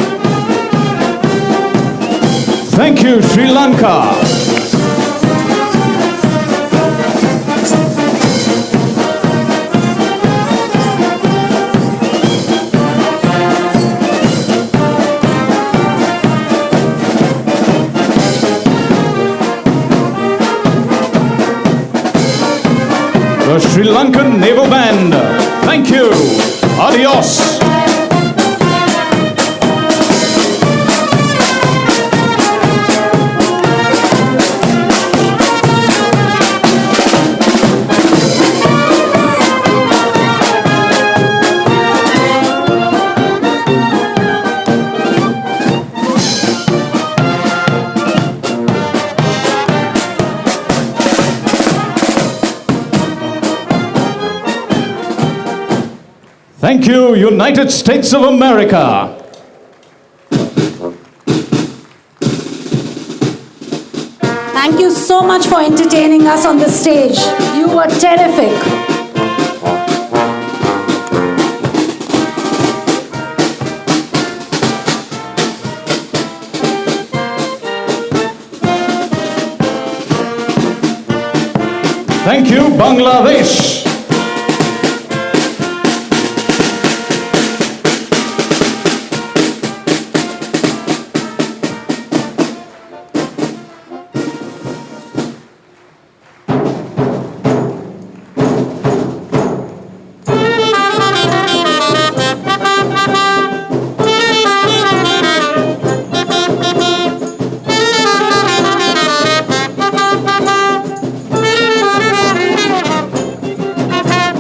Thank you, Sri Lanka. The Sri Lankan Naval Band. Thank you. Adios. Thank you, United States of America. Thank you so much for entertaining us on the stage. You were terrific. Thank you, Bangladesh.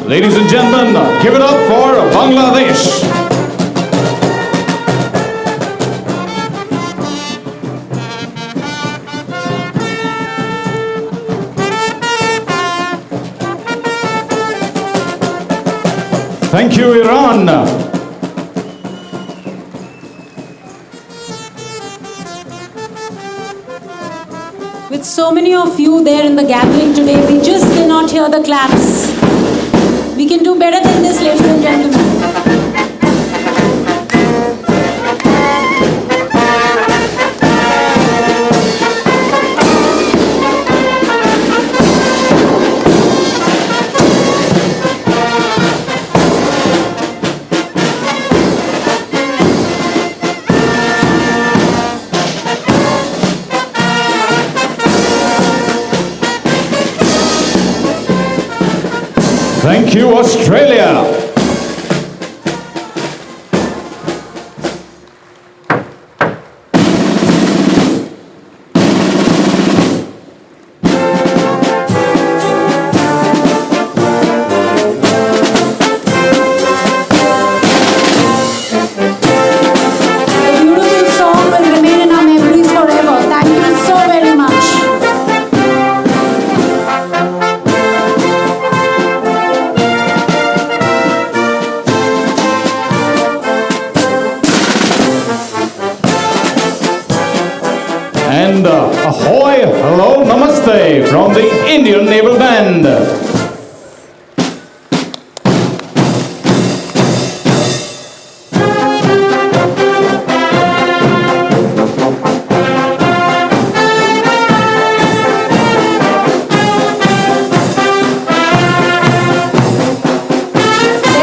Ladies and gentlemen, give it up for Bangladesh. Thank you, Iran. With so many of you there in the gathering today, we just cannot hear the claps. We can do better than this, ladies and gentlemen. Thank you, Australia. The beautiful song will remain in our memories forever. Thank you so very much. And ahoy, hello, namaste from the Indian Naval Band. Let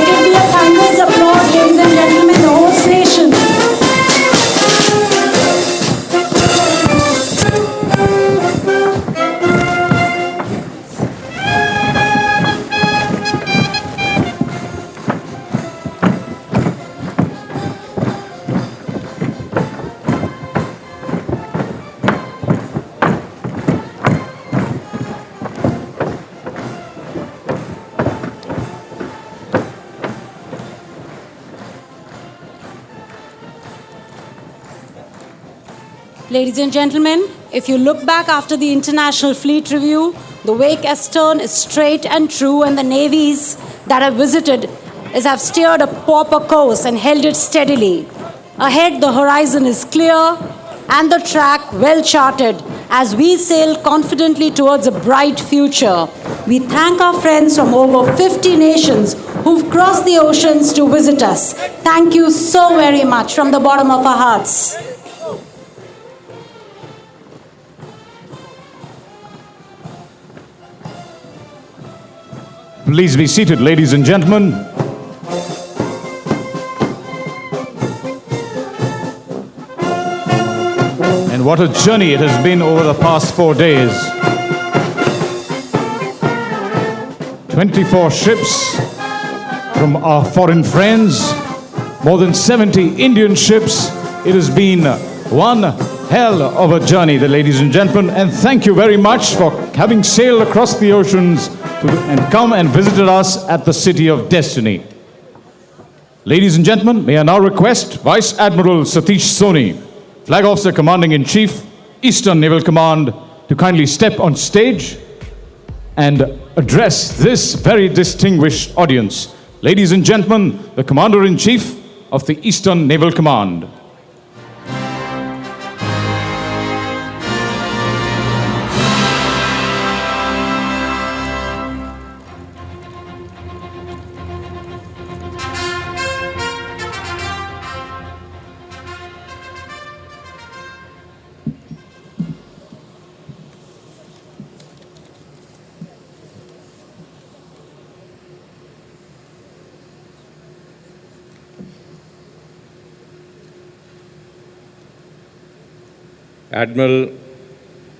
it be a thunderous applause, ladies and gentlemen, the whole nation. Ladies and gentlemen, if you look back after the International Fleet Review, the wake astern is straight and true, and the navies that have visited have steered a proper course and held it steadily. Ahead, the horizon is clear and the track well charted as we sail confidently towards a bright future. We thank our friends from over 50 nations who've crossed the oceans to visit us. Thank you so very much from the bottom of our hearts. Please be seated, ladies and gentlemen. And what a journey it has been over the past 4 days. 24 ships from our foreign friends, more than 70 Indian ships. It has been one hell of a journey, ladies and gentlemen, and thank you very much for having sailed across the oceans and come and visited us at the City of Destiny. Ladies and gentlemen, may I now request Vice Admiral Satish Soni, Flag Officer Commanding-in-Chief, Eastern Naval Command, to kindly step on stage and address this very distinguished audience. Ladies and gentlemen, the Commander-in-Chief of the Eastern Naval Command. Admiral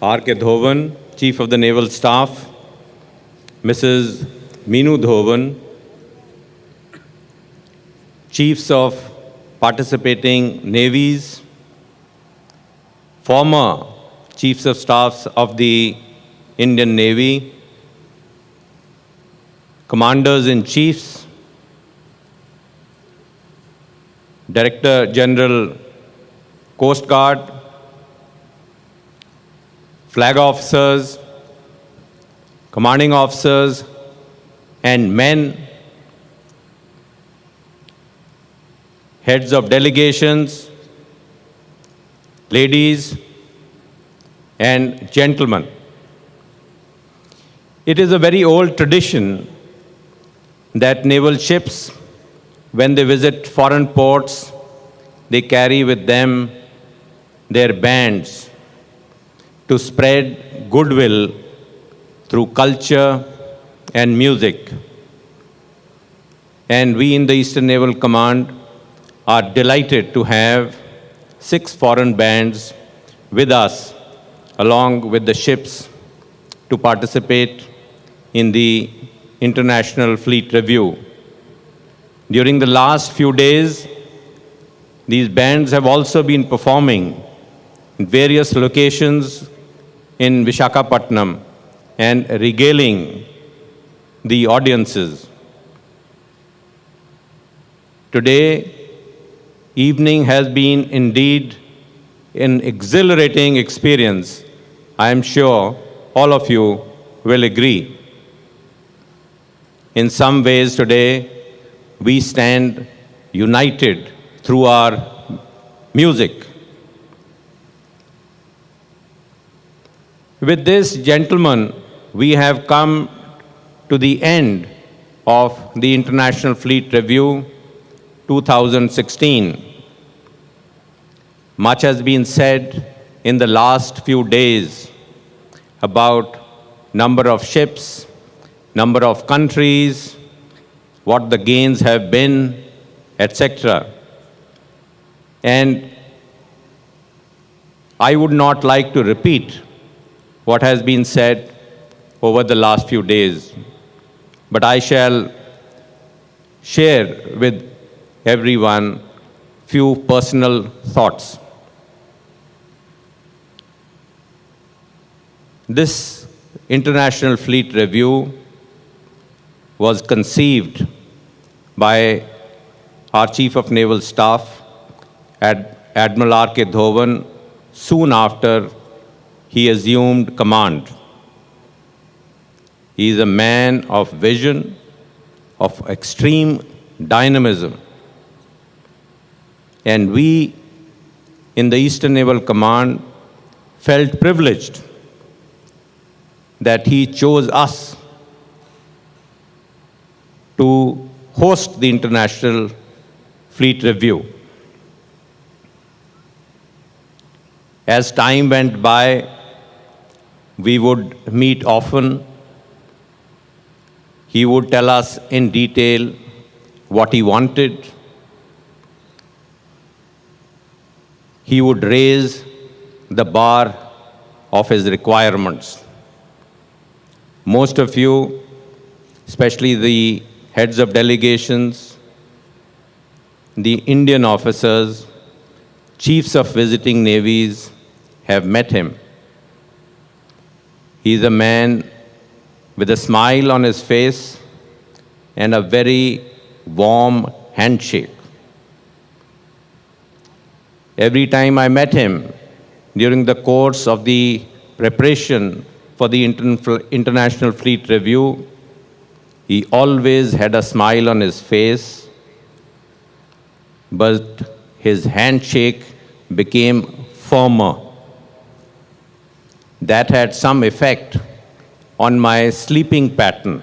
R.K. Dhovan, Chief of the Naval Staff, Mrs. Meenu Dhovan, Chiefs of participating navies, former Chiefs of Staffs of the Indian Navy, Commanders in Chiefs, Director General Coast Guard, flag officers, commanding officers, and men, heads of delegations, ladies and gentlemen. It is a very old tradition that naval ships, when they visit foreign ports, they carry with them their bands to spread goodwill through culture and music. And we in the Eastern Naval Command are delighted to have 6 foreign bands with us along with the ships to participate in the International Fleet Review. During the last few days, these bands have also been performing in various locations in Visakhapatnam and regaling the audiences. Today, evening has been indeed an exhilarating experience. I am sure all of you will agree. In some ways today, we stand united through our music. With this, gentlemen, we have come to the end of the International Fleet Review 2016. Much has been said in the last few days about number of ships, number of countries, what the gains have been, etc. And I would not like to repeat what has been said over the last few days, but I shall share with everyone few personal thoughts. This International Fleet Review was conceived by our Chief of Naval Staff, Admiral R.K. Dhovan, soon after he assumed command. He is a man of vision, of extreme dynamism. And we in the Eastern Naval Command felt privileged that he chose us to host the International Fleet Review. As time went by, we would meet often. He would tell us in detail what he wanted. He would raise the bar of his requirements. Most of you, especially the heads of delegations, the Indian officers, chiefs of visiting navies have met him. He is a man with a smile on his face and a very warm handshake. Every time I met him during the course of the preparation for the International Fleet Review, he always had a smile on his face, but his handshake became firmer. That had some effect on my sleeping pattern.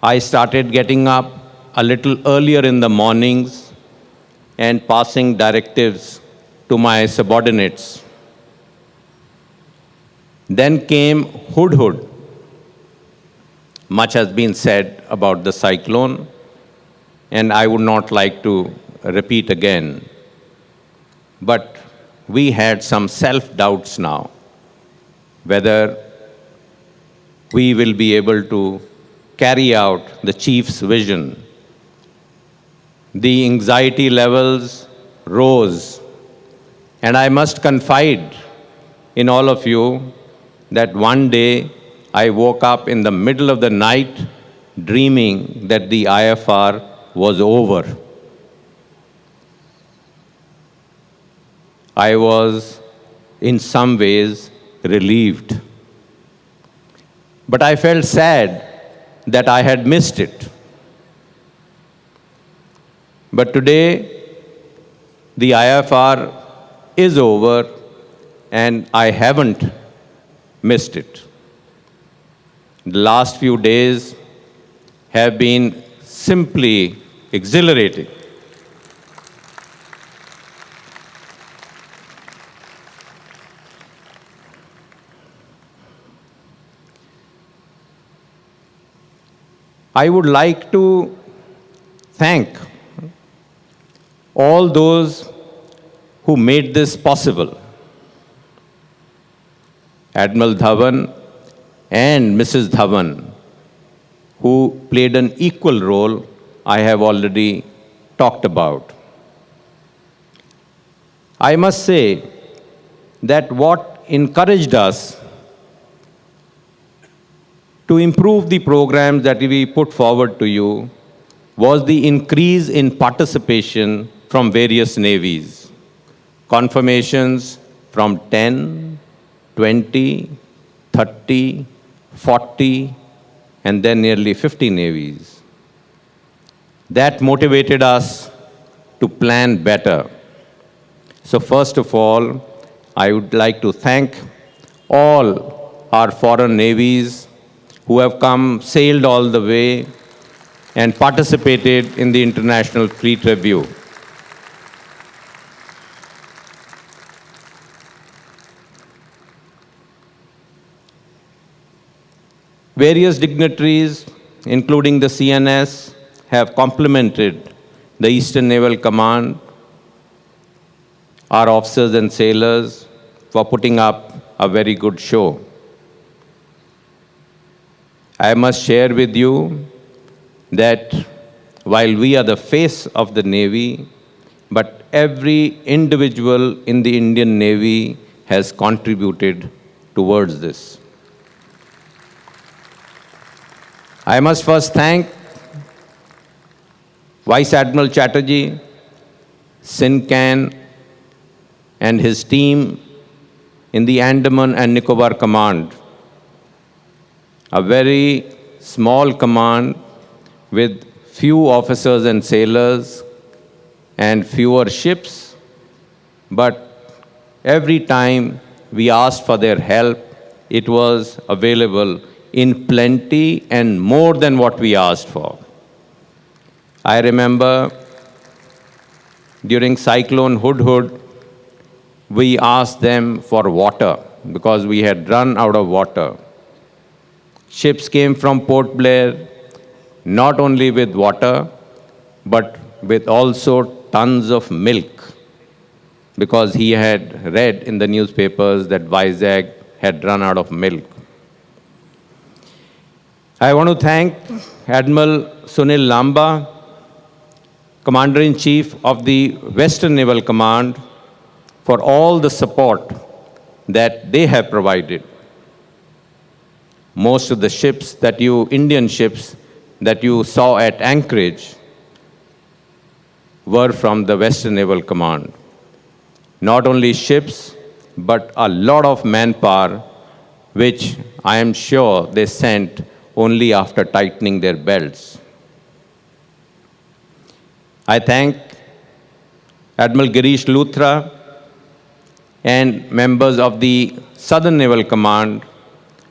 I started getting up a little earlier in the mornings and passing directives to my subordinates. Then came Hudhud. Much has been said about the cyclone, and I would not like to repeat again. But we had some self-doubts now, whether we will be able to carry out the chief's vision. The anxiety levels rose, and I must confide in all of you that one day I woke up in the middle of the night dreaming that the IFR was over. I was in some ways relieved. But I felt sad that I had missed it. But today, the IFR is over and I haven't missed it. The last few days have been simply exhilarating. I would like to thank all those who made this possible. Admiral Dhawan and Mrs. Dhawan, who played an equal role, I have already talked about. I must say that what encouraged us to improve the programs that we put forward to you was the increase in participation from various navies. Confirmations from 10, 20, 30, 40, and then nearly 50 navies. That motivated us to plan better. So first of all, I would like to thank all our foreign navies who have sailed all the way and participated in the International Fleet Review. Various dignitaries, including the CNS, have complimented the Eastern Naval Command, our officers and sailors, for putting up a very good show. I must share with you that while we are the face of the Navy, but every individual in the Indian Navy has contributed towards this. I must first thank Vice Admiral Chatterjee, Sincan, and his team in the Andaman and Nicobar Command. A very small command with few officers and sailors and fewer ships, but every time we asked for their help, it was available in plenty and more than what we asked for. I remember during Cyclone Hudhud, we asked them for water because we had run out of water. Ships came from Port Blair, not only with water, but with also tons of milk, because he had read in the newspapers that Vizag had run out of milk. I want to thank Admiral Sunil Lamba, Commander-in-Chief of the Western Naval Command, for all the support that they have provided. Most of the ships that Indian ships that you saw at Anchorage were from the Western Naval Command. Not only ships, but a lot of manpower, which I am sure they sent only after tightening their belts. I thank Admiral Girish Luthra and members of the Southern Naval Command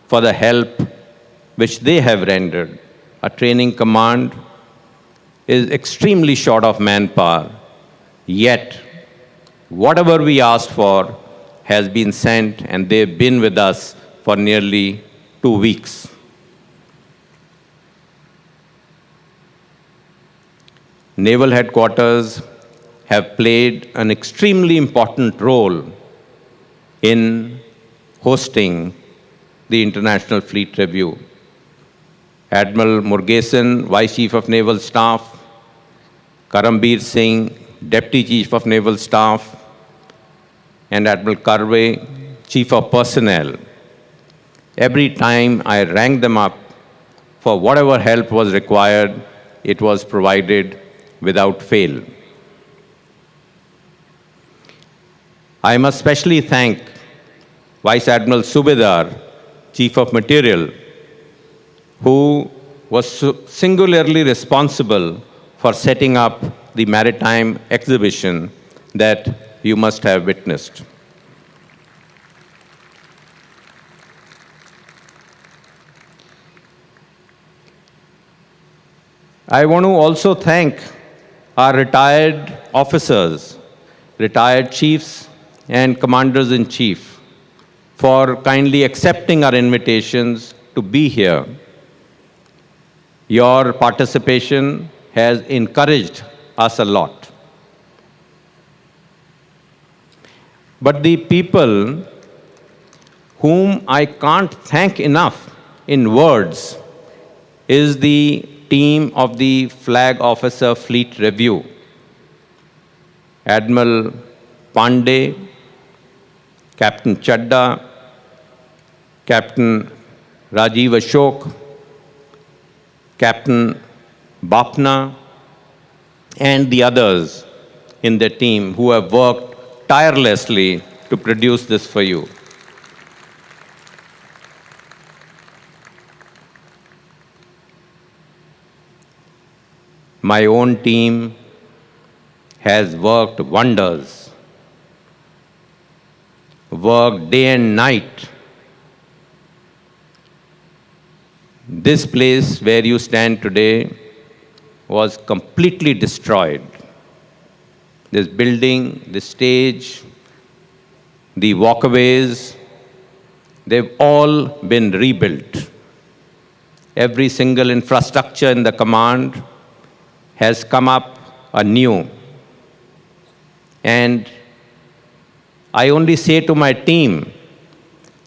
for the help which they have rendered. A training command is extremely short of manpower, yet whatever we asked for has been sent, and they've been with us for nearly 2 weeks. Naval headquarters have played an extremely important role in hosting the International Fleet Review. Admiral Murgesan, Vice Chief of Naval Staff, Karambir Singh, Deputy Chief of Naval Staff, and Admiral Karve, Chief of Personnel, Every time I rang them up for whatever help was required, it was provided without fail. I must specially thank Vice Admiral Subedar, Chief of Material, who was singularly responsible for setting up the maritime exhibition that you must have witnessed. I want to also thank our retired officers, retired chiefs, and commanders-in-chief for kindly accepting our invitations to be here. Your participation has encouraged us a lot. But the people whom I can't thank enough in words is the team of the Flag Officer Fleet Review. Admiral Pandey, Captain Chadda, Captain Rajiv Ashok, Captain Bapna, and the others in the team who have worked tirelessly to produce this for you. My own team has worked wonders, worked day and night. This place where you stand today was completely destroyed. This building, the stage, the walkways, they've all been rebuilt. Every single infrastructure in the command has come up anew. And I only say to my team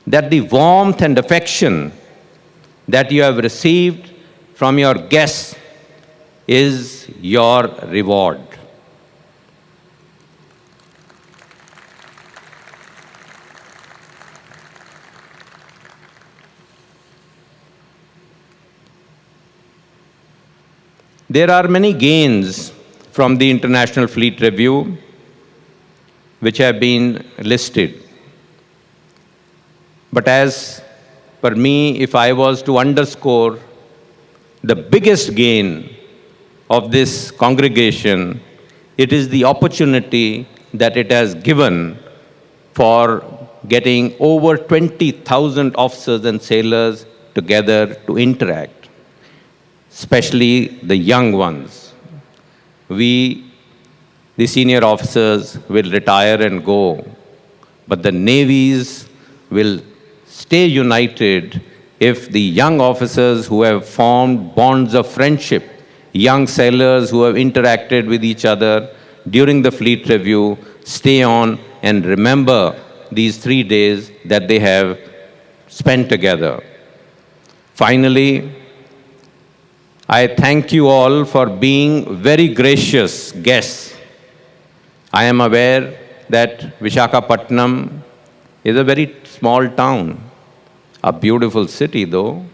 that the warmth and affection that you have received from your guests is your reward. There are many gains from the International Fleet Review which have been listed. But as per me, if I was to underscore the biggest gain of this congregation, it is the opportunity that it has given for getting over 20,000 officers and sailors together to interact, especially the young ones. We, the senior officers, will retire and go, but the navies will stay united if the young officers who have formed bonds of friendship, young sailors who have interacted with each other during the fleet review, stay on and remember these 3 days that they have spent together. Finally, I thank you all for being very gracious guests. I am aware that Visakhapatnam is a very small town, a beautiful city though,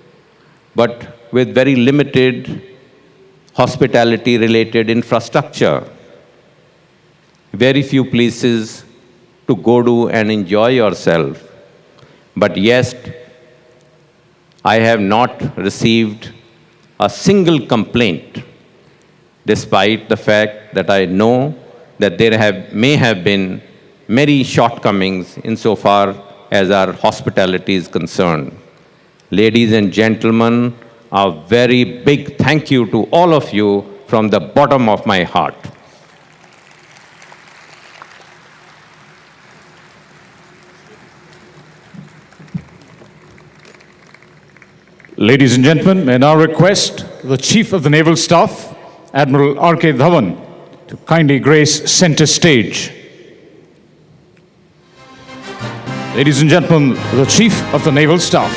but with very limited hospitality-related infrastructure. Very few places to go to and enjoy yourself. But yes, I have not received a single complaint, despite the fact that I know that there may have been many shortcomings insofar as our hospitality is concerned. Ladies and gentlemen, a very big thank you to all of you from the bottom of my heart. Ladies and gentlemen, may I now request the Chief of the Naval Staff, Admiral R.K. Dhawan, to kindly grace center stage. Ladies and gentlemen, the Chief of the Naval Staff.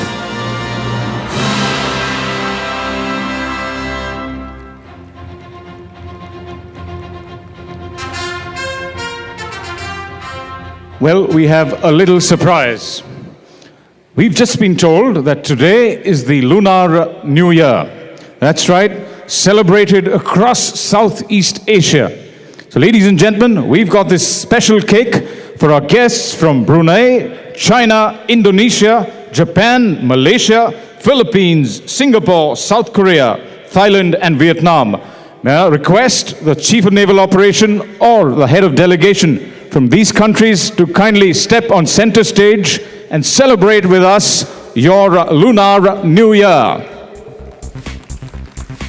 Well, we have a little surprise. We've just been told that today is the Lunar New Year. That's right, celebrated across Southeast Asia. So ladies and gentlemen, we've got this special cake for our guests from Brunei, China, Indonesia, Japan, Malaysia, Philippines, Singapore, South Korea, Thailand and Vietnam. May I request the Chief of Naval Operation or the head of delegation from these countries to kindly step on center stage and celebrate with us your Lunar New Year.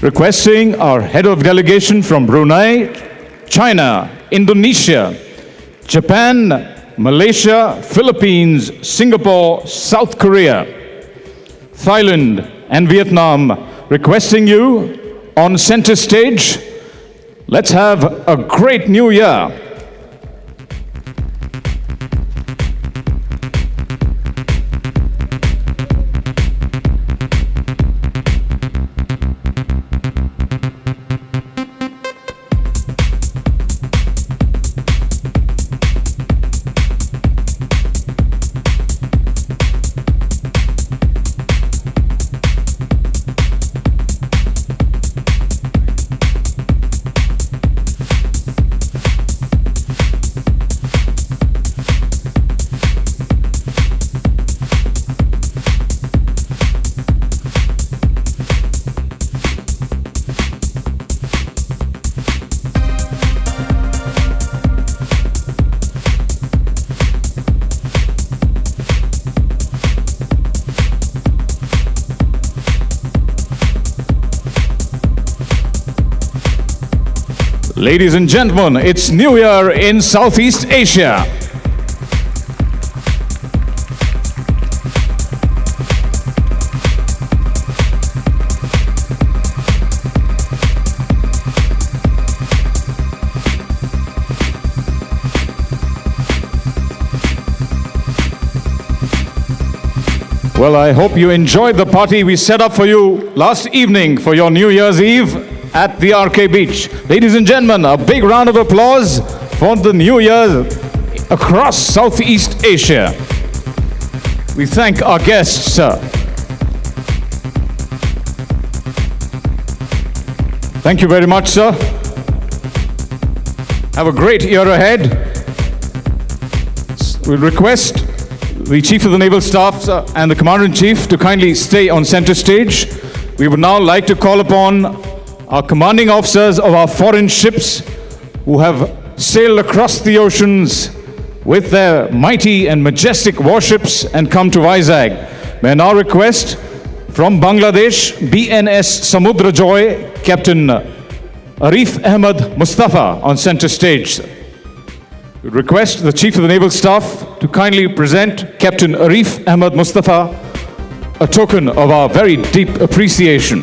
Requesting our head of delegation from Brunei, China, Indonesia, Japan, Malaysia, Philippines, Singapore, South Korea, Thailand and Vietnam, requesting you on center stage. Let's have a great new year. Ladies and gentlemen, it's New Year in Southeast Asia. Well, I hope you enjoyed the party we set up for you last evening for your New Year's Eve at the RK Beach. Ladies and gentlemen, a big round of applause for the New Year across Southeast Asia. We thank our guests, sir. Thank you very much, sir. Have a great year ahead. We request the Chief of the Naval Staff and the Commander-in-Chief to kindly stay on center stage. We would now like to call upon our commanding officers of our foreign ships who have sailed across the oceans with their mighty and majestic warships and come to Vizag. May I now request from Bangladesh, BNS Samudra Joy, Captain Arif Ahmed Mustafa on center stage. We request the Chief of the Naval Staff to kindly present Captain Arif Ahmed Mustafa a token of our very deep appreciation.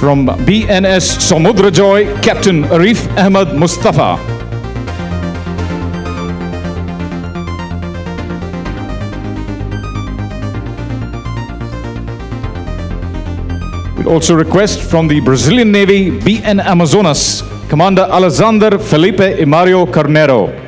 From BNS Samudra Joy, Captain Arif Ahmed Mustafa. We also request from the Brazilian Navy, BN Amazonas, Commander Alexander Felipe Imario Carneiro.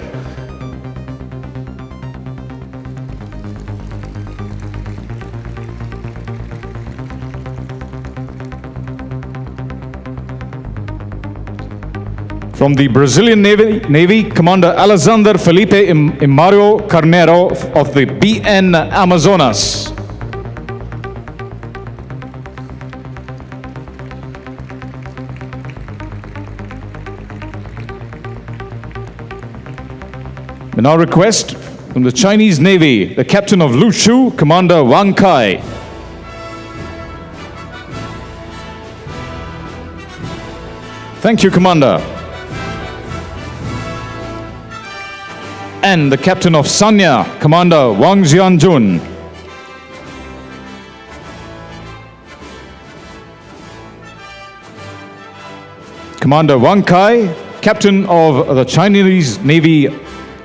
From the Brazilian Navy, Commander Alexander Felipe Imario Carneiro of the BN Amazonas. We now request from the Chinese Navy, the Captain of Lu Shu, Commander Wang Kai. Thank you, Commander. And the Captain of Sanya, Commander Wang Jianjun. Commander Wang Kai, Captain of the Chinese Navy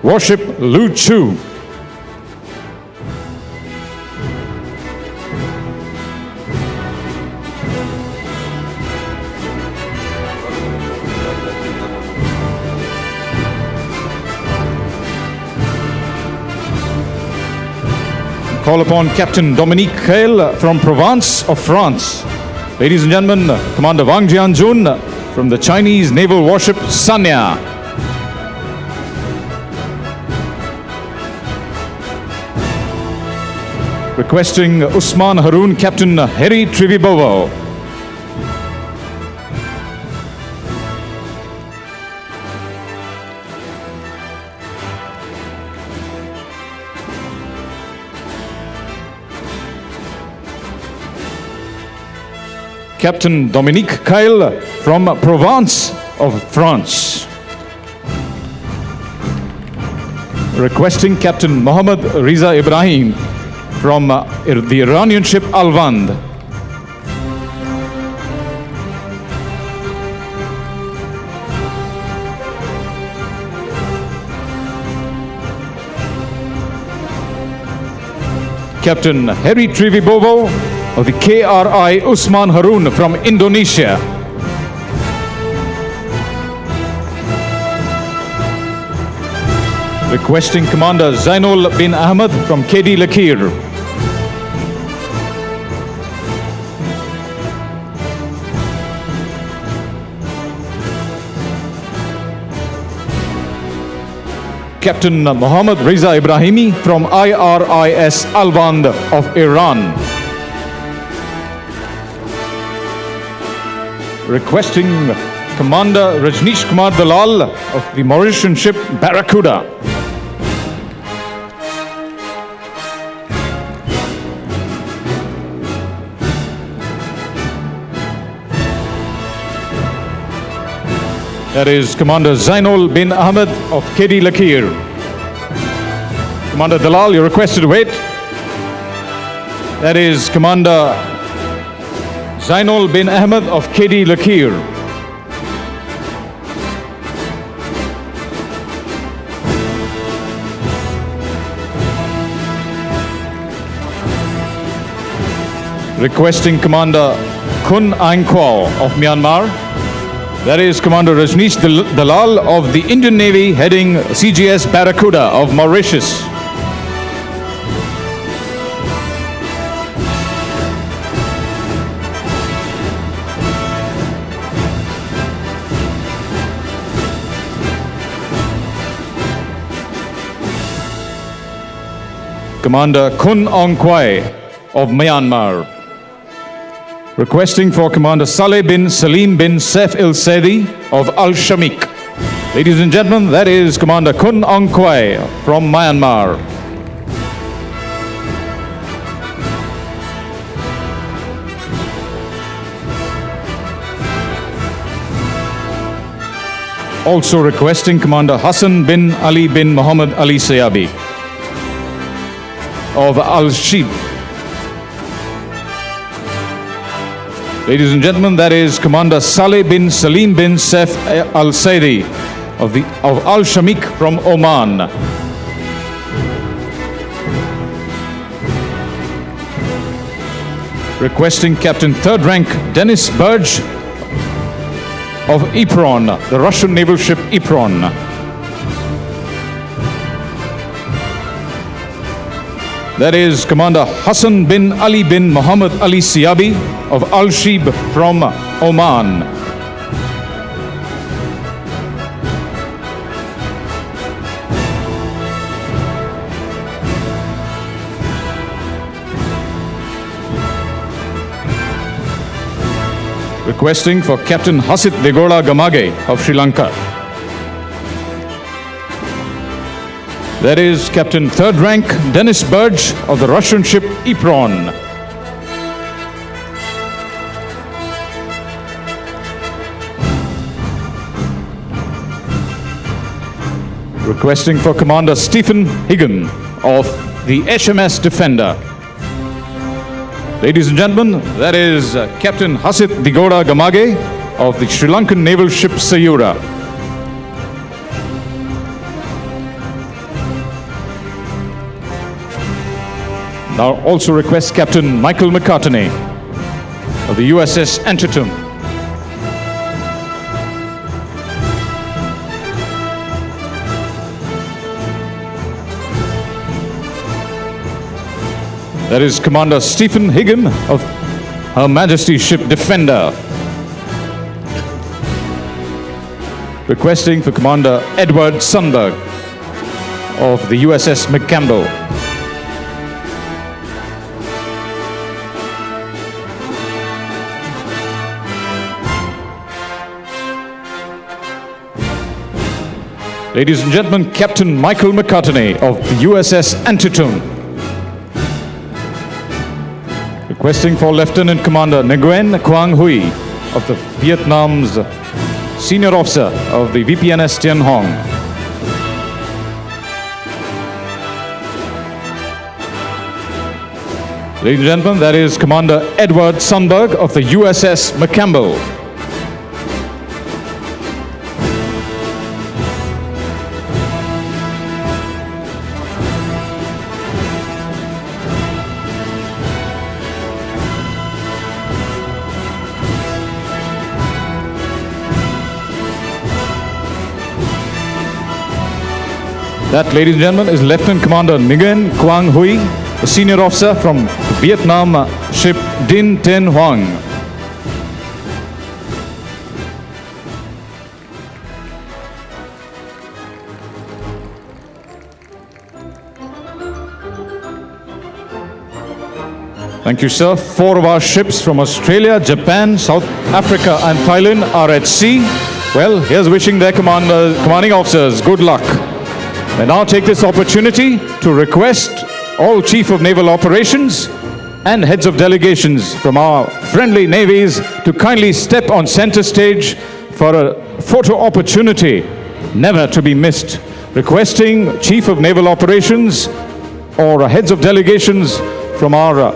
warship Lu Chu. call upon Captain Dominique Khail from Provence of France. Ladies and gentlemen, Commander Wang Jianjun from the Chinese naval warship Sanya. Requesting Usman Haroon, Captain Harry Trivibovo. Captain Dominique Khail from Provence of France. Requesting Captain Mohammad Riza Ibrahim from the Iranian ship Alvand. Captain Harry Trivibovo of the KRI Usman Haroon from Indonesia. Requesting Commander Zainul bin Ahmed from KD Lakir. Captain Mohammad Riza Ibrahimi from IRIS Alvand of Iran. Requesting Commander Rajneesh Kumar Dalal of the Mauritian ship Barracuda. That is Commander Zainul bin Ahmed of KD Lakir. Commander Dalal, you're requested to wait. That is Commander Zainul bin Ahmed of KD Lakir. Requesting Commander Kun Aing Kwao of Myanmar. That is Commander Rajneesh Dalal of the Indian Navy heading CGS Barracuda of Mauritius. Commander Kun Aung Kwai of Myanmar. Requesting for Commander Saleh bin Salim bin Saif El Saidi of Al Shamik. Ladies and gentlemen, that is Commander Kun Aung Kwai from Myanmar. Also requesting Commander Hassan bin Ali bin Muhammad Ali Sayabi of Al Shib. Ladies and gentlemen, that is Commander Saleh bin Salim bin Saif Al Saidi of Al Shamik from Oman. Requesting Captain Third Rank Denis Burge of Ypron, the Russian naval ship Ypron. That is Commander Hassan bin Ali bin Muhammad Ali Siabi of Al Shib from Oman. Requesting for Captain Hasit Degola Gamage of Sri Lanka. That is Captain Third Rank Denis Burge of the Russian ship Ypron. Requesting for Commander Stephen Higgin of the HMS Defender. Ladies and gentlemen, that is Captain Hasit Digoda Gamage of the Sri Lankan naval ship Sayura. Now also request Captain Michael McCartney of the USS Antietam. That is Commander Stephen Higgin of Her Majesty's ship Defender. Requesting for Commander Edward Sundberg of the USS McCampbell. Ladies and gentlemen, Captain Michael McCartney of the USS Antietam. Requesting for Lieutenant Commander Nguyen Quang Huy of the Vietnam's Senior Officer of the VPNS Tien Hong. Ladies and gentlemen, that is Commander Edward Sundberg of the USS McCampbell. That, ladies and gentlemen, is Lieutenant Commander Nguyen Quang Huy, a senior officer from Vietnam ship Dinh Tiên Hoang. Thank you, sir. 4 of our ships from Australia, Japan, South Africa and Thailand are at sea. Well, here's wishing their commanding officers good luck. I now take this opportunity to request all Chief of Naval Operations and heads of delegations from our friendly navies to kindly step on center stage for a photo opportunity never to be missed. Requesting Chief of Naval Operations or heads of delegations from our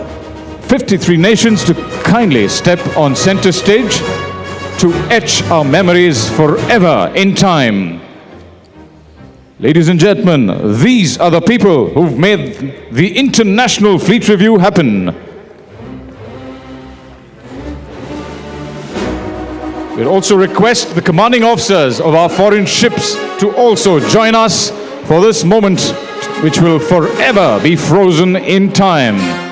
53 nations to kindly step on center stage to etch our memories forever in time. Ladies and gentlemen, these are the people who've made the International Fleet Review happen. We'll also request the commanding officers of our foreign ships to also join us for this moment, which will forever be frozen in time.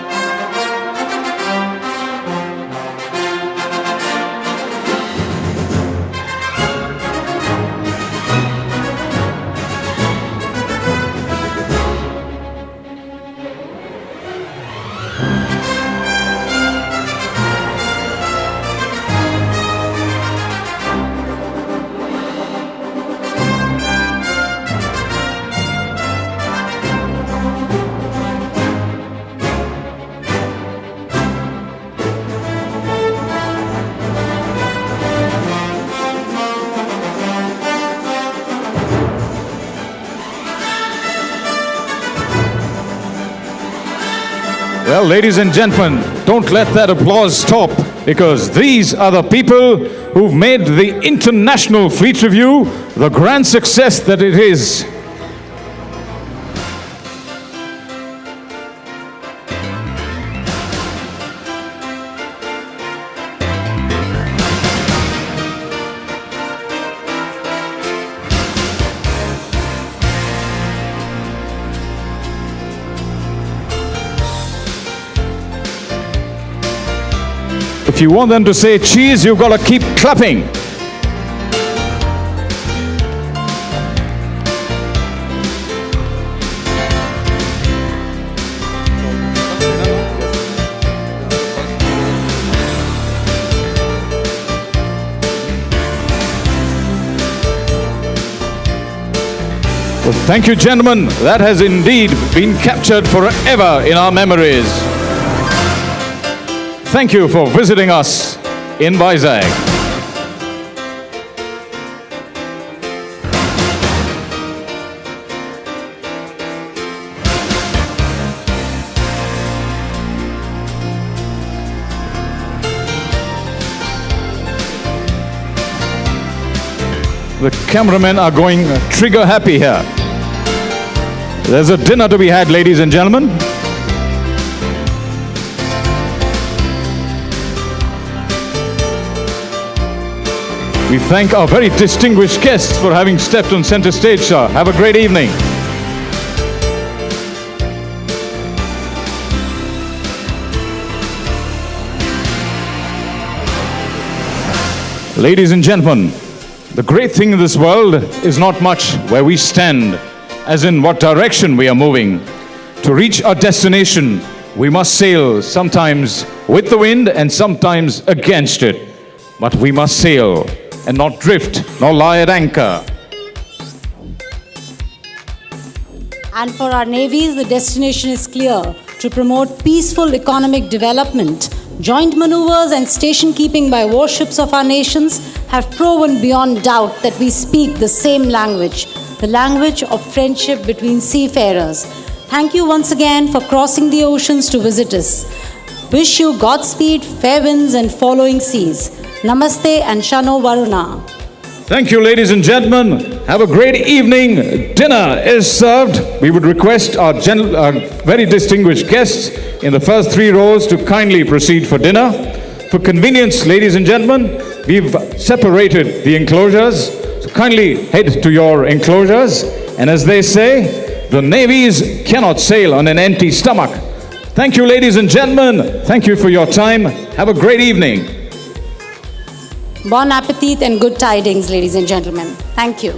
Well, ladies and gentlemen, don't let that applause stop, because these are the people who've made the International Fleet Review the grand success that it is. If you want them to say cheese, you've got to keep clapping. Well, thank you, gentlemen. That has indeed been captured forever in our memories. Thank you for visiting us in Vizag. The cameramen are going trigger happy here. There's a dinner to be had, ladies and gentlemen. We thank our very distinguished guests for having stepped on center stage, sir. Have a great evening. Ladies and gentlemen, the great thing in this world is not much where we stand, as in what direction we are moving. To reach our destination, we must sail sometimes with the wind and sometimes against it. But we must sail and not drift nor lie at anchor. And for our navies, the destination is clear: to promote peaceful economic development. Joint maneuvers and station keeping by warships of our nations have proven beyond doubt that we speak the same language, the language of friendship between seafarers. Thank you once again for crossing the oceans to visit us. Wish you Godspeed, fair winds and following seas. Namaste and Shano Varuna. Thank you, ladies and gentlemen. Have a great evening. Dinner is served. We would request our very distinguished guests in the first 3 rows to kindly proceed for dinner. For convenience, ladies and gentlemen, we've separated the enclosures. So kindly head to your enclosures. And as they say, the navies cannot sail on an empty stomach. Thank you, ladies and gentlemen. Thank you for your time. Have a great evening. Bon appetit and good tidings, ladies and gentlemen. Thank you.